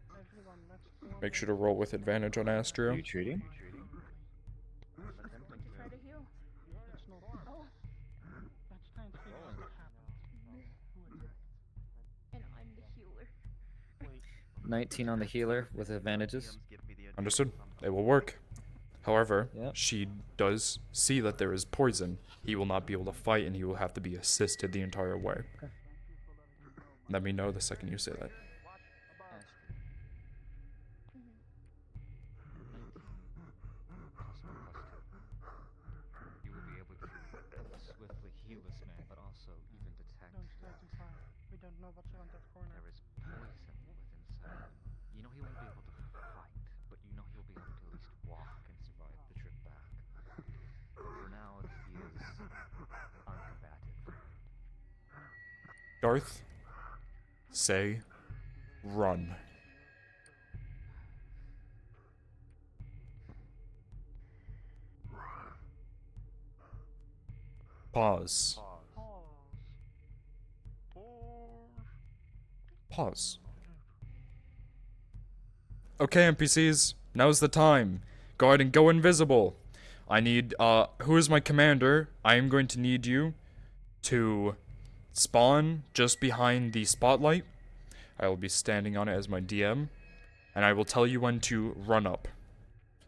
Everyone, let's form Make a sure to roll with advantage on Astro. You treating? Would you try to heal? It's not. Oh. Let's try and figure out what happened. Who attacked? And I'm the healer. 19 on the healer with advantages. Understood. It will work. However, she does see that there is poison. He will not be able to fight and he will have to be assisted the entire way. Let me know the second you say that. You will be able to swiftly heal this man, but also even detect Don't start too far. We don't know what's around that corner. there is poison within inside him. You know he won't be able to fight, but you know he'll be able to at least walk and survive the trip back. For now, he is uncombative. Darth, say, run. Pause. Pause. Okay, NPCs, now's the time. Go ahead and go invisible. I need, who is my commander? I am going to need you to spawn just behind the spotlight. I will be standing on it as my DM, and I will tell you when to run up.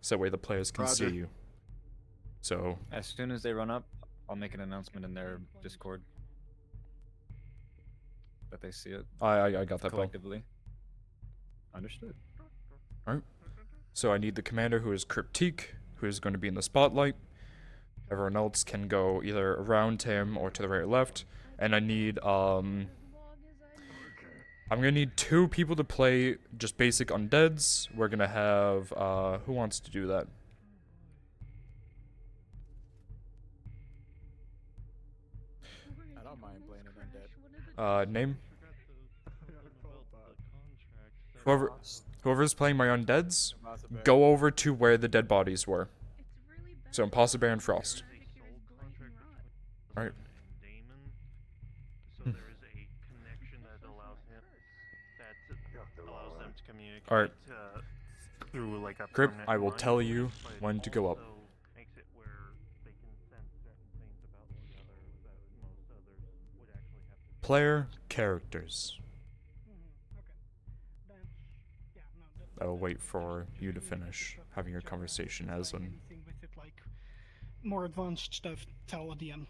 So that way the players can Roger. see you. So, As soon as they run up, I'll make an announcement in their Discord that they see it. I got that, Bill. collectively. Understood. Alright. So I need the commander who is Cryptique, who is going to be in the spotlight. Everyone else can go either around him or to the right or left. And I need, I'm gonna need 2 people to play just basic undeads. We're gonna have, who wants to do that? I don't mind playing an undead. Name? Whoever's playing my undeads, go over to where the dead bodies were. So Imposter Bear and Frost. Alright. So there is a connection that allows them to communicate Alright. through like a Grip, permanent I will mind tell voice, you but it when to go up. also makes it where they can sense certain things about each other that most others would actually have to. Player characters. I'll wait for you to finish having your conversation as an. Anything with it, like more advanced stuff, tell at the end.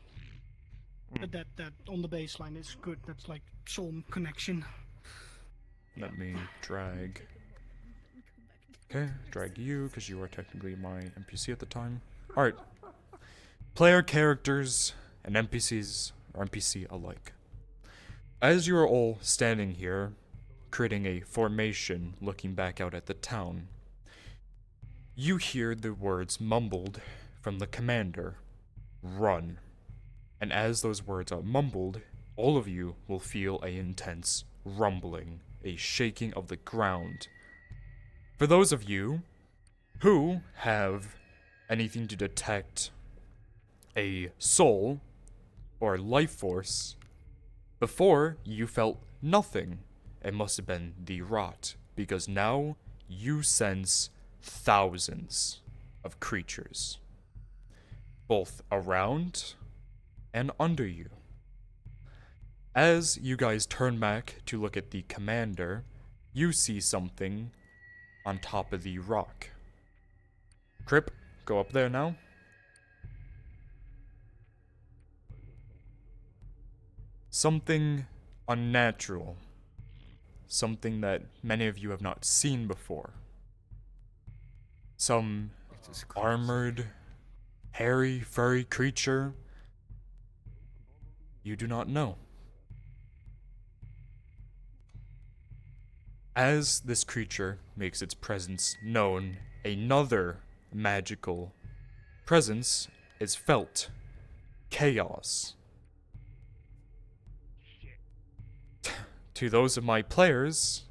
But that on the baseline is good. That's like soul connection. Let me drag. Okay, drag you, because you are technically my NPC at the time. Alright. Player characters and NPCs are NPC alike. As you are all standing here, creating a formation looking back out at the town, you hear the words mumbled from the commander, "Run." And as those words are mumbled, all of you will feel an intense rumbling, a shaking of the ground. For those of you who have anything to detect a soul or life force, before you felt nothing. It must have been the rot, because now you sense thousands of creatures, both around and under you. As you guys turn back to look at the commander, you see something on top of the rock. Crip, go up there now. Something unnatural. Something that many of you have not seen before. Some armored, hairy, furry creature you do not know. As this creature makes its presence known, another magical presence is felt chaos. To those of my players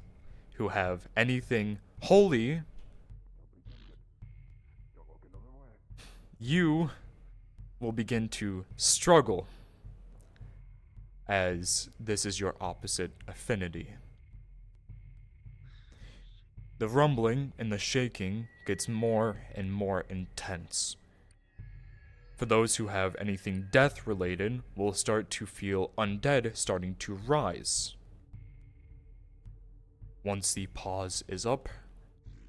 who have anything holy, you will begin to struggle, as this is your opposite affinity. The rumbling and the shaking gets more and more intense. For those who have anything death related, will start to feel undead starting to rise. Once the pause is up,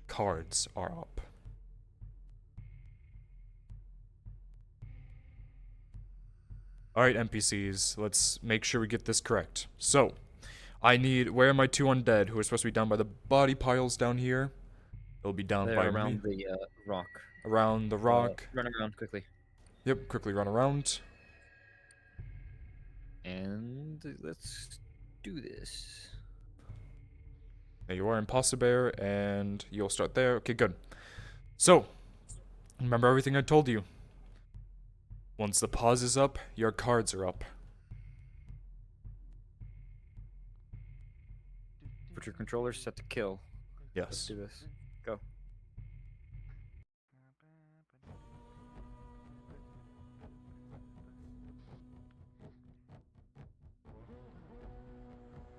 cards are up. Alright, NPCs, let's make sure we get this correct. So, I need, where are my 2 undead who are supposed to be down by the body piles down here? They'll be down They're by around me. the rock. Around the rock. Run around quickly. Yep, quickly run around. And let's do this. There you are, Imposter Bear, and you'll start there. Okay, good. So, remember everything I told you. Once the pause is up, your cards are up. Put your controller set to kill. Yes. Let's do this. Go.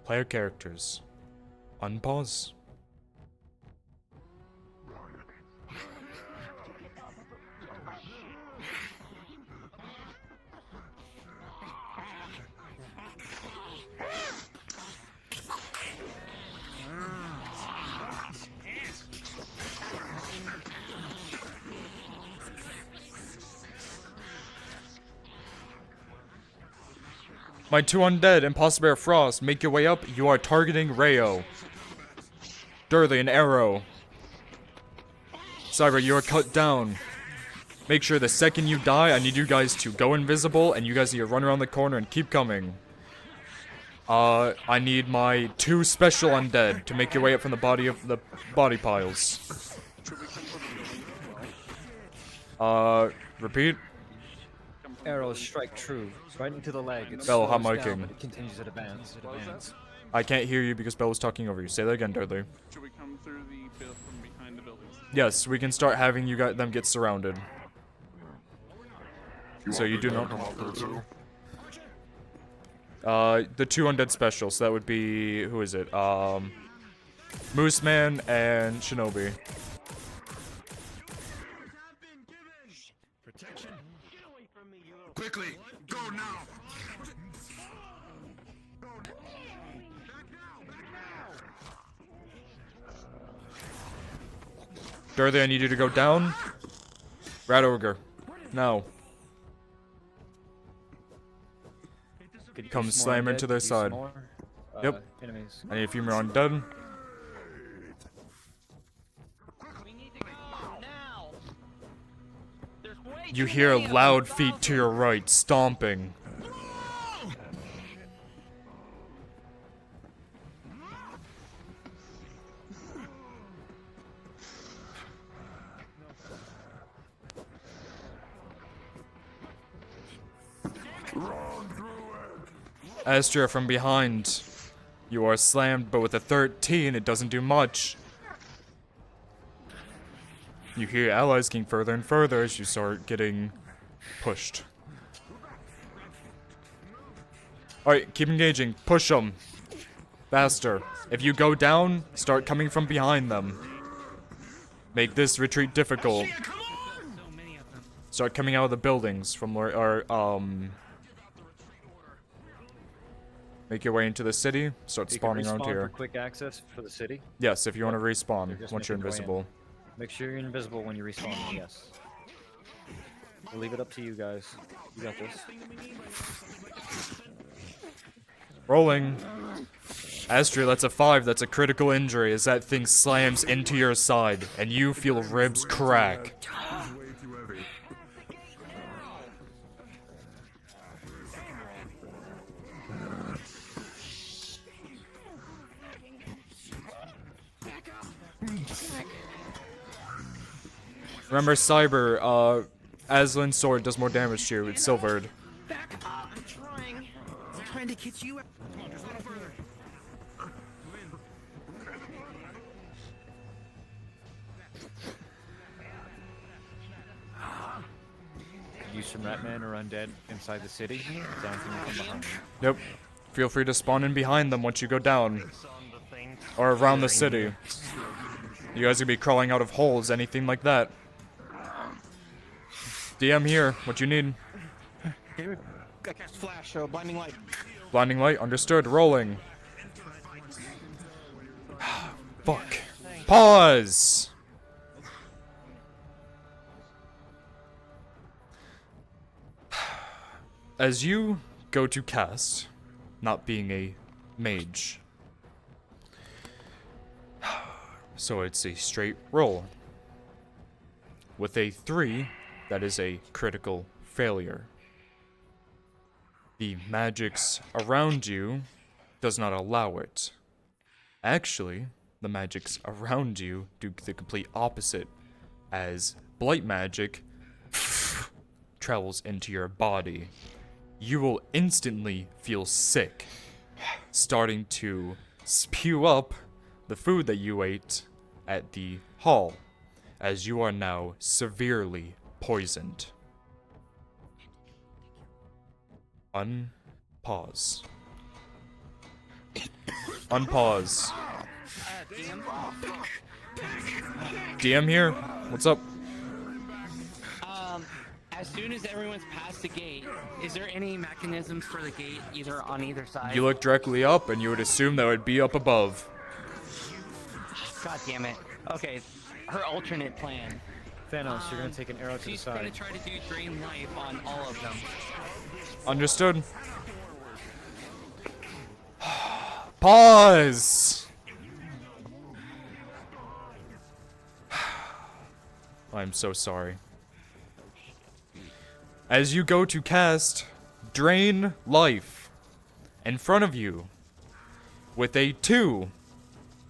Player characters. Unpause. My 2 undead, Imposter Bear, Frost, make your way up. You are targeting Rayo. Durley, an arrow. Cyber, you are cut down. Make sure the second you die, I need you guys to go invisible, and you guys need to run around the corner and keep coming. I need my 2 special undead to make your way up from the body piles. Repeat. Arrows strike true, right into the leg. It Bell, how slows miking? down, but it continues to advance. I can't hear you because Bell was talking over you. Say that again, Dudley. Should we come through the from behind the buildings? Yes, we can start having you them get surrounded. So you do not. The 2 undead special. So that would be, who is it? Moose Man and Shinobi. Quickly, go now! Dorothy, I need you to go down. Rat Ogre. No. Come slam into their side. Yep. Enemies. I need a few more undead. You hear loud feet to your right, stomping. Astra from behind. You are slammed, but with a 13, it doesn't do much. You hear allies getting further and further as you start getting pushed. Alright, keep engaging. Push them. Faster. If you go down, start coming from behind them. Make this retreat difficult. Start coming out of the buildings from where, make your way into the city. Start You can spawning around respawn here. for quick access for the city. Yes, if you want to Or respawn just once make you're your way in. invisible. Make sure you're invisible when you respawn. Yes. We'll leave it up to you guys. You got this. Rolling. Astria, that's a 5. That's a critical injury as that thing slams into your side and you feel ribs crack. Remember, Cyber, Aslan's sword does more damage to you. It's silvered. I'm trying. I'm trying to get you out. Come on, just a little further. Use some Ratman or Undead inside the city. Is there anything from behind? Nope. Feel free to spawn in behind them once you go down. Or around the city. You guys could be crawling out of holes, anything like that. DM here, what you need? I cast flash, so blinding light. Blinding light, understood, rolling. Fuck. Pause! As you go to cast, not being a mage, so it's a straight roll. With a 3, that is a critical failure. The magics around you does not allow it. Actually, the magics around you do the complete opposite, as blight magic travels into your body. You will instantly feel sick, starting to spew up the food that you ate at the hall, as you are now severely poisoned. Unpause. Unpause. DM here? What's up? As soon as everyone's past the gate, is there any mechanisms for the gate either on either side? You look directly up and you would assume that would be up above. God damn it. Okay, her alternate plan. Thanos, you're gonna take an arrow to the She's side. gonna try to do drain life on all of them. Understood. Pause! I'm so sorry. As you go to cast Drain Life in front of you with a 2,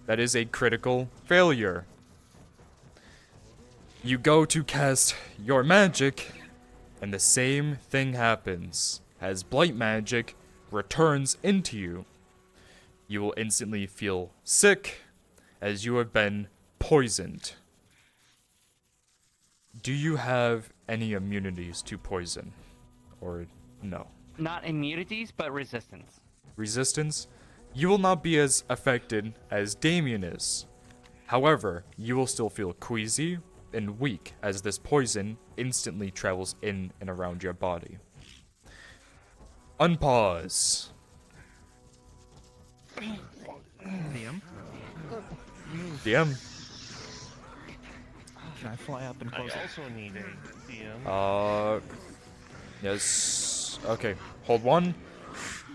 that is a critical failure. You go to cast your magic, and the same thing happens. As blight magic returns into you, you will instantly feel sick, as you have been poisoned. Do you have any immunities to poison? Or no? Not immunities, but resistance. Resistance? You will not be as affected as Damien is. However, you will still feel queasy and weak as this poison instantly travels in and around your body. Unpause. DM? DM. Can I fly up and close I also need a DM. Yes. Okay, hold 1.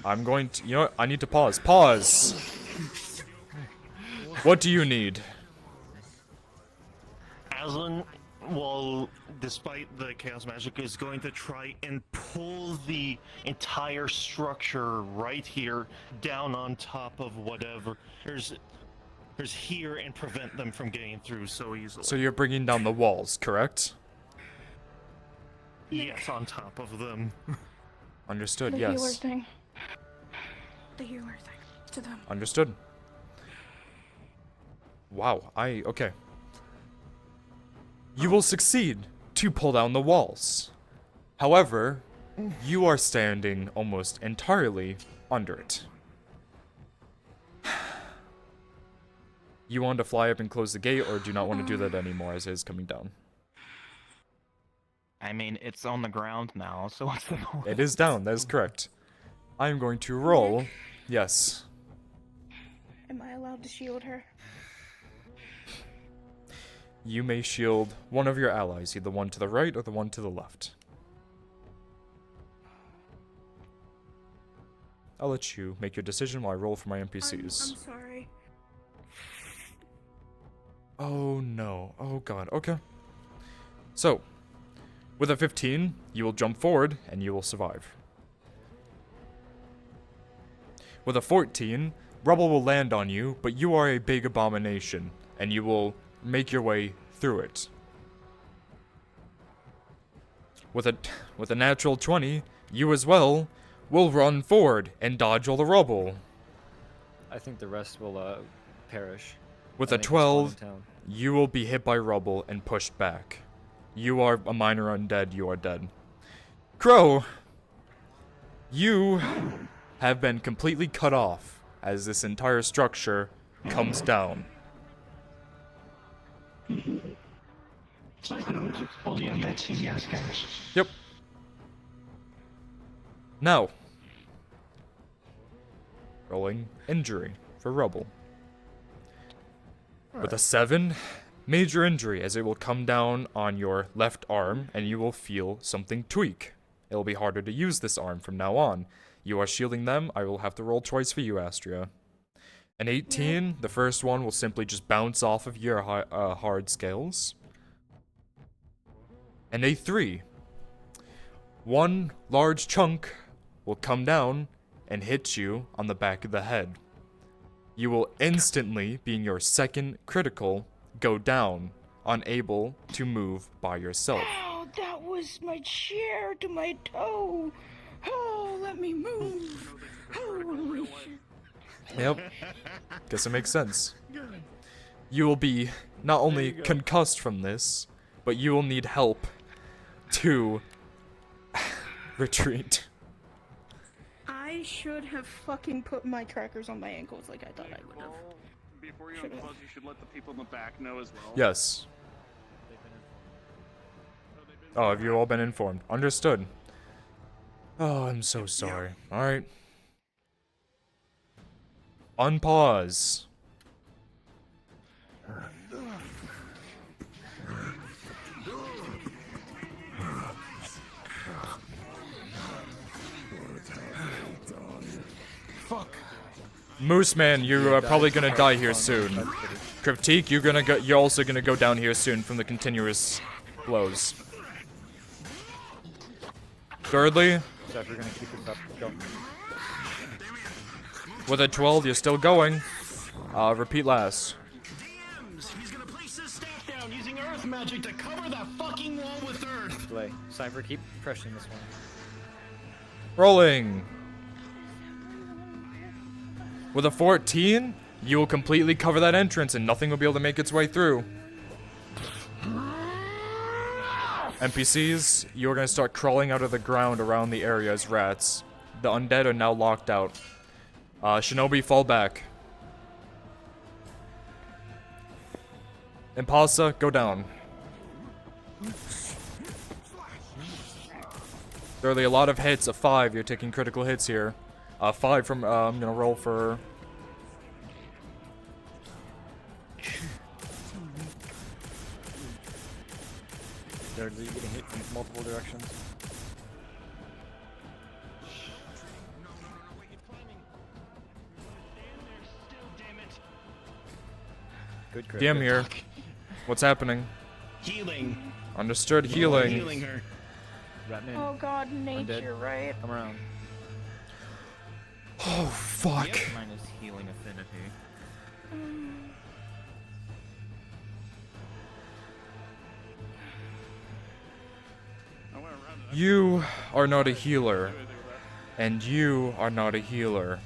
I'm going to, you know what, I need to pause. Pause! What do you need? Aslan, well, despite the chaos magic, is going to try and pull the entire structure right here down on top of whatever there's here and prevent them from getting through so easily. So you're bringing down the walls, correct? Yes, on top of them. Understood, The yes. healer thing. The healer thing. To them. Understood. Wow, okay. You will succeed to pull down the walls. However, you are standing almost entirely under it. You want to fly up and close the gate, or do you not want to do that anymore as it is coming down? I mean, it's on the ground now, so what's the point? It is down, that is correct. I am going to roll. Yes. Am I allowed to shield her? You may shield one of your allies, either one to the right or the one to the left. I'll let you make your decision while I roll for my NPCs. I'm sorry. Oh no. Oh god. Okay. So, with a 15, you will jump forward and you will survive. With a 14, rubble will land on you, but you are a big abomination, and you will make your way through it. With a natural 20, you as well will run forward and dodge all the rubble. I think the rest will perish. With I a think we'll spawn in 12, town. you will be hit by rubble and pushed back. You are a minor undead, you are dead. Crow, you have been completely cut off as this entire structure comes down. Yep. Now, rolling injury for rubble. With a 7, major injury as it will come down on your left arm and you will feel something tweak. It will be harder to use this arm from now on. You are shielding them. I will have to roll twice for you, Astria. An 18, the first one will simply just bounce off of your hard scales. And a 3. One large chunk will come down and hit you on the back of the head. You will instantly, being your second critical, go down, unable to move by yourself. Ow, that was my chair to my toe. Oh, let me move. Holy shit. Yep. Guess it makes sense. You will be not only concussed from this, but you will need help to retreat. I should have fucking put my crackers on my ankles like I thought I would have. Before you unpause, you should let the people in the back know as well. Yes. Oh, have you all been informed? Understood. Oh, I'm so sorry. Alright. Unpause. Fuck. Moose Man, you are probably gonna die here soon. Critique, you're also gonna go down here soon from the continuous blows. Thirdly, So if we're gonna keep this up, go. with a 12, you're still going. Repeat last. He's gonna place his staff down using earth magic to cover that fucking wall with earth. Delay. Cypher, keep pressuring this one. Rolling. With a 14, you will completely cover that entrance and nothing will be able to make its way through. NPCs, you're gonna start crawling out of the ground around the area as rats. The undead are now locked out. Shinobi, fall back. Impulsa, go down. Thirdly, a lot of hits, a 5, you're taking critical hits here. 5 from, I'm gonna roll for... Thirdly, getting hit from multiple directions. Good crit. DM here. What's happening? Healing. Understood, Oh, healing. healing her. Ratman. Oh god, nature, right? Come around. Oh, fuck. Yep. Minus healing affinity. You are not a healer. And you are not a healer.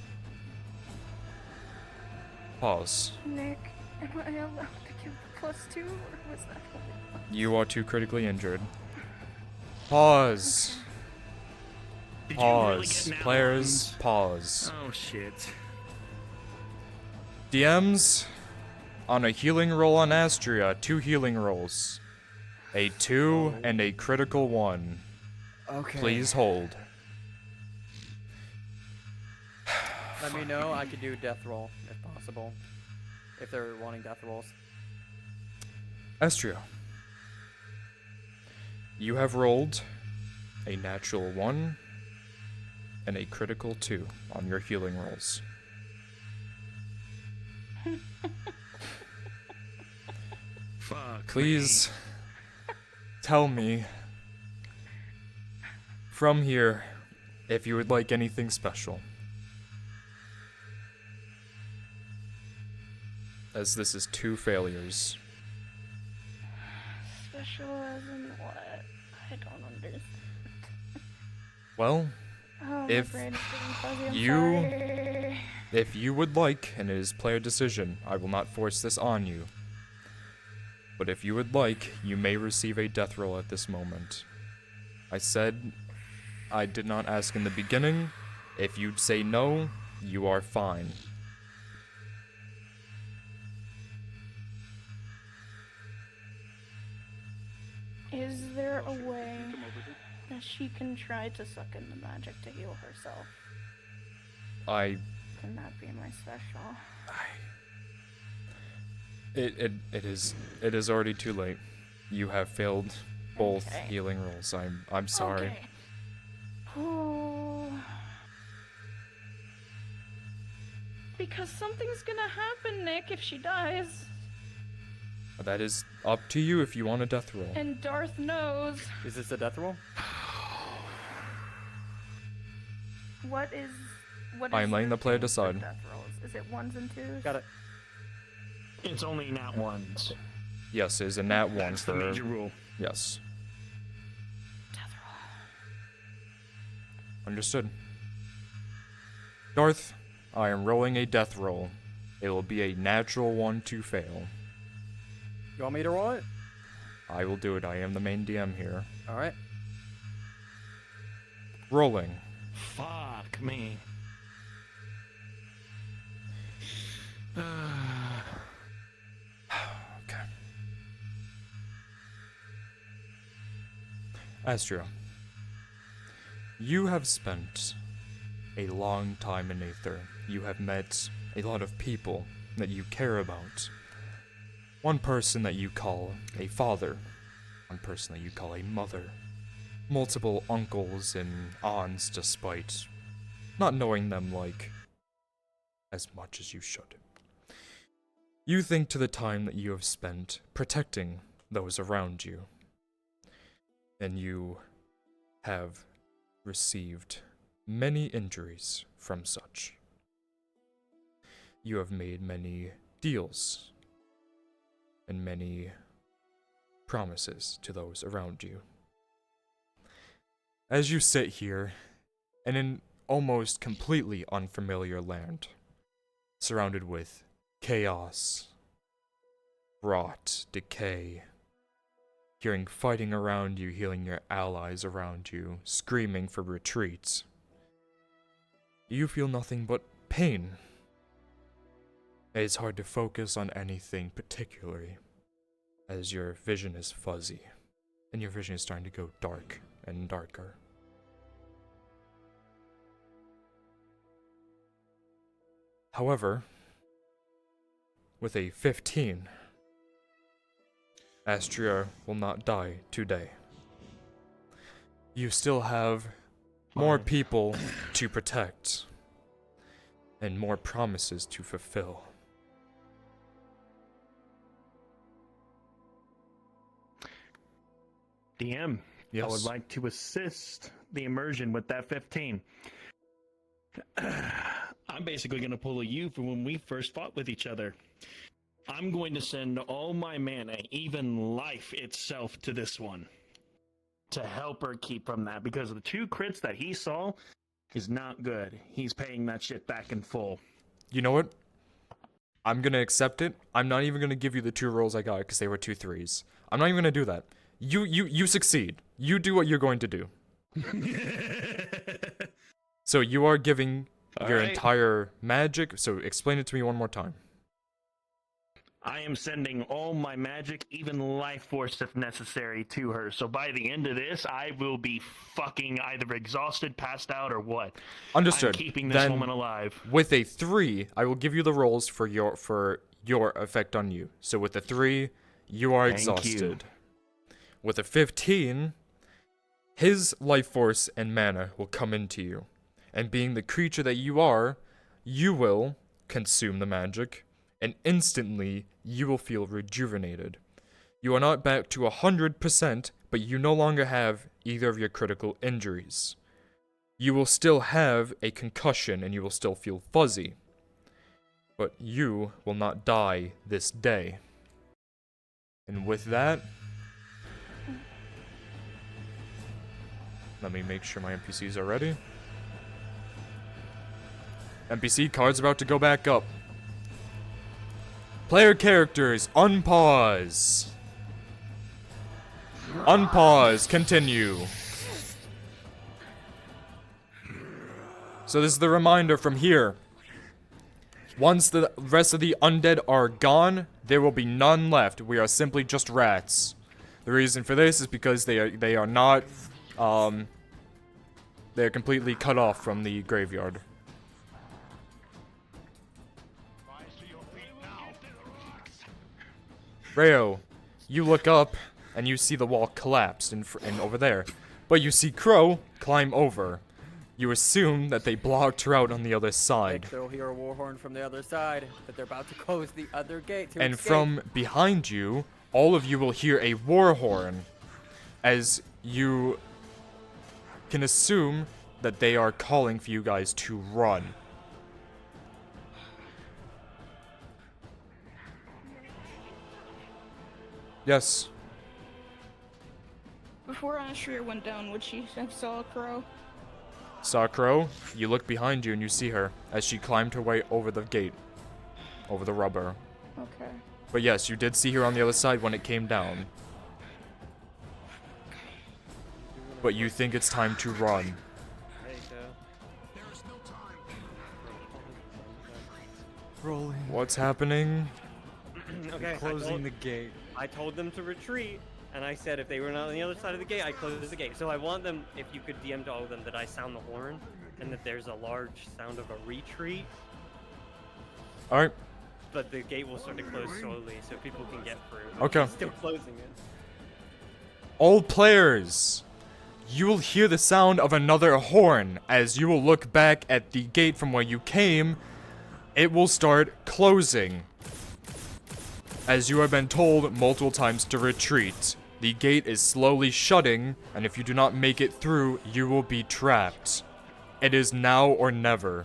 Pause. Nick, am I allowed to give the +2, or was that only? You are too critically injured. Pause. Did you really Pause. get nat Players, ones? pause. Oh shit. DMs, on a healing roll on Astria, 2 healing rolls. A 2 and a critical 1. Okay. Please hold. Let me know. I could do death roll if possible. If they're wanting death rolls. Astria, you have rolled a natural 1 and a critical 2 on your healing rolls. Fuck. Please tell me from here if you would like anything special. As this is 2 failures. Special as in what? I don't understand. Well, Oh, If my brain is getting fuzzy. I'm you, sorry. if you would like, and it is player decision, I will not force this on you. But if you would like, you may receive a death roll at this moment. I said I did not ask in the beginning. If you'd say no, you are fine. Is there a way that she can try to suck in the magic to heal herself? Can that be my special? It is already too late. You have failed both Okay. healing rolls. I'm sorry. Okay. Ooh. Because something's gonna happen, Nick, if she dies. That is up to you if you want a death roll. And Darth knows. Is this a death roll? What is I am letting the player thing for decide. death rolls? Is it 1s and 2s? Got it. It's only nat ones. Yes, it is a nat 1 That's for the major rule. Yes. Understood. Darth, I am rolling a death roll. It will be a natural 1 to fail. You want me to roll it? I will do it. I am the main DM here. Alright. Rolling. Fuck me. Okay. Astria, you have spent a long time in Aether. You have met a lot of people that you care about. One person that you call a father. One person that you call a mother. Multiple uncles and aunts, despite not knowing them like as much as you should. You think to the time that you have spent protecting those around you, and you have received many injuries from such. You have made many deals and many promises to those around you. As you sit here, in an almost completely unfamiliar land, surrounded with chaos, rot, decay, hearing fighting around you, healing your allies around you, screaming for retreats, you feel nothing but pain. It is hard to focus on anything particularly, as your vision is fuzzy, and your vision is starting to go dark and darker. However, with a 15, Astria will not die today. You still have more people to protect, and more promises to fulfill. DM, Yes. I would like to assist the immersion with that 15. I'm basically going to pull a you from when we first fought with each other. I'm going to send all my mana, even life itself, to this one. To help her keep from that, because the 2 crits that he saw is not good. He's paying that shit back in full. You know what? I'm gonna accept it. I'm not even gonna give you the 2 rolls I got because they were 2 3s. I'm not even gonna do that. You succeed. You do what you're going to do. So you are giving your Alright. entire magic. So explain it to me one more time. I am sending all my magic, even life force if necessary, to her. So by the end of this, I will be fucking either exhausted, passed out, or what. Understood. I'm keeping this Then, woman alive. With a 3, I will give you the rolls for your effect on you. So with a 3, you are Thank you. exhausted. With a 15, his life force and mana will come into you. And being the creature that you are, you will consume the magic, and instantly you will feel rejuvenated. You are not back to 100%, but you no longer have either of your critical injuries. You will still have a concussion and you will still feel fuzzy. But you will not die this day. And with that, let me make sure my NPCs are ready. NPC card's about to go back up. Player characters, unpause. Unpause, continue. So this is the reminder from here. Once the rest of the undead are gone, there will be none left. We are simply just rats. The reason for this is because they are not, they're completely cut off from the graveyard. Rayo, you look up and you see the wall collapsed and over there, but you see Crow climb over. You assume that they blocked her out on the other side. They'll hear a war horn from the other side, but they're about to close the other gate to And escape. from behind you, all of you will hear a war horn, as you can assume that they are calling for you guys to run. Yes. Before Ashria went down, would she have saw a crow? Saw Crow, you look behind you and you see her as she climbed her way over the gate. Over the rubber. Okay. But yes, you did see her on the other side when it came down. But you think it's time to run. Rolling. What's happening? Okay, Closing the gate. I told them to retreat, and I said if they were not on the other side of the gate, I'd close the gate. So I want them, if you could DM to all of them, that I sound the horn, and that there's a large sound of a retreat. Alright. But the gate will start to close slowly, so people can get through. Okay. It's still closing it. All players, you will hear the sound of another horn as you will look back at the gate from where you came. It will start closing. As you have been told multiple times to retreat. The gate is slowly shutting, and if you do not make it through, you will be trapped. It is now or never.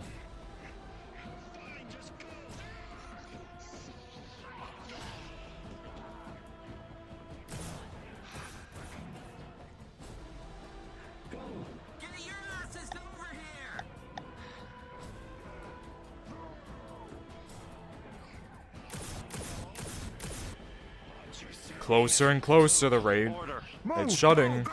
Closer and closer, the raid. It's shutting.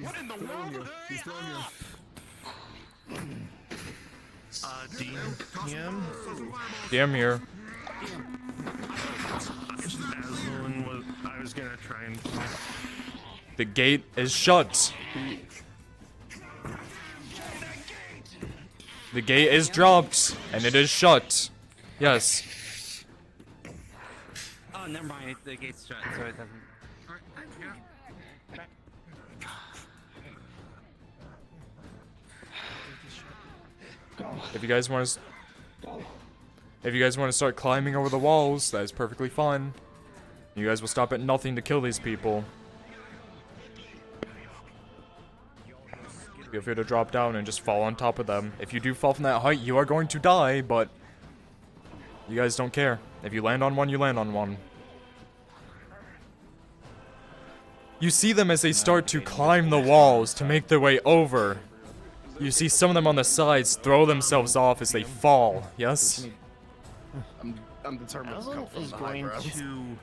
What in the world? He's throwing you. DM? DM here. I was gonna try and... The gate is shut. The gate is dropped, and it is shut. Yes. Oh, never mind. The gate's shut, so it doesn't. If you guys want to start climbing over the walls, that is perfectly fine. You guys will stop at nothing to kill these people. Feel free to drop down and just fall on top of them. If you do fall from that height, you are going to die, but you guys don't care. If you land on one, you land on one. You see them as they start to climb the walls to make their way over. You see some of them on the sides throw themselves off as they fall. Yes? I'm determined to come Alan from is the high going ground. to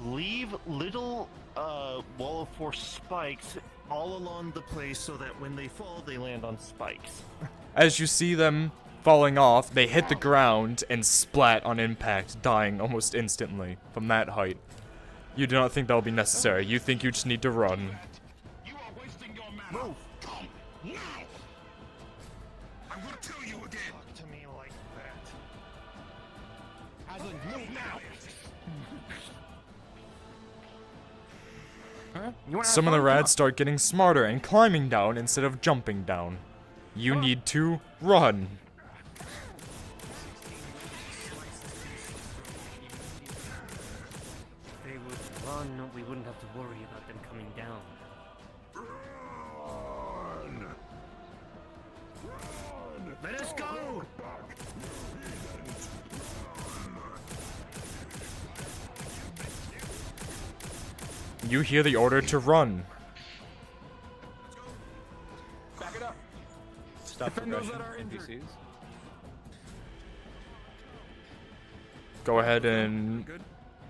leave little wall of force spikes all along the place so that when they fall, they land on spikes. As you see them falling off, they hit the ground and splat on impact, dying almost instantly from that height. You do not think that will be necessary. You think you just need to run. Move! I will kill you again. Talk to me like that. Aslan, move now. Some of the rats start getting smarter and climbing down instead of jumping down. You need to run. If they would run, we wouldn't have to worry about them coming down. Let us go! You hear the order to run. Back it up. Stop Defend those progression, that are injured. NPCs. Go ahead and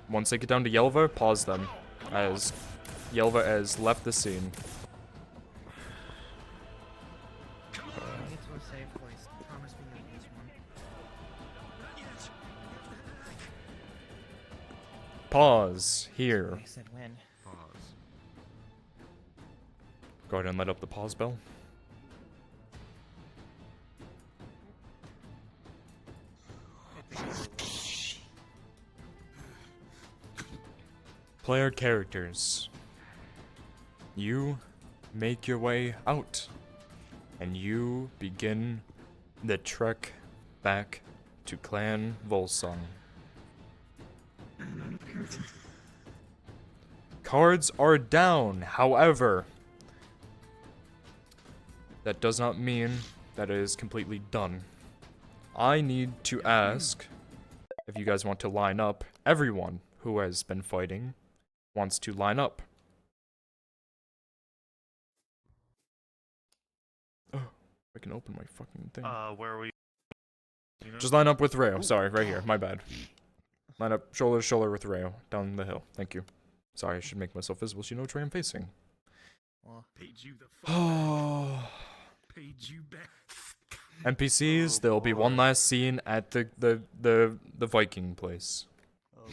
once they get down to Yelva, pause them, as Yelva has left the scene. Get to a safe place. Promise me you'll use one. Pause here. I said when. Pause. Go ahead and light up the pause bell. Player characters. You make your way out, and you begin the trek back to Clan Volsung. Cards are down, however, that does not mean that it is completely done. I need to ask if you guys want to line up. Everyone who has been fighting wants to line up. Oh, I can open my fucking thing. Where are we? Just line up with Rayo. Sorry, right here. My bad. Line up shoulder to shoulder with Rayo down the hill. Thank you. Sorry, I should make myself visible so you know which way I'm facing. Paid you the Oh. Paid you back. NPCs, there'll be one last scene at the Viking place.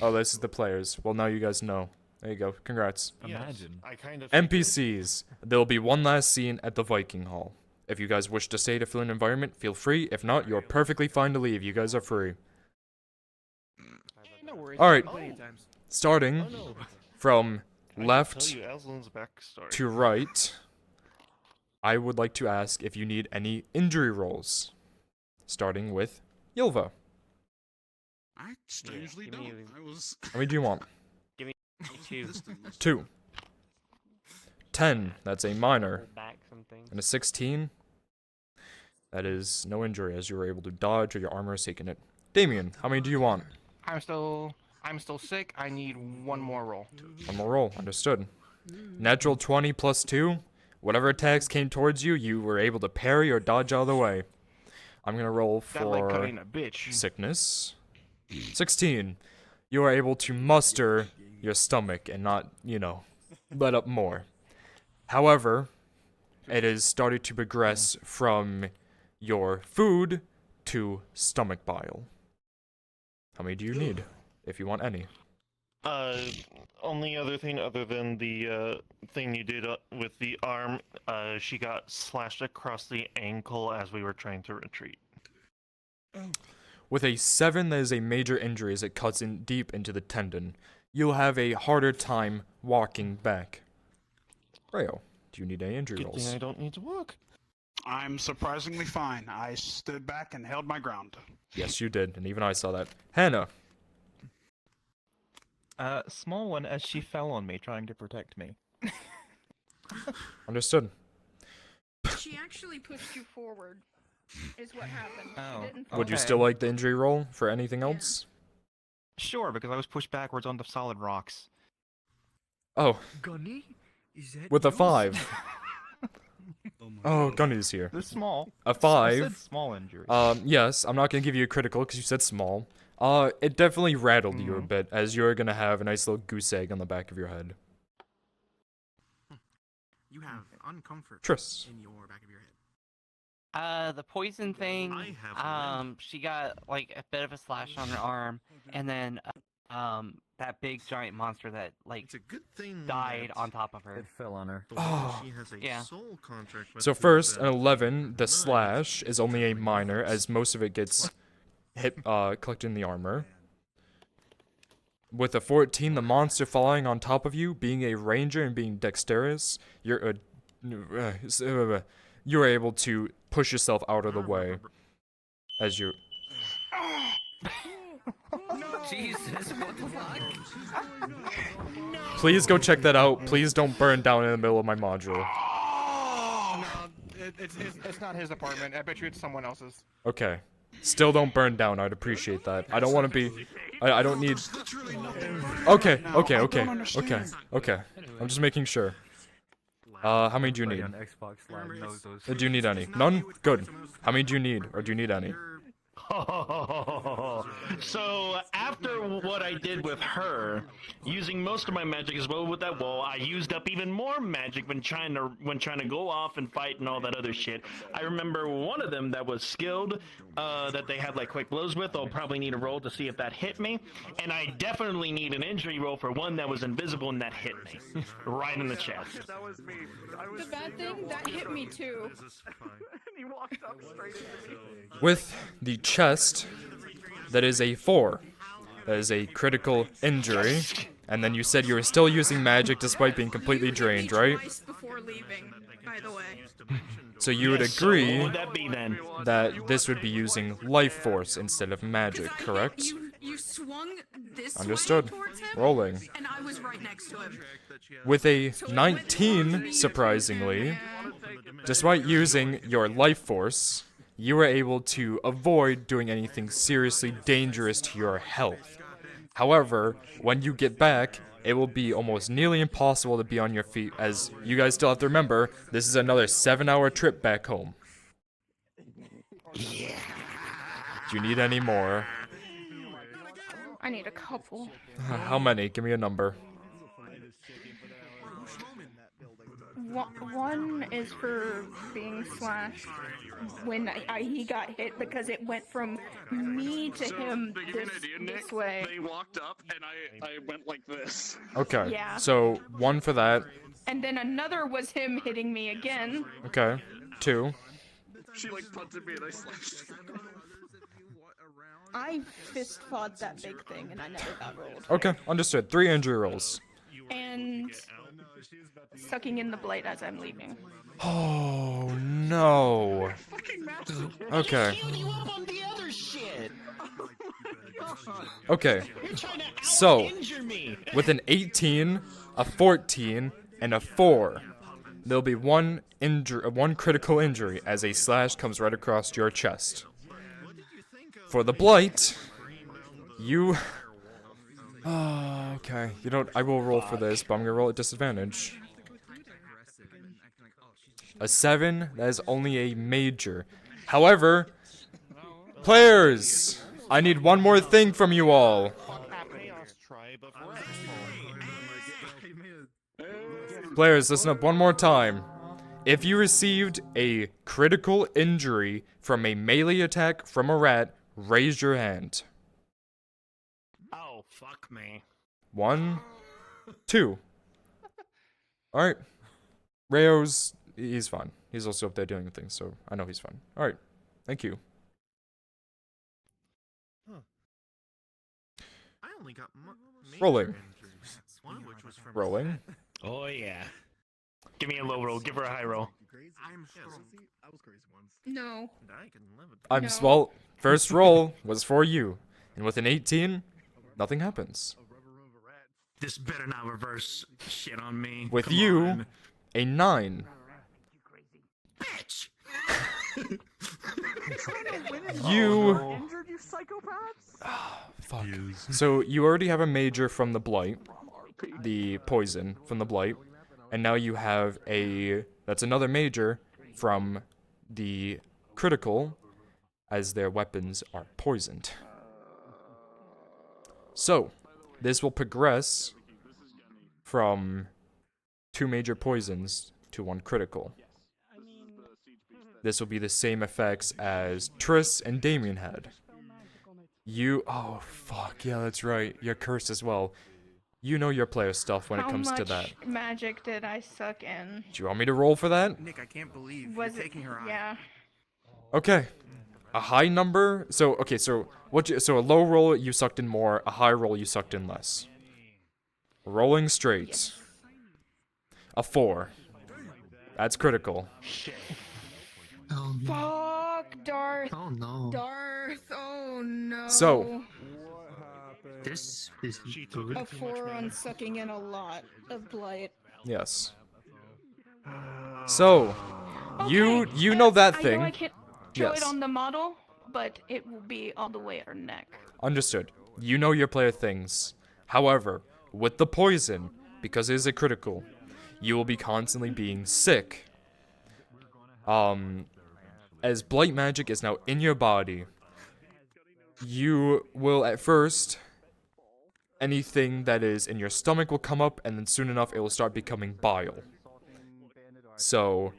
Oh, this is the players. Well, now you guys know. There you go. Congrats. Imagine. I kind of NPCs, there'll be one last scene at the Viking Hall. If you guys wish to stay to fill an environment, feel free. If not, you're perfectly fine to leave. You guys are free. No worries. Alright. Plenty of times. Starting from I can left tell you Aslan's backstory. to right, I would like to ask if you need any injury rolls. Starting with Yilva. I strangely give me don't. I was. How many do you want? Give me 2. 2. 10, that's a minor. Hold back some things. And a 16, that is no injury as you were able to dodge or your armor has taken it. Damien, how many do you want? I'm still sick. I need one more roll. One more roll, understood. Natural 20 plus 2, whatever attacks came towards you, you were able to parry or dodge out of the way. I'm gonna roll That leg cut for ain't a bitch. sickness. 16, you are able to muster your stomach and not, let up more. However, it has started to progress from your food to stomach bile. How many do you need, if you want any? Only other thing other than the thing you did with the arm, she got slashed across the ankle as we were trying to retreat. With a 7, that is a major injury as it cuts in deep into the tendon. You'll have a harder time walking back. Rayo, do you need any injury Good rolls? thing I don't need to walk. I'm surprisingly fine. I stood back and held my ground. Yes, you did, and even I saw that. Hannah. Small one as she fell on me trying to protect me. Understood. She actually pushed you forward, is what happened. Oh, She didn't fall. Would you still like the injury roll for anything else? Sure, because I was pushed backwards onto solid rocks. Oh, Gunny? Is that with a yours? 5. Oh, Gunny's here. They're small. A I 5. said small injury. Yes, I'm not gonna give you a critical because you said small. It definitely rattled you a bit, as you're gonna have a nice little goose egg on the back of your head. You have uncomfort Triss. in your back of your head. The poison thing, she got like a bit of a slash on her arm, and then that big giant monster that It's a good thing died that on top of her. It fell on her. Oh. She has a Yeah. soul contract with So her first, that an 11, the slash is only a minor, as most of it gets collected in the armor. With a 14, the monster falling on top of you, being a ranger and being dexterous, you're able to push yourself out of the way as you. Jesus, what the fuck? Please go check that out. Please don't burn down in the middle of my module. It's not his apartment. I bet you it's someone else's. Okay. Still don't burn down. I'd appreciate that. I don't want to be. I don't need. Okay. Okay. Okay. Okay. Okay. I'm just making sure. How many do you need? Do you need any? None? Good. How many do you need? Or do you need any? So after what I did with her, using most of my magic as well with that wall, I used up even more magic when trying to go off and fight and all that other shit. I remember one of them that was skilled, that they had like quick blows with. I'll probably need a roll to see if that hit me, and I definitely need an injury roll for one that was invisible and that hit me right in the chest. That was me. The bad thing, that hit me too. And he walked up straight into me. With the chest, that is a 4. That is a critical injury. And then you said you were still using magic despite being completely drained, right? Before leaving, by the way. So you would Yes, so agree what would that be then? that this would be using life force instead of magic, correct? You swung this Understood. way towards him, Rolling. and I was right next to him. With a 19, surprisingly, despite using your life force, you were able to avoid doing anything seriously dangerous to your health. However, when you get back, it will be almost nearly impossible to be on your feet, as you guys still have to remember, this is another 7-hour trip back home. Yeah. Do you need any more? I need a couple. How many? Give me a number. One is for being slashed when he got hit because it went from me to him this way. They walked up and I went like this. Okay. Yeah. So, 1 for that. And then another was him hitting me again. Okay. 2. She like punted me and I slashed her. I fist fought that big thing and I never got rolled. Okay, understood. 3 injury rolls. And sucking in the blade as I'm leaving. Oh no. Okay. Okay. So, with an 18, a 14, and a 4, there'll be one critical injury as a slash comes right across your chest. For the blight, you... Oh, okay. You know, I will roll for this, but I'm gonna roll at disadvantage. A 7, that is only a major. However, players, I need one more thing from you all. Players, listen up one more time. If you received a critical injury from a melee attack from a rat, raise your hand. Oh, fuck me. 1, 2. Alright. Rayo's, he's fine. He's also up there doing things, so I know he's fine. Alright. Thank you. I only got Rolling. one of which was from Rolling. Oh yeah. Give me a low roll. Give her a high roll. I'm strong. I was crazy once. No. Well, first roll was for you. And with an 18, nothing happens. This better not reverse shit on me. With Come you, on. a 9. Bitch. You... Injured, you psychopaths? Fuck. So you already have a major from the blight, the poison from the blight, and now you have that's another major from the critical, as their weapons are poisoned. So, this will progress from 2 major poisons to 1 critical. This will be the same effects as Triss and Damien had. Oh fuck, yeah, that's right. You're cursed as well. You know your player stuff when it comes to that. How much magic did I suck in? Do you want me to roll for that? Nick, I can't believe Was you're it? taking her eye. Yeah. Okay. A high number? So a low roll you sucked in more, a high roll you sucked in less. Rolling straight. Yes. A 4. That's critical. Oh, no. Fuck, Darth. Oh no. Darth, oh no. So, This is good. A 4 on sucking in a lot of blight. yes. So, You know that I thing. know I can't show Yes. it on the model, but it will be all the way at her neck. Understood. You know your player things. However, with the poison, because it is a critical, you will be constantly being sick. As blight magic is now in your body, you will at first, anything that is in your stomach will come up, and then soon enough it will start becoming bile. So,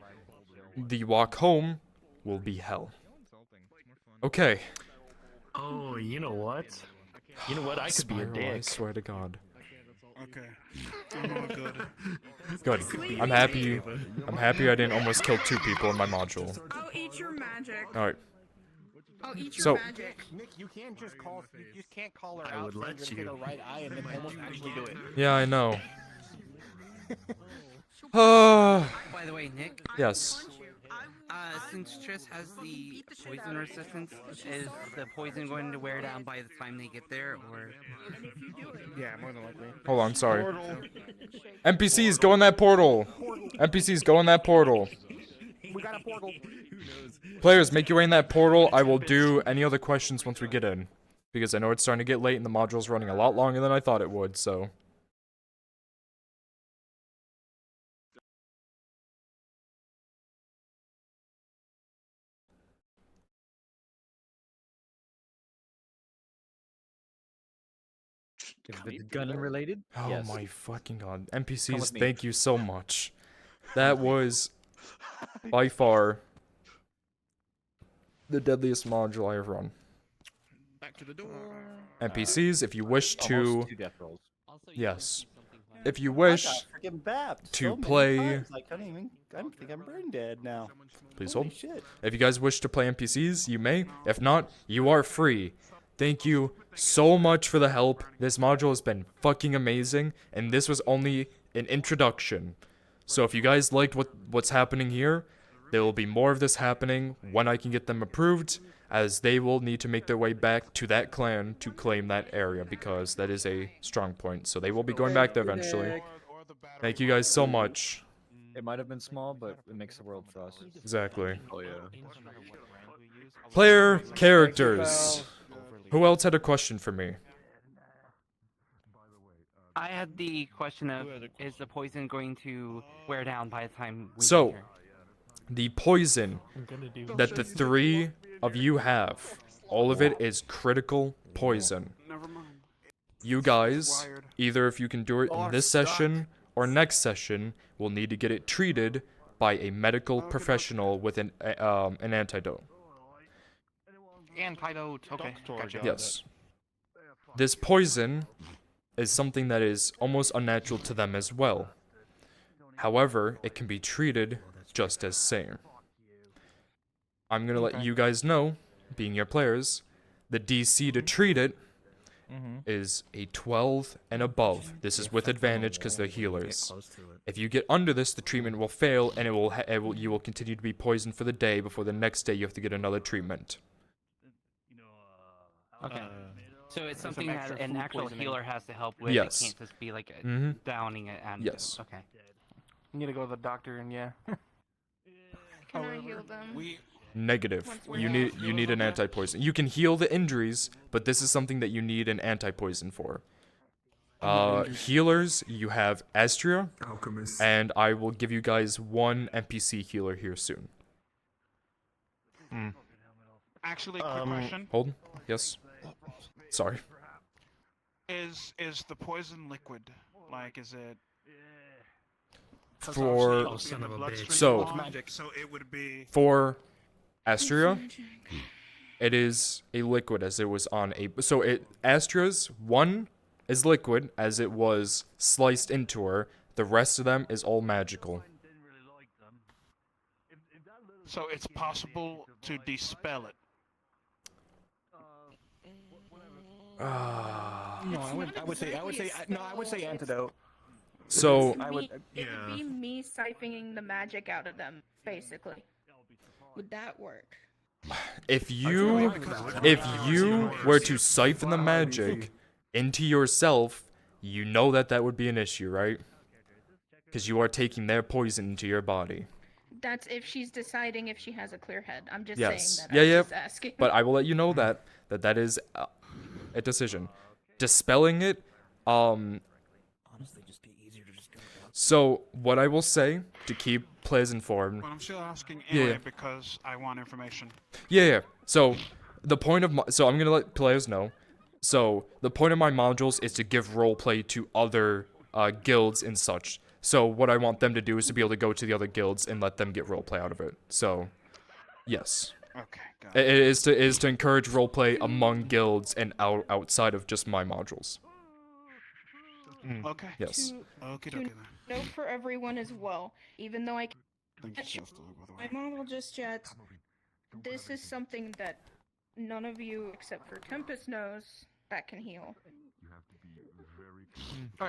the walk home will be hell. Okay. Oh, you know what? You know what? I could be a Spiral, dick. I swear to God. Okay. I'm all good. Good. I'm happy. I'm happy I didn't almost kill 2 people in my module. I'll eat your magic. All right. I'll eat your So- magic. Nick, you can't just call. You just can't call her I out would saying let you're gonna you. get her right eye and then almost actually do it. Yeah, I know. By the way, Nick. Yes. Since Triss has the poison resistance, is the poison going to wear down by the time they get there, or? Yeah, more than likely. Hold on, sorry. NPCs, go in that portal. NPCs, go in that portal. We got a portal. Players, make your way in that portal. I will do any other questions once we get in. Because I know it's starting to get late and the module's running a lot longer than I thought it would, so. Is it gun related? Oh Yes. my fucking god. Come NPCs, with me. thank you so much. That was by far the deadliest module I have run. Back to the door. NPCs, if you wish to, Almost 2 death rolls. yes, if you wish I got freaking bapped to so many play, times, I can't even. I think I'm brain dead now. please Holy hold. shit. If you guys wish to play NPCs, you may. If not, you are free. Thank you so much for the help. This module has been fucking amazing, and this was only an introduction. So if you guys liked what's happening here, there will be more of this happening when I can get them approved, as they will need to make their way back to that clan to claim that area, because that is a strong point. So they will be going back there eventually. Thank you guys so much. It might have been small, but it makes the world for us. Exactly. Oh yeah. Player characters. Who else had a question for me? I had the question of, is the poison going to wear down by the time we So, get here? the poison that the 3 of you have, all of it is critical poison. You guys, either if you can do it in this session or next session, will need to get it treated by a medical professional with an antidote. Antidote. Okay. Gotcha. Yes. This poison is something that is almost unnatural to them as well. However, it can be treated just as same. I'm gonna let you guys know, being your players, the DC to treat it is a 12 and above. This is with advantage because they're healers. If you get under this, the treatment will fail, and you will continue to be poisoned for the day. Before the next day, you have to get another treatment. Okay. So it's something that an actual healer has to help with. Yes. It can't just be like downing it. And Yes. Okay. You need to go to the doctor and yeah. Can I heal them? Negative. You need an anti-poison. You can heal the injuries, but this is something that you need an anti-poison for. Healers, you have Astria, and I will give you guys 1 NPC healer here soon. Actually, quick question. Hold. Yes. Sorry. Is the poison liquid? Like, is it? For Son of a bitch. so So it would be. for Astria, it is a liquid as it was on a Astria's 1 is liquid as it was sliced into her. The rest of them is all magical. So it's possible to dispel it. No, I would say antidote. So It would be me siphoning the magic out of them, basically. Would that work? if you were to siphon the magic into yourself, you know that would be an issue, right? Because you are taking their poison into your body. That's if she's deciding if she has a clear head. I'm just Yes. saying that. Yeah, I'm yeah. just asking. But I will let you know that is a decision. Dispelling it, Honestly, just be easier to just go. So what I will say to keep players informed. But I'm still asking Yeah, anyway yeah. because I want information. Yeah. So the point of so I'm gonna let players know. So the point of my modules is to give roleplay to other guilds and such. So what I want them to do is to be able to go to the other guilds and let them get roleplay out of it. So, yes. Okay, got It is to encourage roleplay among guilds and outside of just my modules. Okay. Yes. Okay, To okay. note for everyone as well, even though I Thank can't you, show Celestial, by the my way. model just yet, this is something that none of you except for Tempest knows that can heal.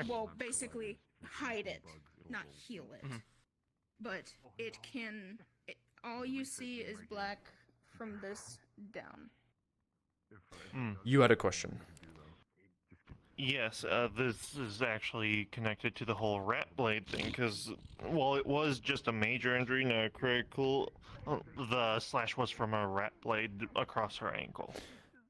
Well, basically, hide it, not heal it. But it can. All you see is black from this down. You had a question. Yes, this is actually connected to the whole rat blade thing, because while it was just a major injury, not a critical, the slash was from a rat blade across her ankle.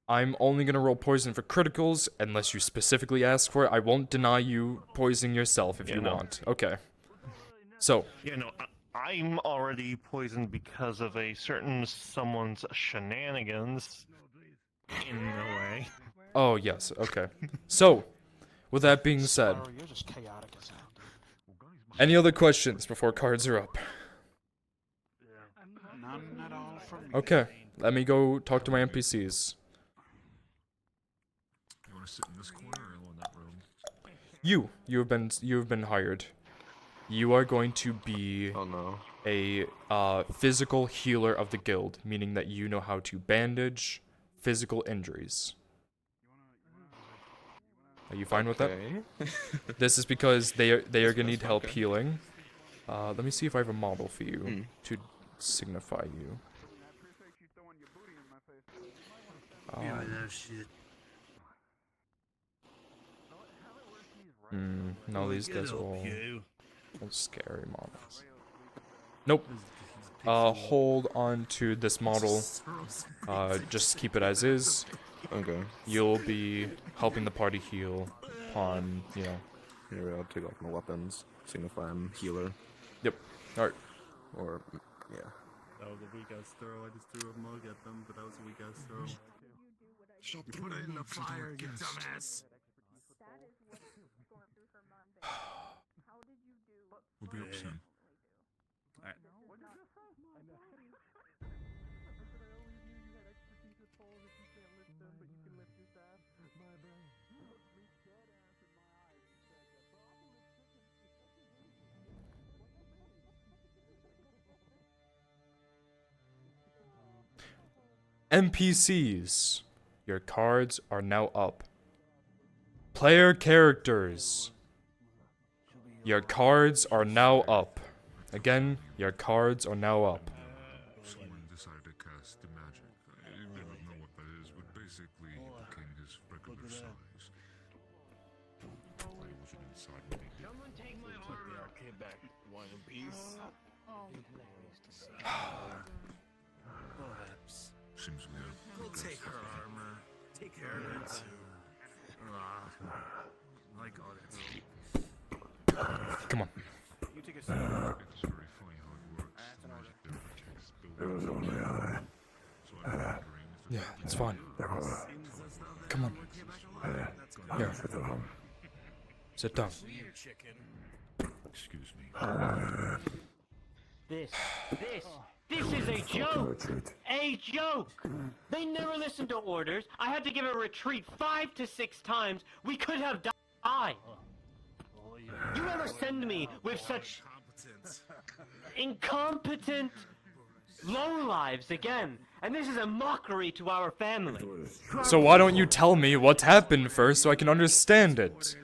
I'm only gonna roll poison for criticals unless you specifically ask for it. I won't deny you poisoning yourself if you want. Okay. So. Yeah, no, I'm already poisoned because of a certain someone's shenanigans. In a way. Oh yes. Okay. So, with that being said, Sorry, you're just chaotic as hell. any other questions before cards are up? None at all from me. Okay. Let me go talk to my NPCs. You want to sit in this corner or in that room? You have been hired. You are going to be a physical healer of the guild, meaning that you know how to bandage physical injuries. Are you fine with that? This is because they are gonna need help healing. Let me see if I have a model for you to signify you. No, these guys are all scary models. Nope. Hold on to this model. Just keep it as is. Okay. You'll be helping the party heal upon, you know. Here, I'll take off my weapons, signify I'm healer. Yep. Alright. Or, yeah. That was a weak ass throw. I just threw a mug at them, but that was a weak ass throw. Put it in the fire, you dumbass. We'll be up soon. Alright. NPCs. Your cards are now up. Player characters. Your cards are now up. Again, your cards are now up. Someone decided to cast the magic. I don't know what that is, but basically he became his regular size. I wasn't inside when he did. Someone take my armor. Okay, back. One in peace. Perhaps. Seems we have. We'll take her armor. Take care of it too. I got it. Come on. You take a seat. It's very funny how it works. Magic never takes buildings. So I'm wondering if Yeah, it's fine. Come on. Here. Sit down. Excuse me. This is a joke! A joke! They never listened to orders. I had to give a retreat 5 to 6 times. We could have died. You never send me with such incompetent lowlives again. And this is a mockery to our family. So why don't you tell me what's happened first so I can understand it?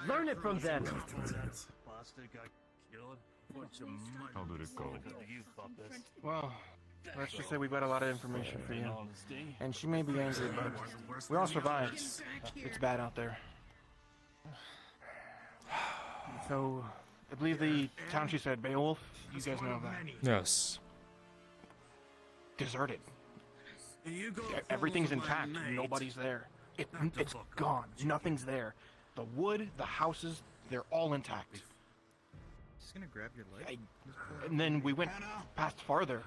Learn it from them. How did it go? Well, let's just say we've got a lot of information for you. And she may be angry, but we all survived. It's bad out there. So, I believe the town she said, Beowulf. You guys know that. Yes. Deserted. Everything's intact. Nobody's there. It's gone. Nothing's there. The wood, the houses, they're all intact. Just gonna grab your leg. And then we went past farther.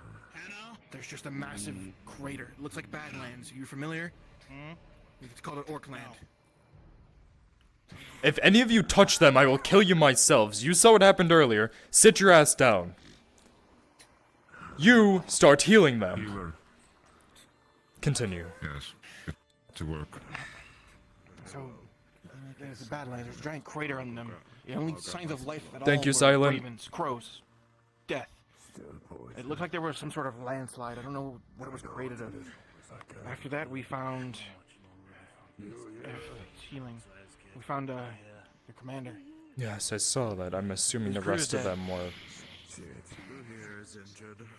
There's just a massive crater. It looks like Badlands. You familiar? It's called an Orc Land. If any of you touch them, I will kill you myself. You saw what happened earlier. Sit your ass down. You start healing them. Healer. Continue. Yes. Get to work. So, there's the Badlands. There's a giant crater on them. The only signs of life at all Thank you, were Silent. ravens, crows, death. It looked like there was some sort of landslide. I don't know what it was created of. After that, we found healing. We found your commander. Yes, I saw that. I'm assuming His the crew rest is of dead. them were.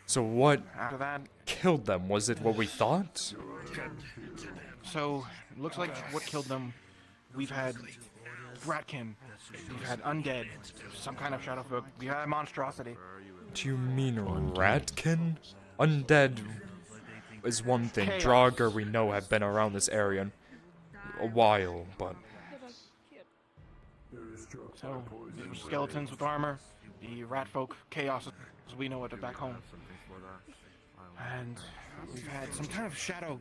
So what After that, killed them? Was it what we thought? so it looks like what killed them. We've had Ratkin. We've had undead. Some kind of shadow folk. We had monstrosity. Do you mean Ratkin? Undead is one thing. Chaos. Draugr we know have been around this area a while, but So there were skeletons with armor. The rat folk, chaos, as we know it back home. And we've had some kind of shadow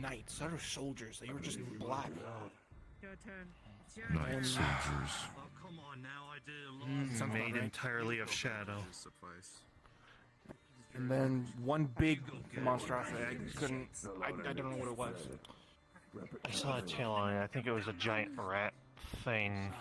knights, shadow soldiers. They were just black. Night soldiers. Something Made right. entirely of shadow. And then one big monstrosity. I don't know what it was. I saw a tail on it. I think it was a giant rat thing.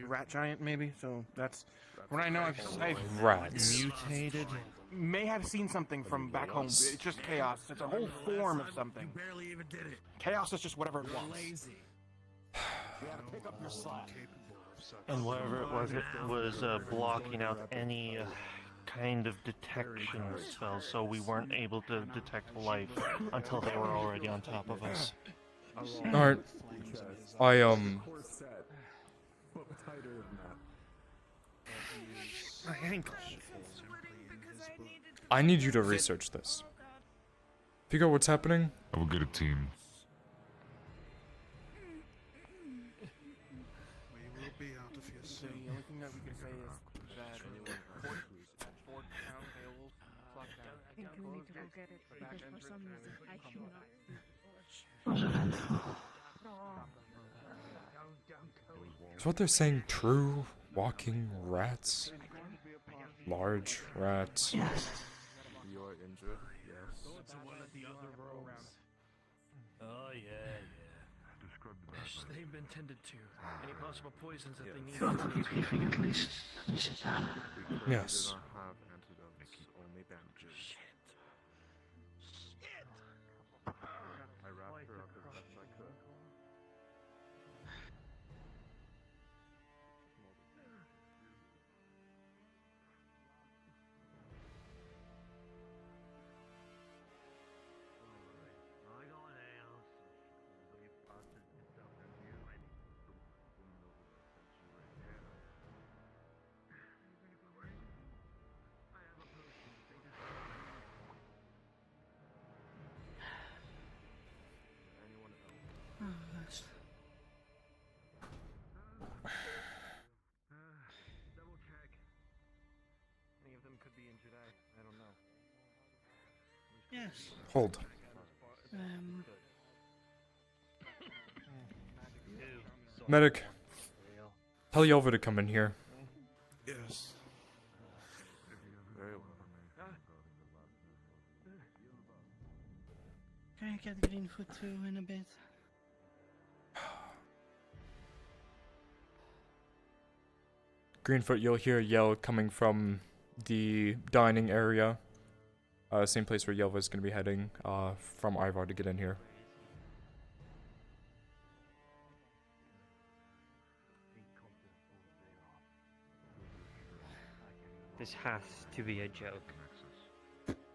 Rat giant, maybe. So that's what I know. I've rats. Mutated. May have seen something from back home. It's just chaos. It's a whole form of something. Chaos is just whatever it wants. And whatever it was blocking out any kind of detection spell, so we weren't able to detect life until they were already on top of us. Alright. I need you to research this. Figure out what's happening. I will get a team. So the only thing that we can say is that Fort Town Beowulf clocked down. I think we need to go get it because for some reason I cannot. Is what they're saying true? Walking rats? Large rats? Yes. You're injured? Yes. Go to one of the other rooms. Oh, yeah. They've been tended to. Any possible poisons that they need? Anything at least. Yes. Only bandages. I wrapped her up as best I could. Oh gosh. Double check. Any of them could be injured. I don't know. Yes. Hold. Medic. Tell Yelva to come in here. Yes. Very well. Can I get Greenfoot too in a bit? Greenfoot, you'll hear a yell coming from the dining area. Same place where Yelva's gonna be heading, from Ivar to get in here. This has to be a joke.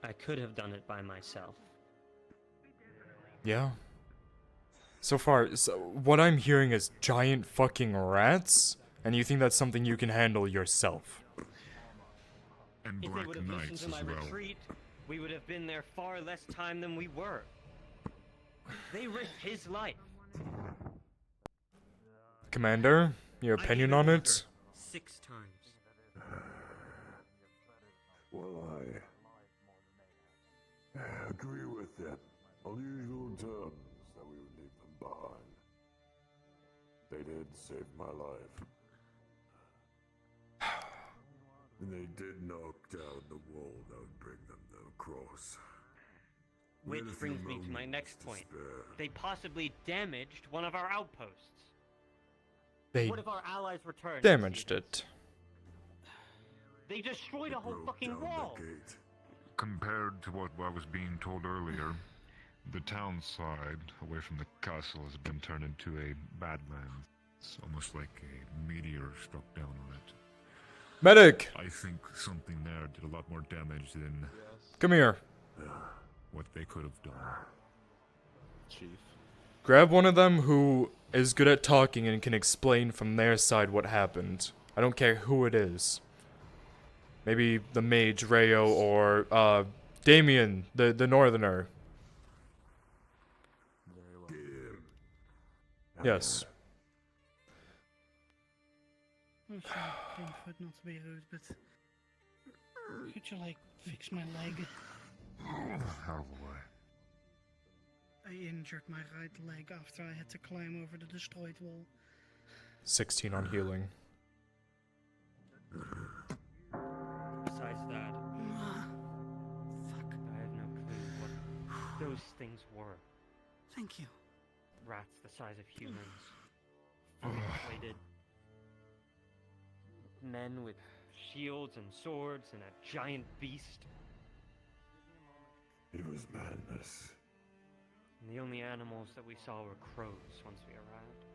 I could have done it by myself. Yeah. So far, what I'm hearing is giant fucking rats, and you think that's something you can handle yourself. And If they would black have listened knights to my as well. retreat, we would have been there far less time than we were. They risked his life. Commander, your opinion on it? 6 times. Well, I agree with that. Unusual terms that we would leave them behind. They did save my life. And they did knock down the wall that would bring them across. Which brings me to my next point. They possibly damaged one of our outposts. They What if our allies returned? damaged it. They destroyed a whole fucking wall. Compared to what I was being told earlier, the town side, away from the castle, has been turned into a badlands. It's almost like a meteor struck down on it. Medic! I think something there did a lot more damage than Come here. what they could have done. Chief. Grab one of them who is good at talking and can explain from their side what happened. I don't care who it is. Maybe the mage, Rayo, or, Damien, the northerner. Yes. Oh, sorry, Bigfoot, not to be rude, but could you, like, fix my leg? How I injured my right leg after I had to climb over the destroyed wall. 16 on healing. Besides that, I have no clue what those things were. Thank you. Rats the size of humans. Fully inflated. Men with shields and swords and a giant beast. It was madness. And the only animals that we saw were crows once we arrived.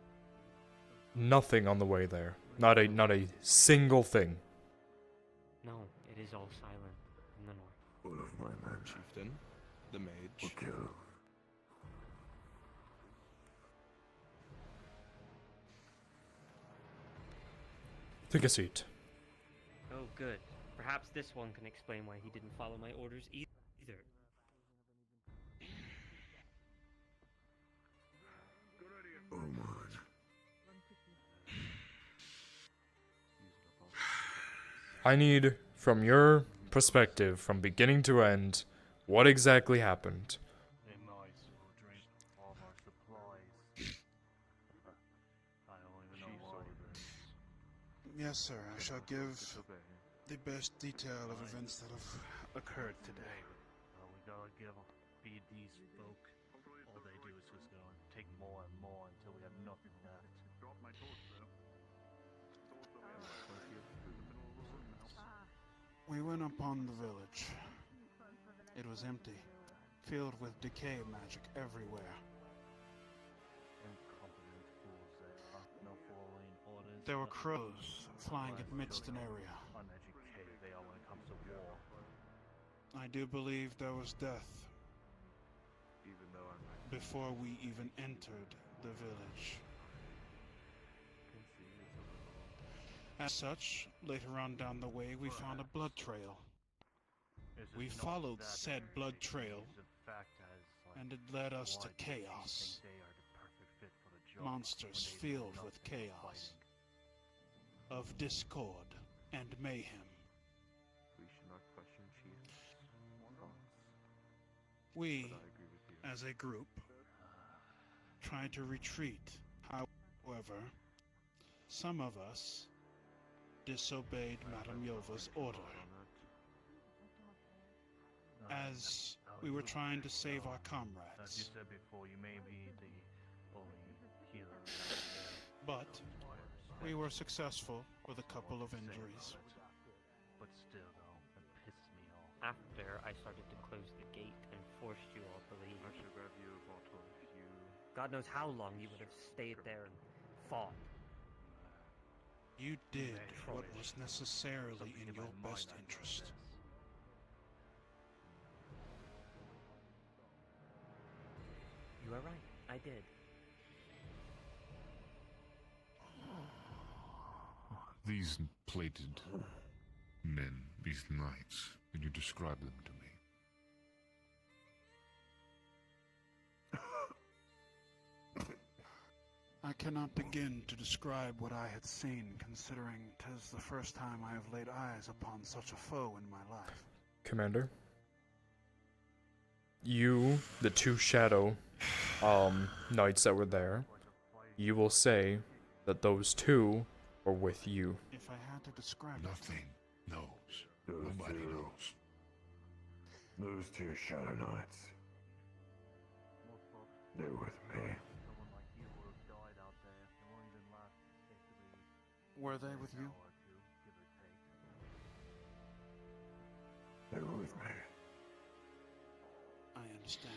Nothing on the way there. Not a single thing. No, it is all silent in the north. All of my men, Chieftain, the mage, were killed. Take a seat. Oh, good. Perhaps this one can explain why he didn't follow my orders either. I need, from your perspective, from beginning to end, what exactly happened. Yes, sir. I shall give the best detail of events that have occurred today. We gotta feed these folk. All they do is just go and take more and more until we have nothing left. We went upon the village. It was empty, filled with decay magic everywhere. There were crows flying amidst an area. Uneducated they are when it comes to war. I do believe there was death before we even entered the village. As such, later on down the way, we found a blood trail. We followed said blood trail, and it led us to chaos. Monsters filled with chaos, of discord and mayhem. We, as a group, tried to retreat. However, some of us disobeyed Madame Yova's order. As we were trying to save our As you comrades. said before, you may be the only healer. But we were successful with a couple of injuries. But still, though, it pissed me off. After I started to close the gate and forced you all to leave. I should grab you a bottle if you... God knows how long you would have stayed there and fought. You did what was necessarily in your best interest. You are right, I did. These plated men, these knights, could you describe them to me? I cannot begin to describe what I had seen, considering 'tis the first time I have laid eyes upon such a foe in my life. Commander, you, the two shadow knights that were there, you will say that those two are with you. If I had to describe Nothing knows. Those Nobody two. knows. Those two Shadow Knights. They're with me. Were they with you? They're with me. I understand.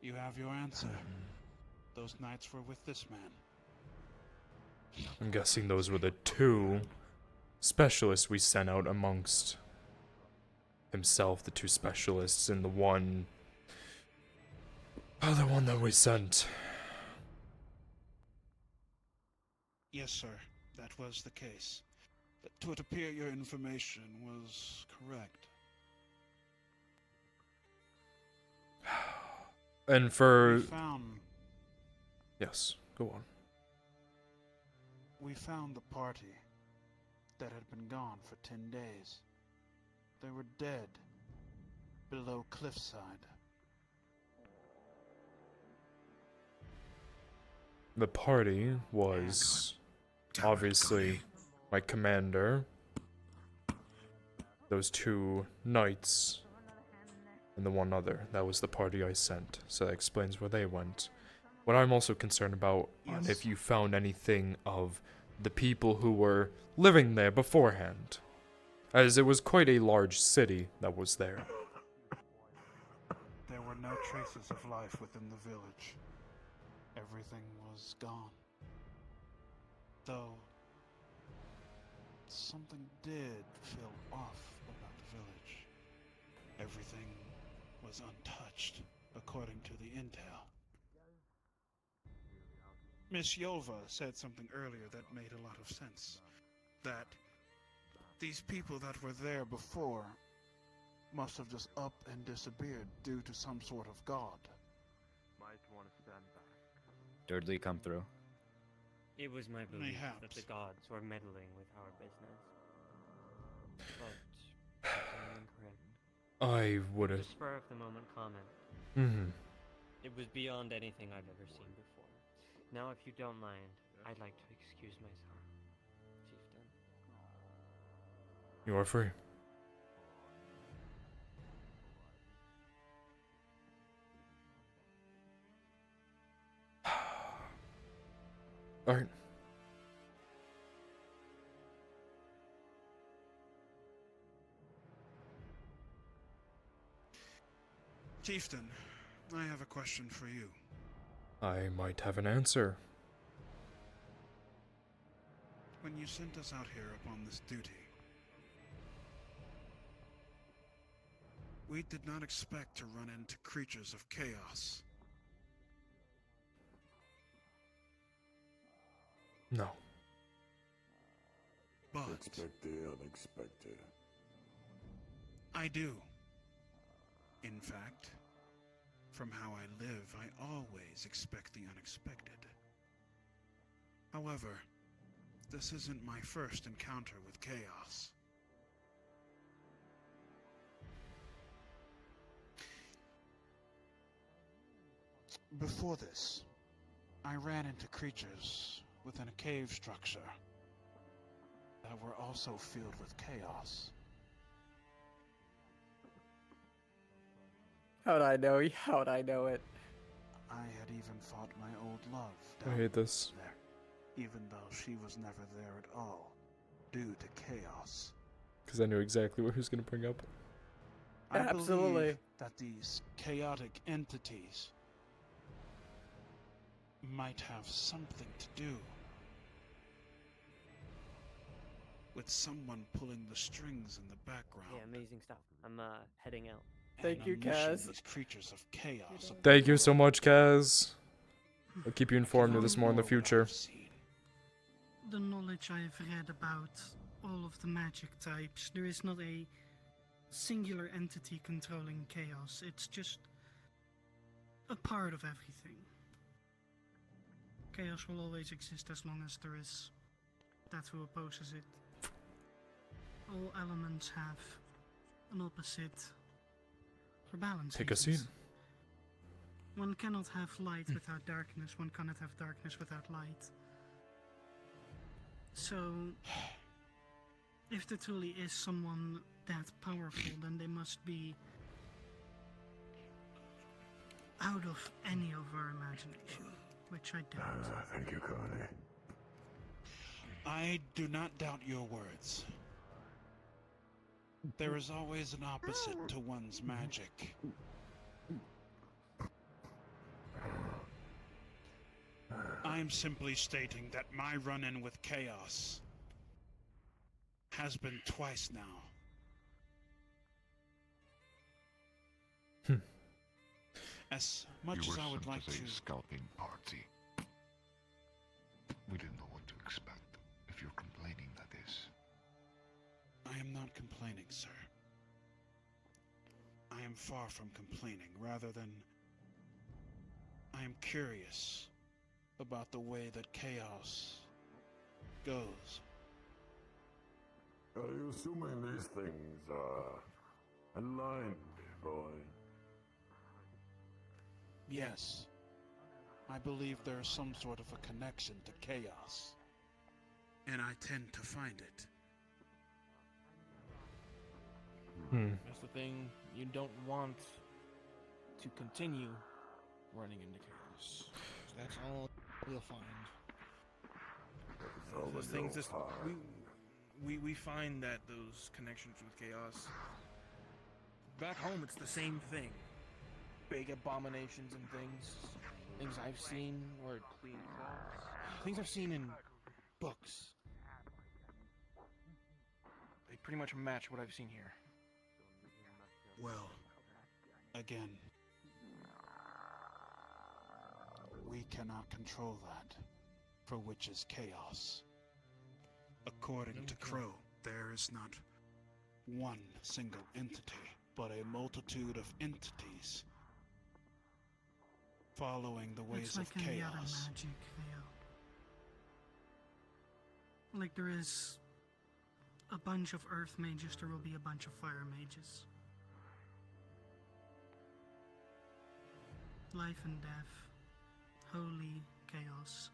You have your answer. Those knights were with this man. I'm guessing those were the two specialists we sent out amongst himself, the two specialists, and the one other one that we sent. Yes, sir. That was the case. To it appear your information was correct. And for... We found Yes, go on. We found the party that had been gone for 10 days. They were dead below cliffside. The party was obviously my commander, those two knights, and the one other. That was the party I sent, so that explains where they went. What I'm also concerned about is if you found anything of the people who were living there beforehand, as it was quite a large city that was there. There were no traces of life within the village. Everything was gone. Though, something did feel off about the village. Everything was untouched, according to the intel. Miss Yova said something earlier that made a lot of sense. That these people that were there before must have just up and disappeared due to some sort of god. Might want to stand back. Dudley, come through. It was my belief that Mayhaps. the gods were meddling with our business. But I'm incorrect. I would The have... spur of the moment comment. Mm-hmm. It was beyond anything I've ever seen before. Now, if you don't mind, I'd like to excuse myself, Chieftain. You are free. Alright. Chieftain, I have a question for you. I might have an answer. When you sent us out here upon this duty, we did not expect to run into creatures of chaos. No. But Expect the unexpected. I do. In fact, from how I live, I always expect the unexpected. However, this isn't my first encounter with chaos. Before this, I ran into creatures within a cave structure that were also filled with chaos. How'd I know? How'd I know it? I had even fought my old love I down hate this. there, even though she was never there at all, due to chaos. Because I knew exactly what he was going to bring up. I Absolutely. believe that these chaotic entities might have something to do with someone pulling the strings in the background. Yeah, amazing stuff. I'm heading out. Thank you, unleashing Kaz. These creatures of chaos. Thank you so much, Kaz. I'll keep you informed of this more in the future. the knowledge I have read about all of the magic types, there is not a singular entity controlling chaos. It's just a part of everything. Chaos will always exist as long as there is that who opposes it. All elements have an opposite for balance. Take a seat. One cannot have light without darkness. One cannot have darkness without light. So, if there truly is someone that powerful, then they must be out of any of our imagination, which I doubt. Thank you, Connie. I do not doubt your words. There is always an opposite to one's magic. I am simply stating that my run-in with chaos has been twice now. As much as I would like to... scouting party. We didn't know what to expect. If you're complaining, that is. I am not complaining, sir. I am far from complaining, rather than... I am curious about the way that chaos goes. Are you assuming these things are aligned, boy? Yes. I believe there is some sort of a connection to chaos. And I tend to find it. That's the thing. You don't want to continue running into chaos. That's all you'll find. Those things just we find that those connections with chaos. Back home, it's the same thing. Big abominations and things I've seen, or things I've seen in books. They pretty much match what I've seen here. Well, again, we cannot control that, for which is chaos. According to Crow, there is not one single entity, but a multitude of entities following the ways It's like of any other chaos. magic, Theo. Like there is a bunch of earth mages, there will be a bunch of fire mages. Life and death, holy, chaos,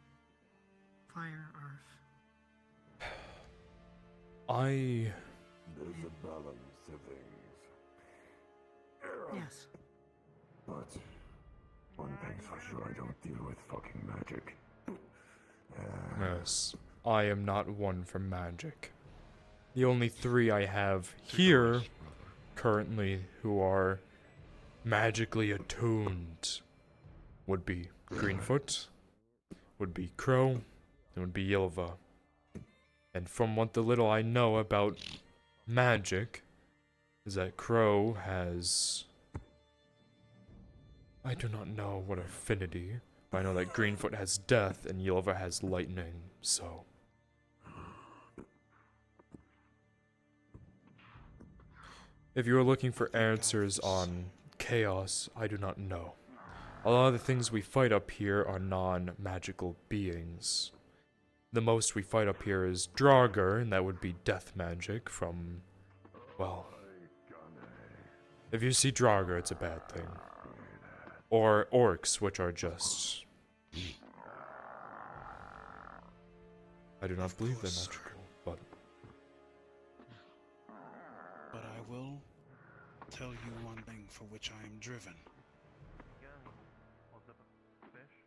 fire, earth. There's a balance to things. Yes. But one thing's for sure, I don't deal with fucking magic. Yes, I am not one for magic. The only three I have here currently who are magically attuned would be Greenfoot, would be Crow, and would be Yilva. And from what the little I know about magic is that Crow has... I do not know what affinity, but I know that Greenfoot has death and Yilva has lightning, so... If you are looking for answers on chaos, I do not know. A lot of the things we fight up here are non-magical beings. The most we fight up here is Draugr, and that would be death magic from, well... If you see Draugr, it's a bad thing. Or orcs, which are just... I do not believe they're magical, but... But I will tell you one thing for which I am driven. Holds up a fish,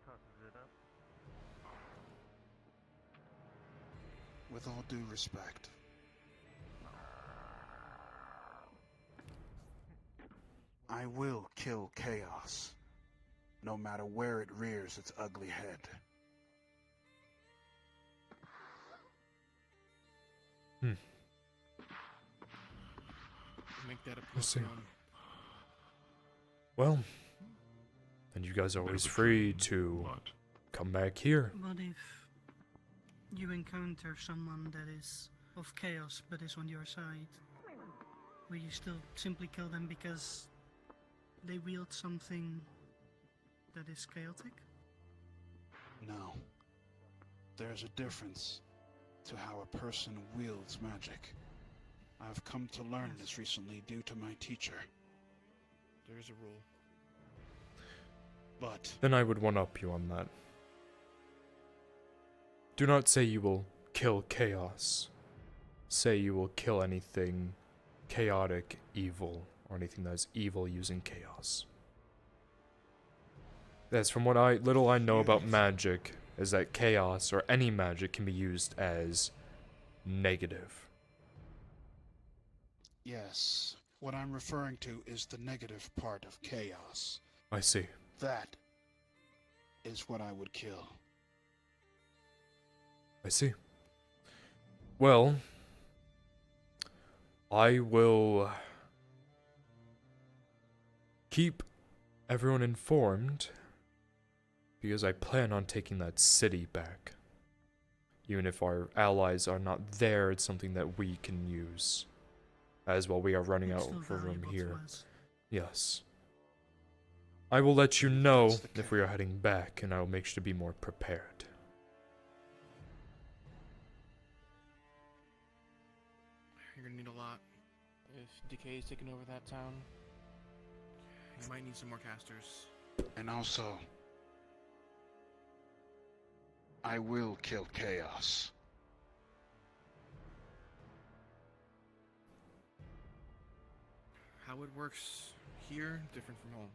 tosses it up. With all due respect, I will kill chaos, no matter where it rears its ugly head. Make that a Let's see. +1. Well, then you guys are always free to come back here. But you encounter someone that is of chaos but is on your side, will you still simply kill them because they wield something that is chaotic? No. There's a difference to how a person wields magic. I've come to learn this recently due to my teacher. There is a rule. But Then I would one-up you on that. Do not say you will kill chaos. Say you will kill anything chaotic, evil, or anything that is evil using chaos. That's from what little I know about magic, is that chaos or any magic can be used as negative. yes, what I'm referring to is the negative part of chaos. I see. That is what I would kill. I see. Well, I will keep everyone informed because I plan on taking that city back. Even if our allies are not there, it's something that we can use. As well, we are running out of room here. Yes. I will let you know if we are heading back, and I will make sure to be more prepared. You're gonna need a lot. If Decay is taking over that town, you might need some more casters. And also, I will kill chaos. How it works here, different from home.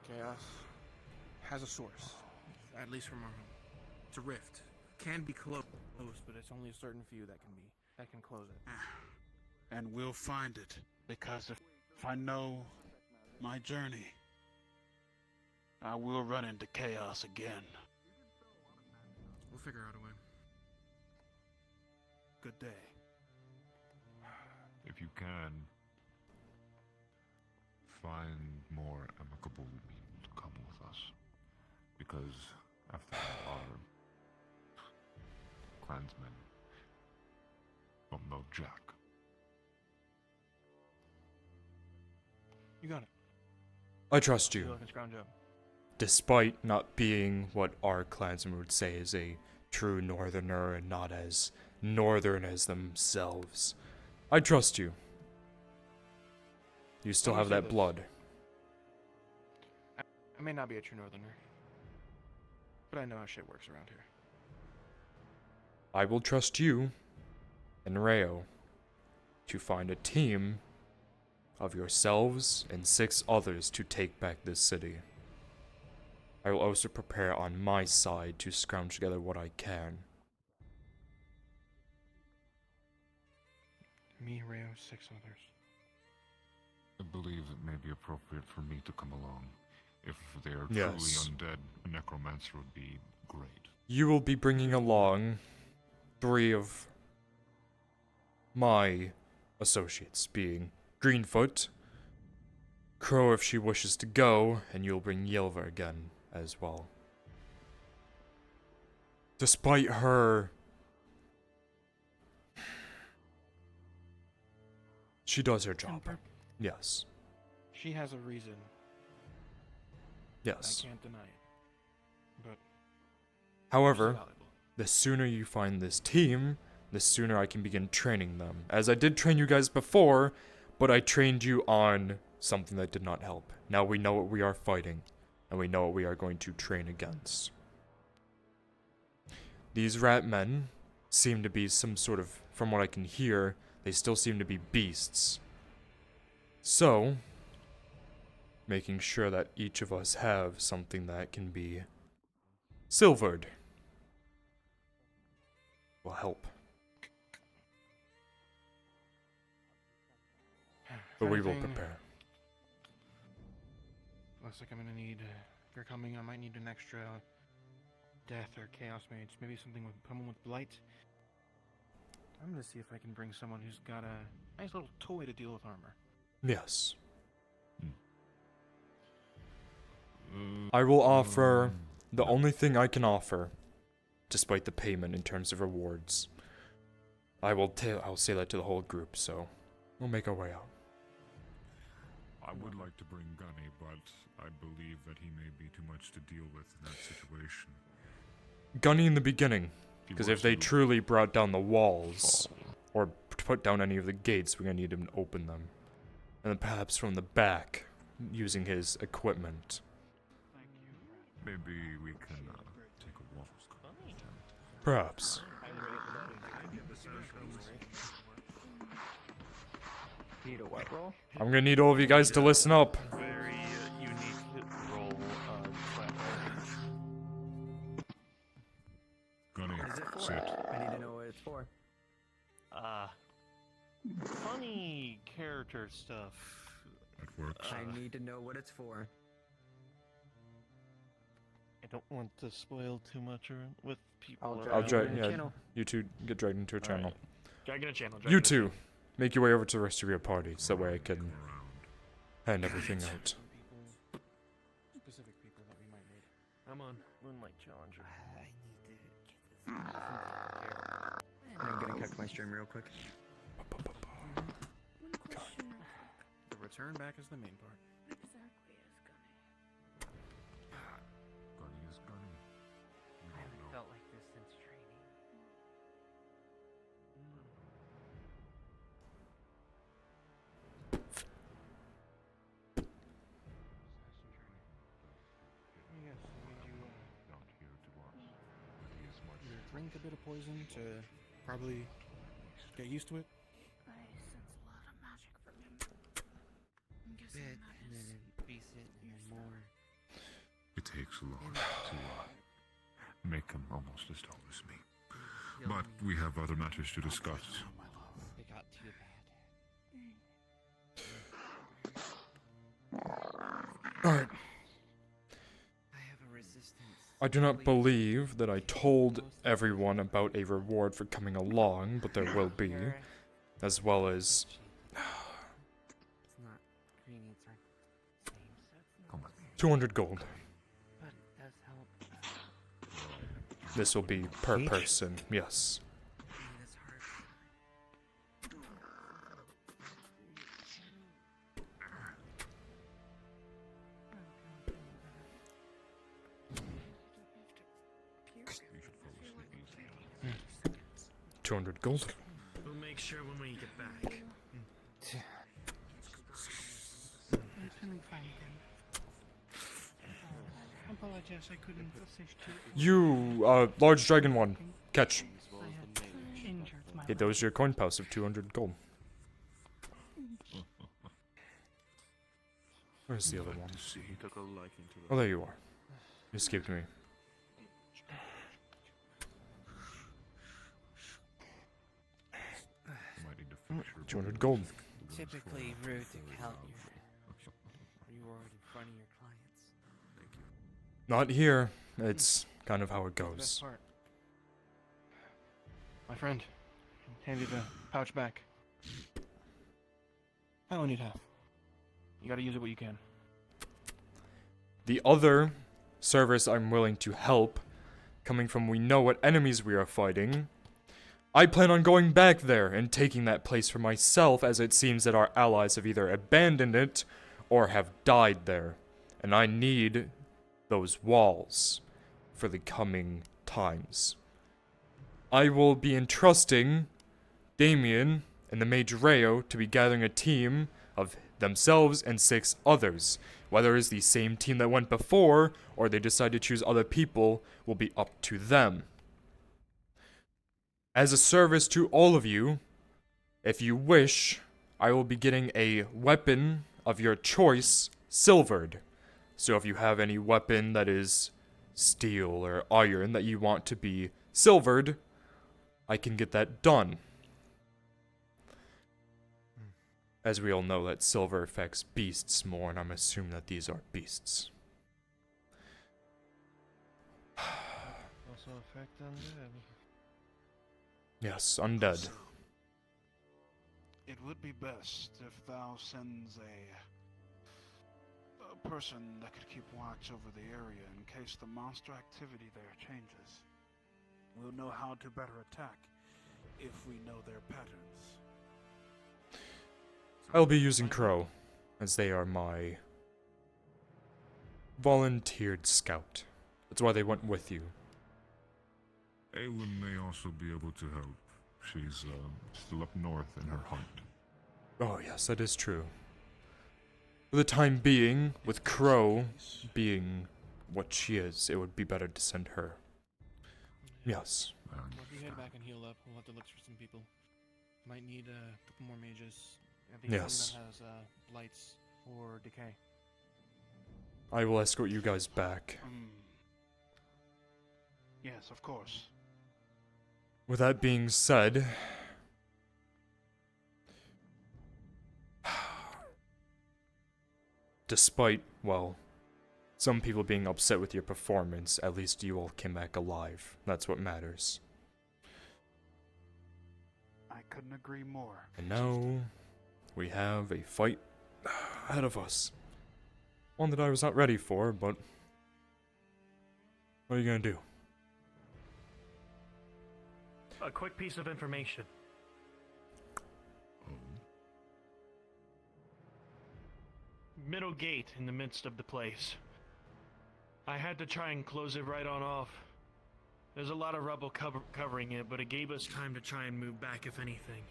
Chaos has a source, at least from our home. It's a rift. Can be closed, but it's only a certain few that can close it. And we'll find it, because if I know my journey, I will run into chaos again. We'll figure out a way. Good day. If you can, find more amicable means to come with us. Because, after all, our clansmen don't know Jack. You got it. I trust You're you. looking scrounge up. Despite not being what our clansmen would say is a true northerner and not as northern as themselves. I trust you. You still I have will say that this. blood. I may not be a true northerner, but I know how shit works around here. I will trust you and Rayo to find a team of yourselves and 6 others to take back this city. I will also prepare on my side to scrounge together what I can. Me, Rayo, 6 others. I believe it may be appropriate for me to come along. If they are Yes. truly undead, a necromancer would be great. You will be bringing along 3 of my associates, being Greenfoot, Crow if she wishes to go, and you'll bring Yelva again as well. Despite her... She does her job. Temper. Yes. She has a reason. Yes. I can't deny it. But However, valuable. the sooner you find this team, the sooner I can begin training them. As I did train you guys before, but I trained you on something that did not help. Now we know what we are fighting, and we know what we are going to train against. These rat men seem to be some sort of, from what I can hear, they still seem to be beasts. So, making sure that each of us have something that can be silvered will help. But we will Anything- prepare. Looks like I'm gonna need. If you're coming, I might need an extra death or chaos mage. Maybe something with someone with blight. I'm gonna see if I can bring someone who's got a nice little toy to deal with armor. Yes. I will offer the only thing I can offer despite the payment in terms of rewards. I'll say that to the whole group, so we'll make our way out. I would like to bring Gunny, but I believe that he may be too much to deal with in that situation. Gunny in the beginning, because if they truly brought down the walls, or put down any of the gates, we're gonna need him to open them. And then perhaps from the back, using his equipment. Maybe we can take a walk. Perhaps. Need a what roll? I'm gonna need all of you guys to listen up. Very unique role Gunny, What is it for? sit. I need to know what it's for. Funny character stuff. That works. I need to know what it's for. I don't want to spoil too much with people. I'll drag. Yeah, you two get dragged into a channel. Drag in a channel. You two, make your way over to the rest of your party, so that way I can hand everything out. Specific people that we might need. I'm on. Moonlight Challenger. I'm gonna cut my stream real quick. The return back is the main part. Exactly as Gunny. Gunny is Gunny. I haven't felt like this since training. Yes, I need you Not here to us. He is much. drink a bit of poison to probably get used to it. I sense a lot of magic from him. I'm guessing Bit, that and then is it increase it, and then more. It takes a lot to make him almost as tall as me. But we have other matters to discuss. It got too bad. Alright. I have a resistance. I do not believe that I told everyone about a reward for coming along, but there will be. As well as... It's not green, it's like same, so it's not 200 gold. but it does help. This will be per person, yes. That's hard. 200 gold. We'll make sure when we get back. I'm feeling fine again. I apologize I couldn't assist you. You, large dragon one. Catch. I had injured my Okay, those are your coin pals of 200 gold. Where's the other one? He took a liking to Oh, there you are. You escaped me. Might need to fix your 200 gold. Typically rude to count your reward in front of your clients. Not here. It's kind of how it Best goes. part. My friend, hand you the pouch back. I only need half. You gotta use it what you can. The other service I'm willing to help, coming from we know what enemies we are fighting, I plan on going back there and taking that place for myself, as it seems that our allies have either abandoned it or have died there. And I need those walls for the coming times. I will be entrusting Damien and the Mage Rayo to be gathering a team of themselves and 6 others. Whether it's the same team that went before, or they decide to choose other people, will be up to them. As a service to all of you, if you wish, I will be getting a weapon of your choice silvered. So if you have any weapon that is steel or iron that you want to be silvered, I can get that done. As we all know that silver affects beasts more, and I'm assuming that these are beasts. Also affect undead. Yes, undead. It would be best if thou sends a person that could keep watch over the area in case the monster activity there changes. we'll know how to better attack if we know their patterns. I'll be using Crow, as they are my volunteered scout. That's why they went with you. Aelin may also be able to help. She's still up north in her hunt. Oh yes, that is true. For the time being, with Crow being what she is, it would be better to send her. Yes. Well, if you head back and heal up, we'll have to look for some people. Might need a couple more mages. Yes. That has lights or decay. I will escort you guys back. Yes, of course. With that being said, despite, well, some people being upset with your performance, at least you all came back alive. That's what matters. I couldn't agree more. And now, we have a fight ahead of us. One that I was not ready for, but what are you gonna do? A quick piece of information. Middle gate in the midst of the place. I had to try and close it right on off. There's a lot of rubble covering it, but it gave us time to try and move back if anything.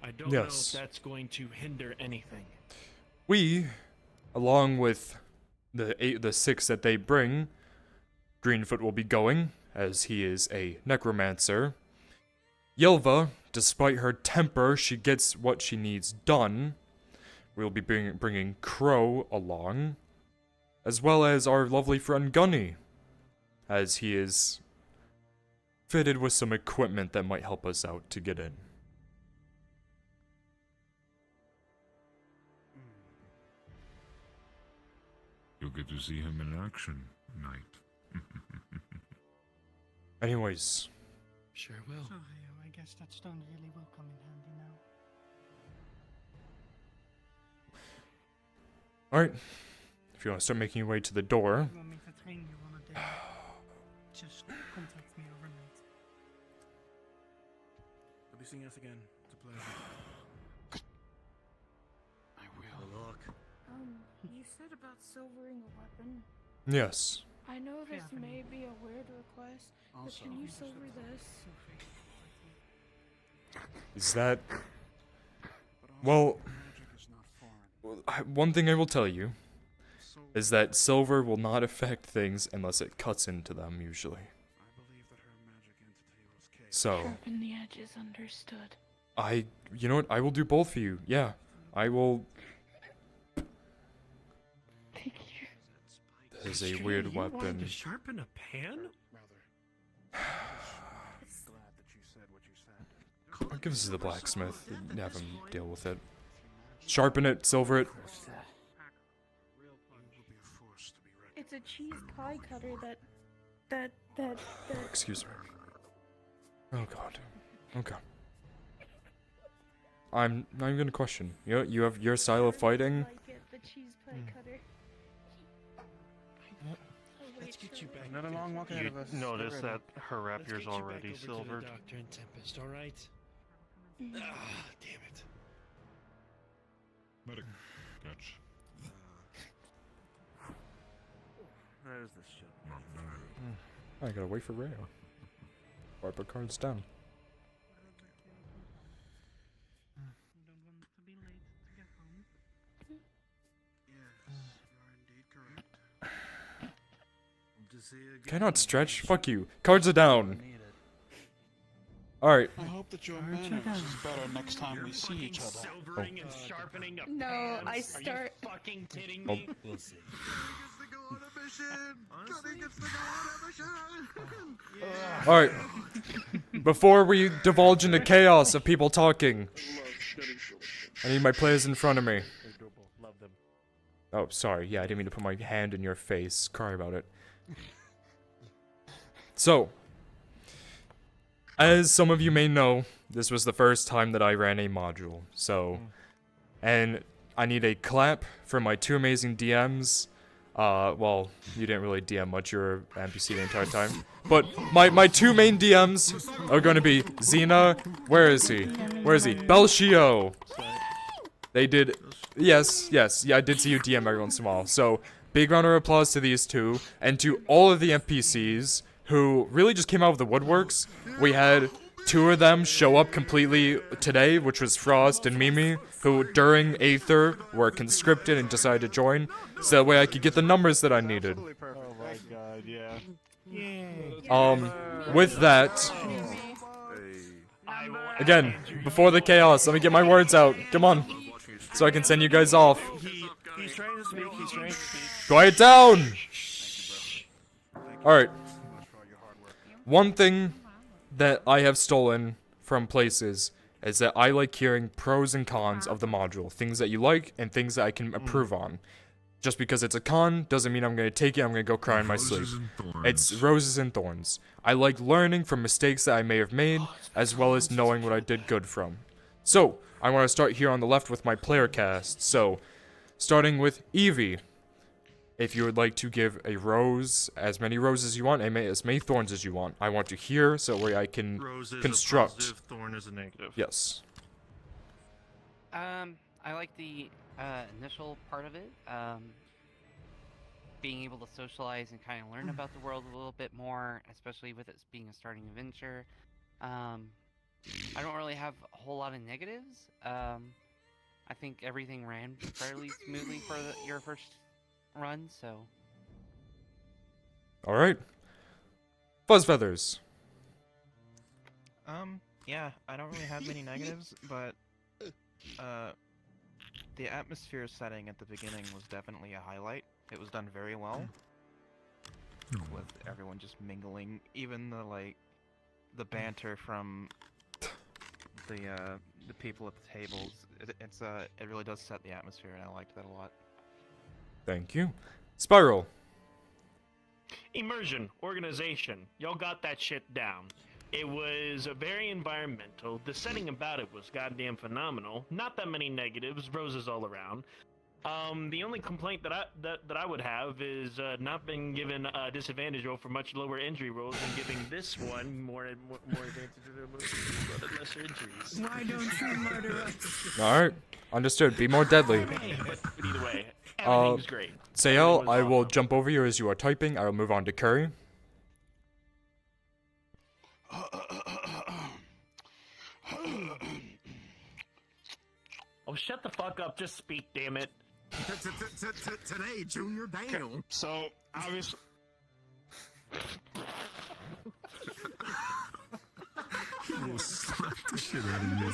I don't know if that's going to hinder anything. We, along with the 6 that they bring, Greenfoot will be going, as he is a necromancer. Yelva, despite her temper, she gets what she needs done. We'll be bringing Crow along, as well as our lovely friend Gunny, as he is fitted with some equipment that might help us out to get in. You'll get to see him in action, Knight. Anyways. Sure will. So, I guess that stone really will come in handy now. Alright. If you want to start making your way to the door. You want me to train you on a day? Just contact me overnight. I'll be seeing us again. It's a pleasure. I will. Look. You said about silvering a weapon. Yes. I know this may be a weird request, but can you silver this? Is that... Well, one thing I will tell you is that silver will not affect things unless it cuts into them, usually. So, Sharpen the edges, understood. you know what, I will do both for you, yeah. I will... That is a weird weapon. To sharpen a pan? I'll give this to the blacksmith and have him deal with it. Sharpen it, silver it. It's a cheese pie cutter that. Excuse me. Oh god. Okay. I'm not even gonna question. You have your style of fighting. The cheese pie cutter. Let's get you back. Another long walk ahead You of us. notice that her rapier's already silvered. silvered. Doctor and Tempest, all right? Ah, damn it. Medic, catch. There's this shit. I gotta wait for Rayo. Or I put cards down. Cannot stretch? Fuck you. Cards are down. Alright. I hope that your manners is better next time we see each other. Silvering and sharpening a No, pan? I Are start. you fucking kidding Oh. me? We'll see. Alright. Before we divulge into chaos of people talking, I need my players in front of me. Love them. Oh, sorry. Yeah, I didn't mean to put my hand in your face. Cry about it. So, as some of you may know, this was the first time that I ran a module. So, and I need a clap for my 2 amazing DMs, Well, you didn't really DM much. You were NPC the entire time. But my two main DMs are going to be Xena. Where is he? Where is he? Belshio. They did. Yes. Yeah, I did see you DM every once in a while. So, big round of applause to these two, and to all of the NPCs who really just came out of the woodworks. We had 2 of them show up completely today, which was Frost and Mimi, who during Aether were conscripted and decided to join, so that way I could get the numbers that I needed. Oh my god, yeah. With that, again, before the chaos, let me get my words out. Come on, so I can send you guys off. He's trying to speak, he's trying to speak. Quiet down! Alright. One thing that I have stolen from places is that I like hearing pros and cons of the module. Things that you like and things that I can improve on. Just because it's a con doesn't mean I'm going to take it, I'm going to go cry in my sleep. It's roses and thorns. I like learning from mistakes that I may have made, as well as knowing what I did good from. So, I want to start here on the left with my player cast. So, starting with Evie. If you would like to give a rose, as many roses as you want, and as many thorns as you want. I want to hear, so that way I can construct. A positive, thorn is a negative. Yes. I like the initial part of it. Being able to socialize and kind of learn about the world a little bit more, especially with it being a starting adventure. I don't really have a whole lot of negatives. I think everything ran fairly smoothly for your first run, so. Alright. Fuzz Feathers. Yeah, I don't really have many negatives, but the atmosphere setting at the beginning was definitely a highlight. It was done very well, with everyone just mingling. Even the banter from the people at the tables. It really does set the atmosphere, and I liked that a lot. Thank you. Spiral. Immersion, organization. Y'all got that shit down. It was very environmental. The setting about it was goddamn phenomenal. Not that many negatives, roses all around. The only complaint that I would have is not being given a disadvantage roll for much lower injury rolls and giving this one more advantage to the lesser injuries. Why don't you murder us? Alright. Understood. Be more deadly. But either way, everything's great. Sayel, I will jump over you as you are typing. I will move on to Curry. Oh, shut the fuck up. Just speak, damn it. Today, Junior, damn. So, obviously... We'll slap the shit out of you.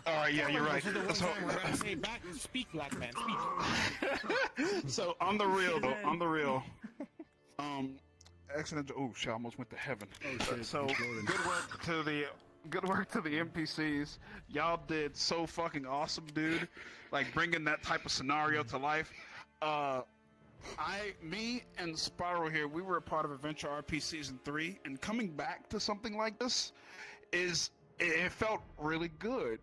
Alright, yeah, you're right. Speak, black man, speak. So, on the real, excellent. Oh shit! I almost went to heaven. So, good work to the NPCs. Y'all did so fucking awesome, dude. Like bringing that type of scenario to life. Me and Spiral here, we were a part of Adventure RP Season 3, and coming back to something like this it felt really good.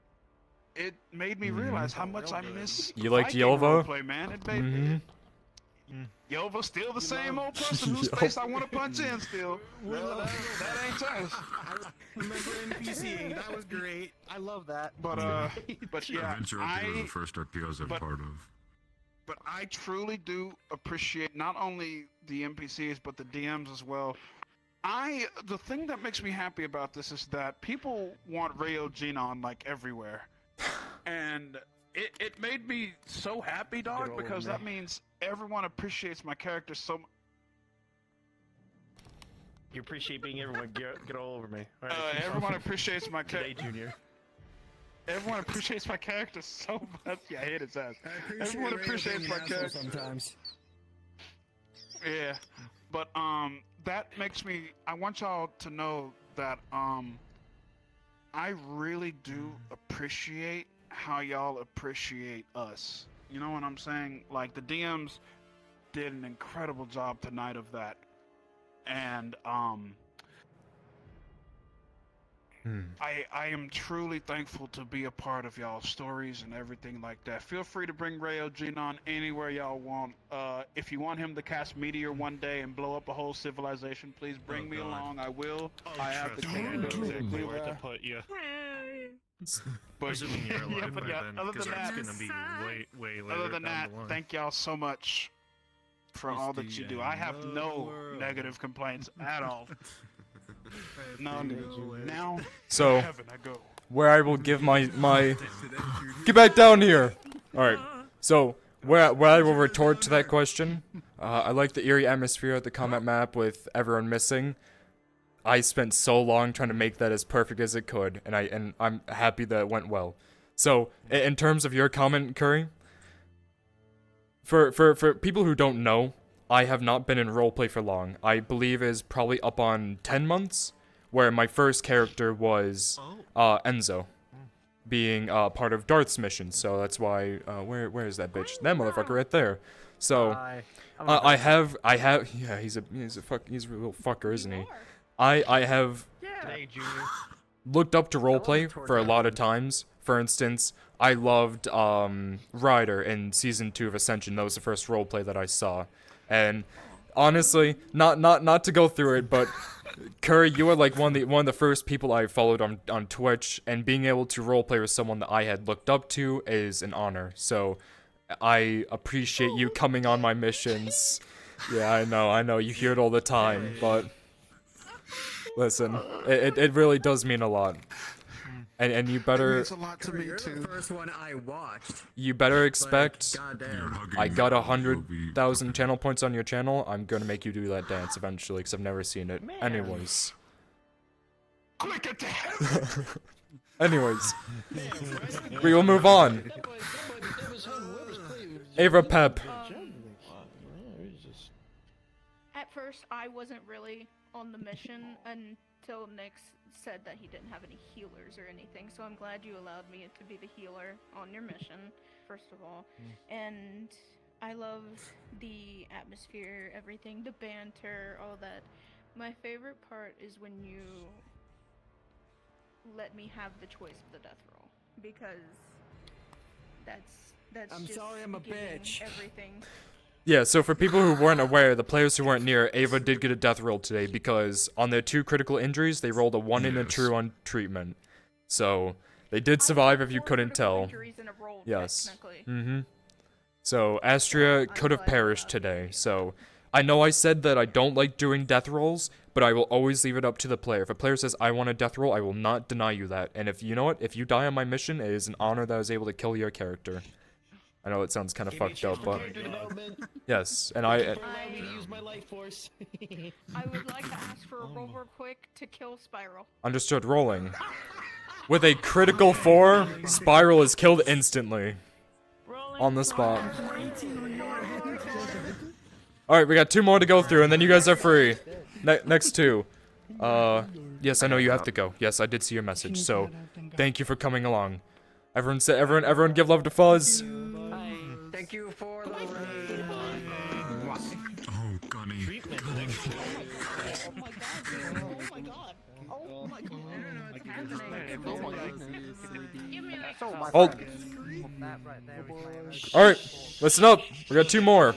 It made me realize how much I miss. You liked Viking Yelva? roleplay, man. It made Yelva's still the same old person whose face I want to punch in still. That ain't us. I remember NPCing. That was great. I love that. But yeah, Adventure RP was the first RP I was ever part of. But I truly do appreciate not only the NPCs but the DMs as well. The thing that makes me happy about this is that people want Rayo Genon like everywhere, and it made me so happy, dog, because that means everyone appreciates my character so much. You appreciate being everyone. Get all over me. All right, everyone appreciates my character. Today, Junior. Everyone appreciates my character so much. Yeah, I hate his ass. Everyone appreciates my character sometimes. Yeah, but that makes me. I want y'all to know that I really do appreciate how y'all appreciate us. You know what I'm saying? Like the DMs did an incredible job tonight of that, and I am truly thankful to be a part of y'all's stories and everything like that. Feel free to bring Rayo Jean on anywhere y'all want. If you want him to cast Meteor one day and blow up a whole civilization, please bring me along. I will. I have the capability to do Where to that. put you. But Assuming you're yeah, alive but by yeah, then, other because than it's that, gonna be way later other than down that, the line. thank y'all so much for all that you do. I have no negative complaints at all. No, now So, to heaven I go. where I will give my get back down here. All right. So where I will retort to that question, I like the eerie atmosphere of the combat map with everyone missing. I spent so long trying to make that as perfect as it could, and I'm happy that it went well. So in terms of your comment, Curry, for people who don't know, I have not been in roleplay for long. I believe is probably up on 10 months, where my first character was Enzo, being part of Darth's mission. So that's why where is that bitch? That motherfucker right there. So I have yeah, he's a real fucker, isn't he? I have looked up to roleplay for a lot of times. For instance, I loved Ryder in season 2 of Ascension. That was the first roleplay that I saw. And honestly, not to go through it, but Curry, you were like one of the first people I followed on Twitch, and being able to roleplay with someone that I had looked up to is an honor. So I appreciate you coming on my missions. Yeah, I know, you hear it all the time, but listen, it really does mean a lot. And you better. It means a lot to me too. The first one I watched. You better expect. Goddamn. I got 100,000 channel points on your channel. I'm gonna make you do that dance eventually, because I've never seen it. Anyways. Quick attack! Anyways. We will move on. Ava Pep. At first, I wasn't really on the mission until Nick said that he didn't have any healers or anything, so I'm glad you allowed me to be the healer on your mission, first of all. And I loved the atmosphere, everything, the banter, all that. My favorite part is when you let me have the choice of the death roll, because that's I'm just sorry I'm a giving bitch. everything. Yeah, so for people who weren't aware, the players who weren't near, Ava did get a death roll today because on their 2 critical injuries, they rolled a 1 and a true on treatment. So they did survive if you couldn't tell. Yes. So Astria could have perished today. So I know I said that I don't like doing death rolls, but I will always leave it up to the player. If a player says I want a death roll, I will not deny you that. And if you know what, if you die on my mission, it is an honor that I was able to kill your character. I know it sounds kind of fucked up, but yes, and I I would like to ask for a roll real quick to kill Spiral. understood rolling. With a critical 4, Spiral is killed instantly. On the spot. Alright, we got 2 more to go through, and then you guys are free. Next 2. Yes, I know you have to go. Yes, I did see your message, so thank you for coming along. Everyone give love to Fuzz. Thank you for the raid. Oh, Gunny. Hold. Alright, listen up. We got 2 more.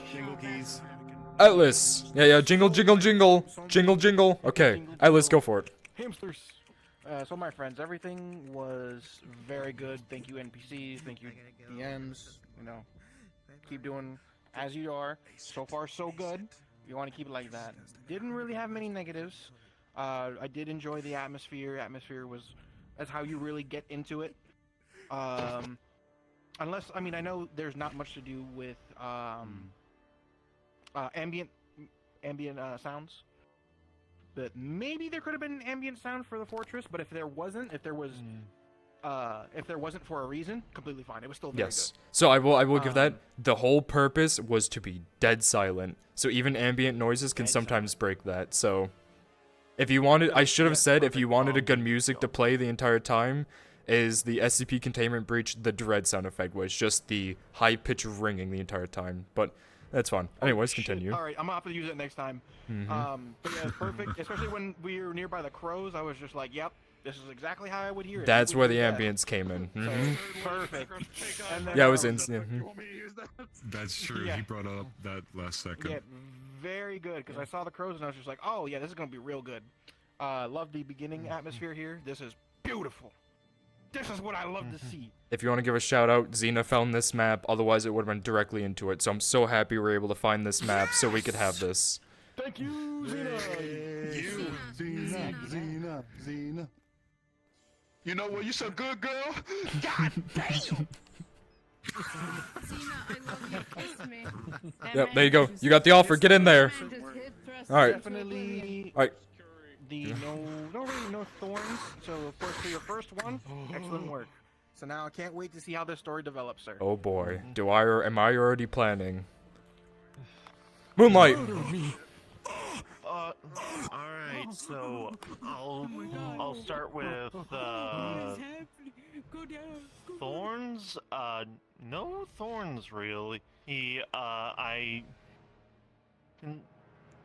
Atlas. Yeah, jingle, jingle, jingle. Jingle, jingle. Okay, Atlas, go for it. Hamsters. So my friends, everything was very good. Thank you NPCs, thank you DMs, keep doing as you are. So far so good. You want to keep it like that. Didn't really have many negatives. I did enjoy the atmosphere. Atmosphere that's how you really get into it. Unless, I know there's not much to do with ambient sounds. But maybe there could have been an ambient sound for the fortress, but if there wasn't for a reason, completely fine. It was still very Yes. So I will give that. The whole purpose was to be dead silent. So even ambient noises can sometimes break that. So if you wanted, I should have said, if you wanted a good music to play the entire time, is the SCP Containment Breach, the dread sound effect, was just the high-pitched ringing the entire time. But that's fine. Anyways, continue. Alright, I'm gonna have to use it next time. But yeah, it's perfect. Especially when we were nearby the crows, I was just like, yep, This is exactly how I would hear it. That's You where would the do that. ambience came in. So, Mhm. perfect. And then, Yeah, it was instant. That's true. Yeah. He brought up that last second. Yeah, very good. Because I saw the crows and I was just like, oh yeah, this is gonna be real good. Love the beginning atmosphere here. This is beautiful. This is what I love to see. If you want to give a shout out, Xena found this map, otherwise it would have been directly into it. So I'm so happy we were able to find this map so we could have this. Thank you, Xena. Xena. You know what? You so good, girl. God damn. Yep, there you go. You got the offer. Get in there. All right. Definitely. All right. The no thorns. So of course for your first one, excellent work. So now I can't wait to see how this story develops, sir. Oh boy, am I already planning? Moonlight. Alright, so I'll start with thorns. No thorns really. I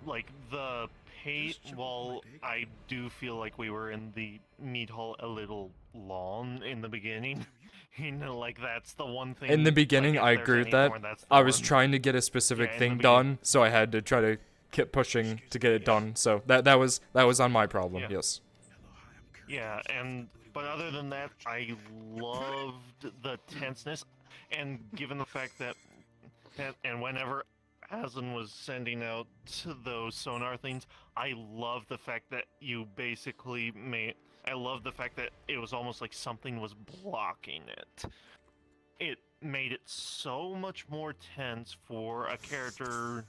like the pay. Well, I do feel like we were in the meat hall a little long in the beginning. You know, like that's the one thing. In the beginning, like, I if there's agree with any that. thorn, that's I was thorn. trying to get a specific Yeah, in thing the done, so I had to try to keep pushing to get it done. So that was on my problem. Yeah. Yes. Yeah, but other than that, I loved the tenseness, and given the fact that and whenever Aslan was sending out those sonar things, I love the fact that you basically made. I love the fact that it was almost like something was blocking it. It made it so much more tense for a character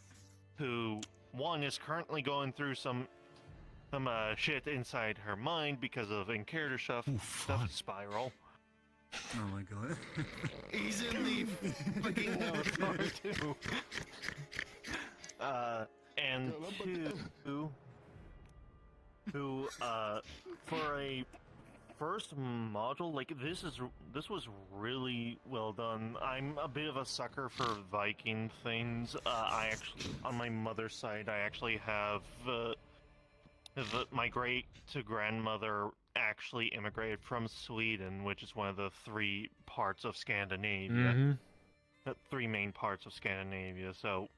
who, one, is currently going through some shit inside her mind because of in-character stuff spiral. Oh my god. He's in the fucking avatar too. And two, who for a first module, like this was really well done. I'm a bit of a sucker for Viking things. I actually, on my mother's side, I actually have my great-grandmother actually immigrated from Sweden, which is one of the three parts of Scandinavia. Mhm. The three main parts of Scandinavia. So,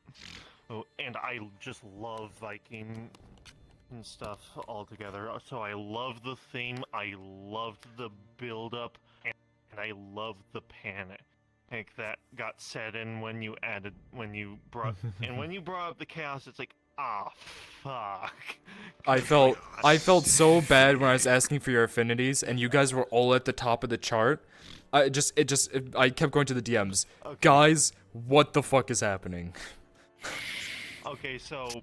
and I just love Viking and stuff altogether. So I love the theme. I loved the build-up, and I loved the panic that got set in when you brought up the chaos. It's like, ah, fuck. I felt so bad when I was asking for your affinities, and you guys were all at the top of the chart. I kept going to the DMs. Okay. Guys, what the fuck is happening? Okay, so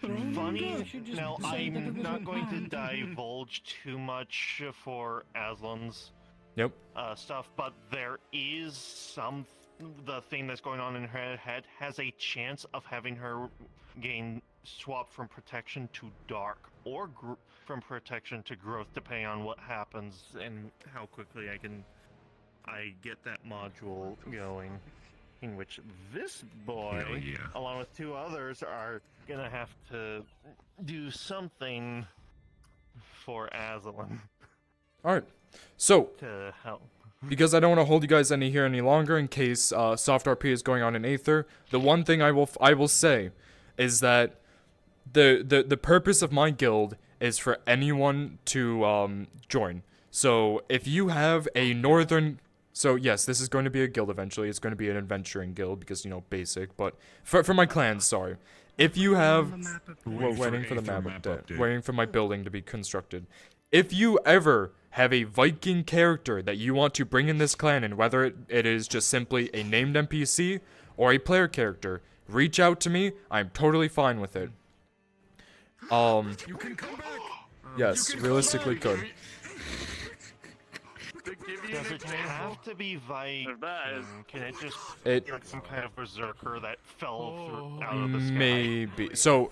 funny. Now I'm not going to divulge too much for Aslan's Yep. stuff, but there is the thing that's going on in her head has a chance of having her gain swap from protection to dark, or from protection to growth, depending on what happens and how quickly I get that module going. In which this boy, Hell yeah. along with two others, are gonna have to do something for Aslan All right. So, to help. because I don't want to hold you guys any longer in case soft RP is going on in Aether, the one thing I will say is that the purpose of my guild is for anyone to join. So if you have a northern, so yes, this is going to be a guild eventually. It's going to be an adventuring guild because, you know, basic. But for my clans, sorry. If you have, waiting for the map update, waiting for my building to be constructed. If you ever have a Viking character that you want to bring in this clan, and whether it is just simply a named NPC or a player character, reach out to me. I'm totally fine with it. You can come back. Yes, realistically could. Does it have to be Viking? Can it just It- be like some kind of berserker that fell out of the sky? Maybe. So,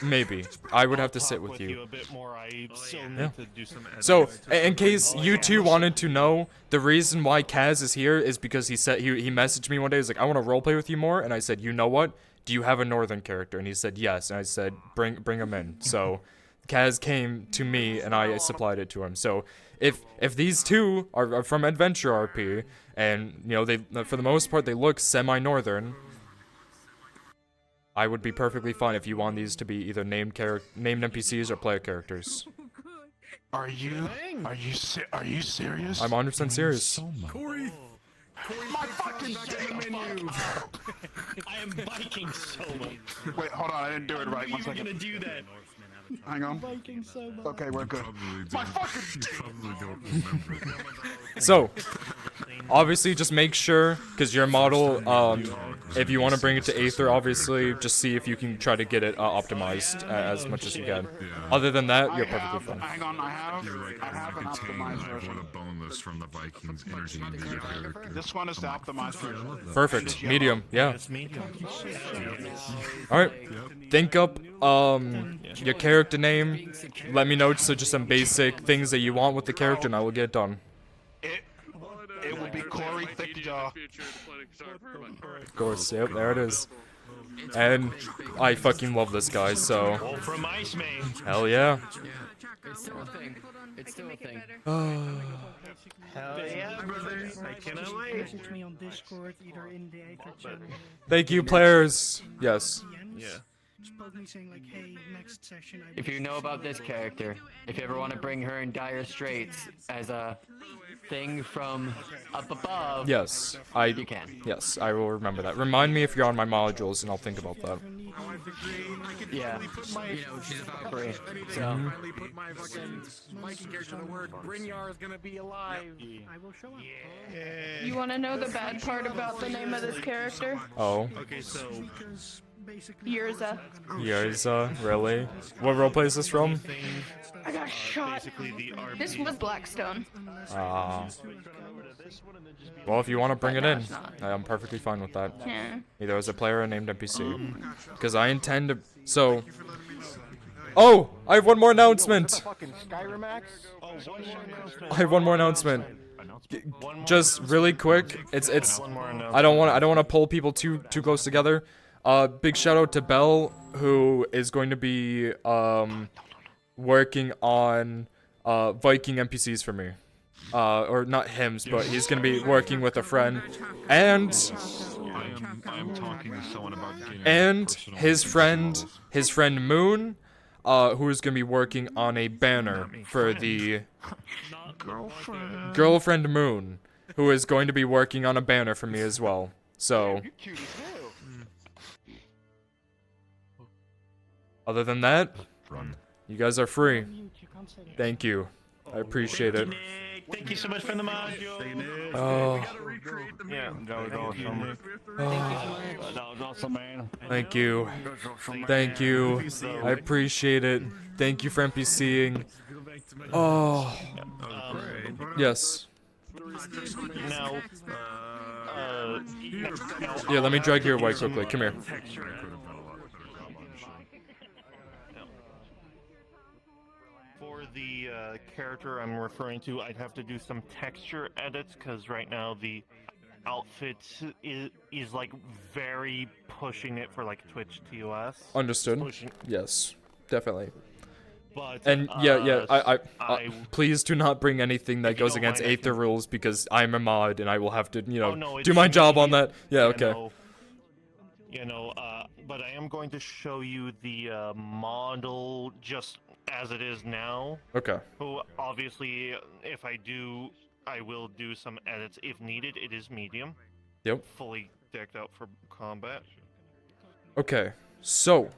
maybe. I would have to sit with you you. a bit more. I still need Yeah. to do some So, editing. in case you two wanted to know, the reason why Kaz is here is because he said he messaged me one day. He's like, I want to roleplay with you more, and I said, you know what? Do you have a northern character? And he said yes, and I said, bring him in. So, Kaz came to me and I supplied it to him. So if these two are from Adventure RP and you know they for the most part they look semi-northern, I would be perfectly fine if you want these to be either named NPCs or player characters. Are you serious? I'm 100% serious. Corey! My fucking menu. I am biking so much. Wait, hold on, I didn't do it right. 1 second. Gonna do that. Hang on. Biking so much. Okay, we're good. My fucking So, obviously, just make sure, because your model, if you want to bring it to Aether, obviously, just see if you can try to get it optimized as much as you can. Other than that, you're perfectly fine. Hang on, I have an optimized version. What a boneless from the Vikings energy into your character. This one is the optimized version. Perfect. Medium, yeah. Alright. Think up, your character name. Let me know just some basic things that you want with the character, and I will get it done. It would be Corey Thickjaw. Of course, yep, there it is. And I fucking love this guy, so. From Iceman. Hell yeah. It's still a thing. It's still a thing. Hell yeah, brother. I cannot wait. Message me on Discord, either in the Aether channel. Thank you, players. Yes. Yeah. Just poke me saying like, hey, next session. If you know about this character, if you ever want to bring her in dire straits as a thing from up above, Yes, you can. Yes, I will remember that. Remind me if you're on my modules, and I'll think about that. Yeah, you know, she's a Valkyrie, so. Finally put my fucking Mikey character to work. Brynjar is gonna be alive. I will show up. You want to know the bad part about the name of this character? Oh. Okay, so. Yurza. Yurza, really? What roleplay is this from? I got shot. This was Blackstone. Well, if you want to bring it in, I'm perfectly fine with that. Yeah. Either as a player or named NPC. Because I intend to. So. Oh! I have one more announcement! I have one more announcement. Just really quick. It's. I don't want to pull people too close together. Big shout out to Bell, who is going to be working on Viking NPCs for me. Or not hymns, but he's gonna be working with a friend, and I'm talking to someone about getting and his friend Moon, who is gonna be working on a banner for the girlfriend Moon, who is going to be working on a banner for me as well. So. Other than that, you guys are free. Thank you. I appreciate it. Thank you so much for the module. Oh. Yeah, that was awesome. That was awesome, man. Thank you. Thank you. I appreciate it. Thank you for NPCing. Oh. Yes. Now, Yeah, let me drag your way quickly. Come here. For the character I'm referring to, I'd have to do some texture edits because right now the outfit is like very pushing it for like Twitch TOS. Understood. Yes, definitely. But and yeah, I please do not bring anything that goes against Aether rules because I'm a mod and I will have to, you know, do my job on that. Yeah, okay. But I am going to show you the model just as it is now. Okay. Who obviously, if I do, I will do some edits if needed. It is medium. Yep. Fully decked out for combat. Okay, so,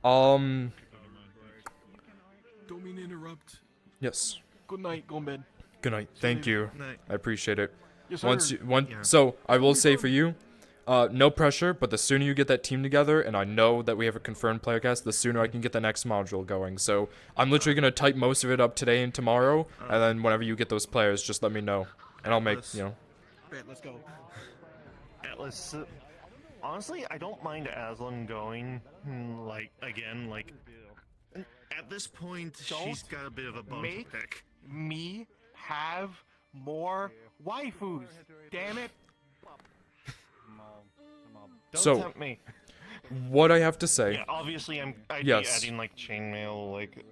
Don't mean to interrupt. Yes. Good night. Go in bed. Good night. Thank you. Night. I appreciate it. Yes, Once sir. you, so I will say for you, no pressure, but the sooner you get that team together, and I know that we have a confirmed player cast, the sooner I can get the next module going. So I'm literally gonna type most of it up today and tomorrow, and then whenever you get those players, just let me know, and I'll make, you know. Let's go. Atlas. Honestly, I don't mind Aslan going. Like again, like at this point, she's got a bit of a bone Make to pick. me have more waifus. Damn it. Don't So, tempt me. what I have to say. Yeah, obviously I'd Yes. be adding like chainmail, like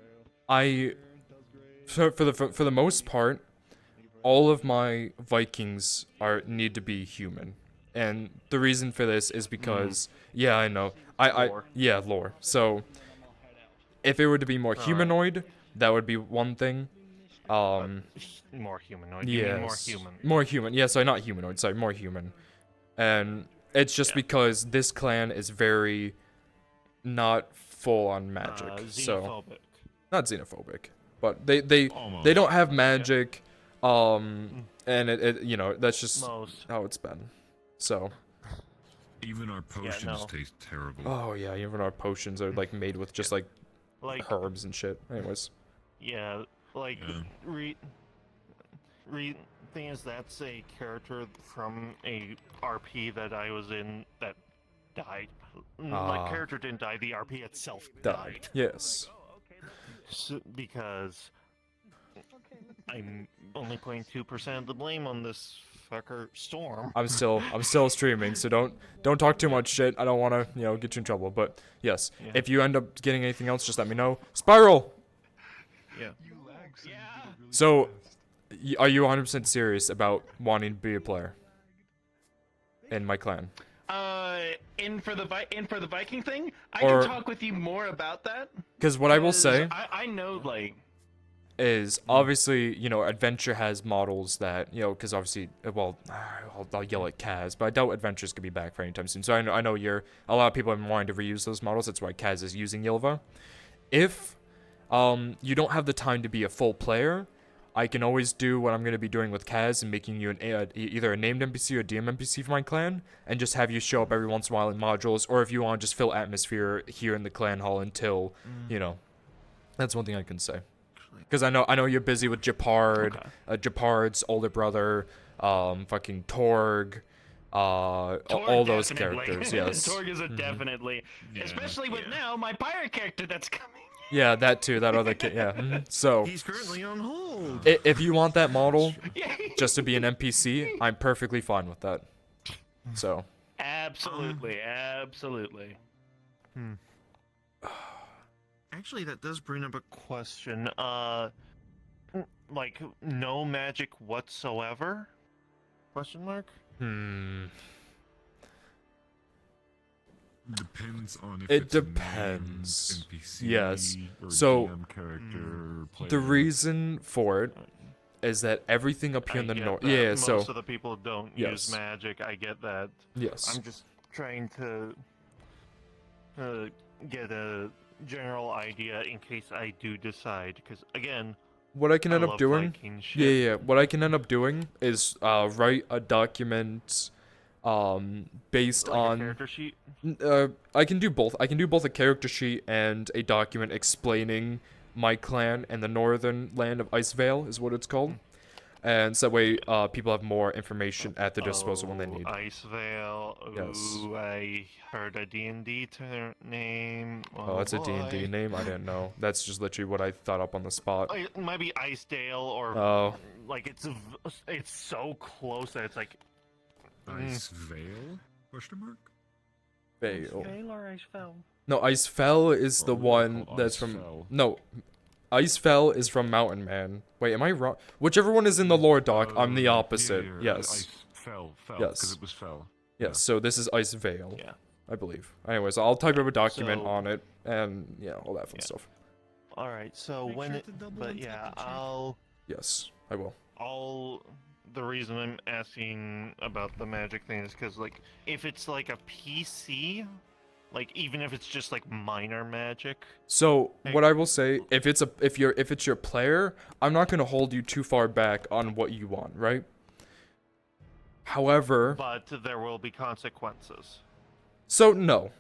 For the most part, all of my Vikings need to be human, and the reason for this is because yeah, I know, yeah, lore. So if it were to be more humanoid, that would be one thing. More humanoid. You mean more human. More human. Yeah, sorry, not humanoid. Sorry, more human. And it's just because this clan is very not full on magic. So not xenophobic, but they don't have magic. And it you know, that's just how it's been. So even our potions taste terrible. Oh yeah, even our potions are like made with just like herbs and shit. Anyways. Yeah, like thing is, that's a character from a RP that I was in that died. Like, character didn't die, the RP itself died. Yes. Because I'm only putting 2% of the blame on this fucker Storm. I'm still streaming, so don't talk too much shit. I don't want to, get you in trouble. But yes, if you end up getting anything else, just let me know. Spiral. Yeah. So, are you 100% serious about wanting to be a player in my clan? In for the Viking thing, I Or- can talk with you more about that. Because what I will say I know, like, is obviously, Adventure has models that, because obviously, well, I'll yell at Kaz, but I doubt Adventure's gonna be back for anytime soon. So I know a lot of people have been wanting to reuse those models. That's why Kaz is using Yilva. If you don't have the time to be a full player, I can always do what I'm going to be doing with Kaz and making you either a named NPC or DM NPC for my clan, and just have you show up every once in a while in modules, or if you want, just fill atmosphere here in the clan hall until, that's one thing I can say. Because I know you're busy with Japard, Japard's older brother, fucking Torg, all those characters, yes. Torg is a definitely, especially with now my pirate character that's coming. Yeah, that too, that other kid, yeah. So, He's currently on hold. If you want that model just to be an NPC, I'm perfectly fine with that. So. Absolutely. Actually, that does bring up a question. Like, no magic whatsoever? Question mark? Depends on if It it's a depends. named NPC Yes. or So DM character, the player. reason for it is that everything up here in the north. Yeah, most so of the people don't use magic. I get that. Yes. I'm just trying to get a general idea in case I do decide. Because again, what I can end up love doing, Viking shit. yeah, what I can end up doing is write a document based Like a on character sheet? I can do both. I can do both a character sheet and a document explaining my clan and the northern land of Icevale is what it's called. And so that way people have more information at their disposal when they need. Icevale. Yes. Ooh, I heard a D&D name. Oh, that's a D&D name? I didn't know. That's just literally what I thought up on the spot. It might be Icedale or like it's so close that it's like Ice Vale? Question mark? Vale. Vale or Icefell? No, Icefell is the one that's from. Icefell. No, Icefell is from Mountain Man. Wait, am I wrong? Whichever one is in the lore doc, I'm the opposite. Yes. Fell, Yes. because it was fell. Yes. So this is Icevale. Yeah. I believe. Anyways, I'll type up a document So- on it, and yeah, all that fun stuff. all right. So Make when sure it, to double but and yeah, triple check. Yes, I will. the reason I'm asking about the magic thing is because like if it's like a PC, like even if it's just like minor magic. So what I will say, if it's your player, I'm not gonna hold you too far back on what you want, right? However, But there will be consequences. so no.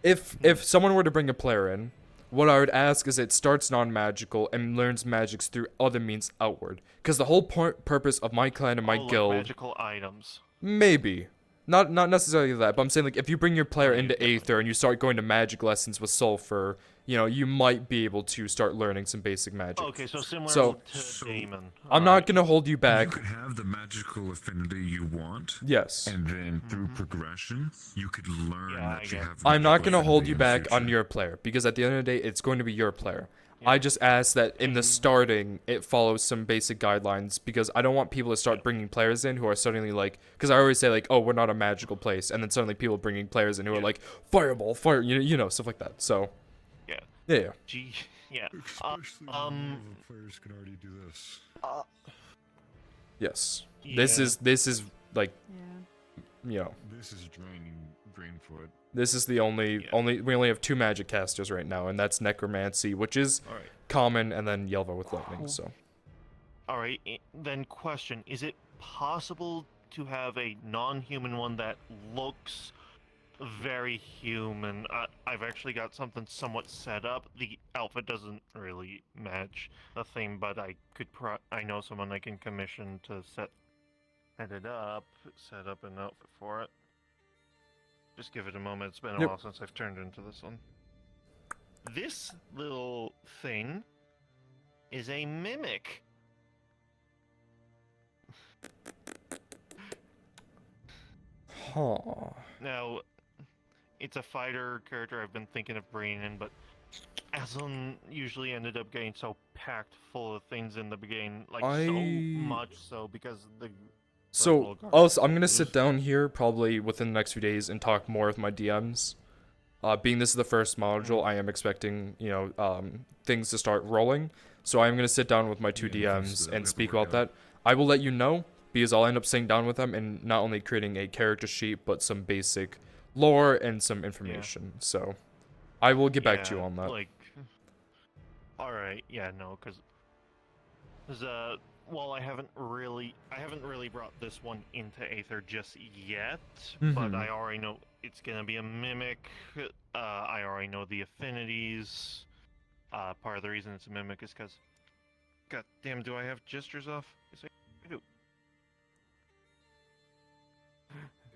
If someone were to bring a player in, what I would ask is it starts non-magical and learns magics through other means outward. Because the whole purpose of my clan and my Like guild, magical items. maybe. Not necessarily that, but I'm saying like if you bring your player into Aether and you start going to magic lessons with Sulfur, you might be able to start learning some basic magic. Okay, so similar to Damon. I'm not gonna hold you back. You could have the magical affinity you want. Yes. And then through progression, you could learn that you have. I'm not magical gonna hold affinity you in the back future. on your player because at the end of the day, it's going to be your player. I just ask that in the starting, it follows some basic guidelines, because I don't want people to start bringing players in who are suddenly like, because I always say like, oh, we're not a magical place, and then suddenly people bringing players in who are like, fireball, fire, you know, stuff like that. So, Yeah. yeah. Gee, yeah. Especially when the players can already do this. Yes. Yeah. This is like, you know. This is drain foot. This is the we only have 2 magic casters right now, and that's necromancy, which is common, and then Yelva with lightning. So. All right. Then question: is it possible to have a non-human one that looks very human? I've actually got something somewhat set up. The outfit doesn't really match the theme, but I could I know someone I can commission to set it up, set up an outfit for it. Just give it a moment. It's been a while since I've turned into this one. This little thing is a mimic. Huh. Now, it's a fighter character I've been thinking of bringing in, but Aslan usually ended up getting so packed full of things in the beginning, like so much so because the. So, also, I'm gonna sit down here probably within the next few days and talk more with my DMs. Being this is the first module, I am expecting, you know, things to start rolling. So I'm gonna sit down with my 2 DMs and speak about that. I will let you know, because I'll end up sitting down with them and not only creating a character sheet, but some basic lore and some information. So, I will get back to you on that. Like, all right, yeah, no, because well, I haven't really brought this one into Aether just yet, but I already know it's gonna be a mimic. I already know the affinities. Part of the reason it's a mimic is because, god damn, do I have gestures off? Yes, I do.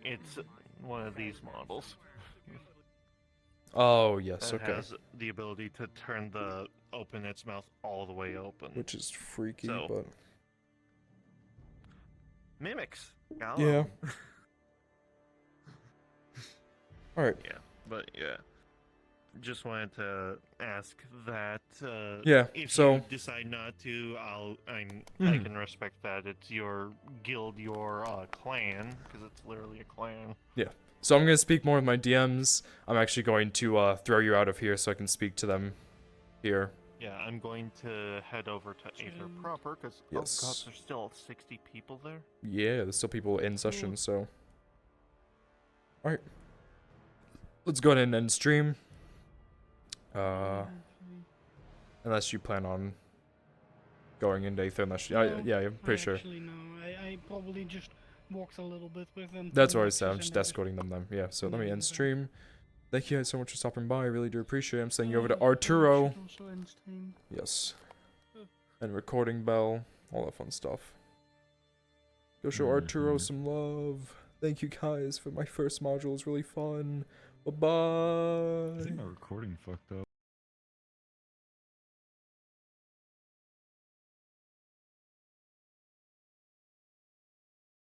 It's one of these models. Oh, yes, That okay. has the ability to open its mouth all the way open. Which is freaky, So, but. Mimics. Yeah. Alright. Yeah, but yeah. Just wanted to ask that. Yeah, If so- you decide not to, I can respect that. It's your guild, your clan, because it's literally a clan. Yeah. So I'm gonna speak more with my DMs. I'm actually going to throw you out of here so I can speak to them here. Yeah, I'm going to head over to Aether proper, because, oh god, there's still 60 people there? Yeah, there's still people in session, so. Alright. Let's go ahead and end stream. Unless you plan on going into Aether, unless you, yeah, I'm pretty sure. Actually, no. I probably just walked a little bit with them. That's what I said, I'm just escorting them then. Yeah, so let me end stream. Thank you guys so much for stopping by, I really do appreciate it. I'm sending you over to Arturo. Yes. And recording bell, all that fun stuff. Go show Arturo some love. Thank you guys for my first module, it was really fun. Bye-bye. I think my recording fucked up.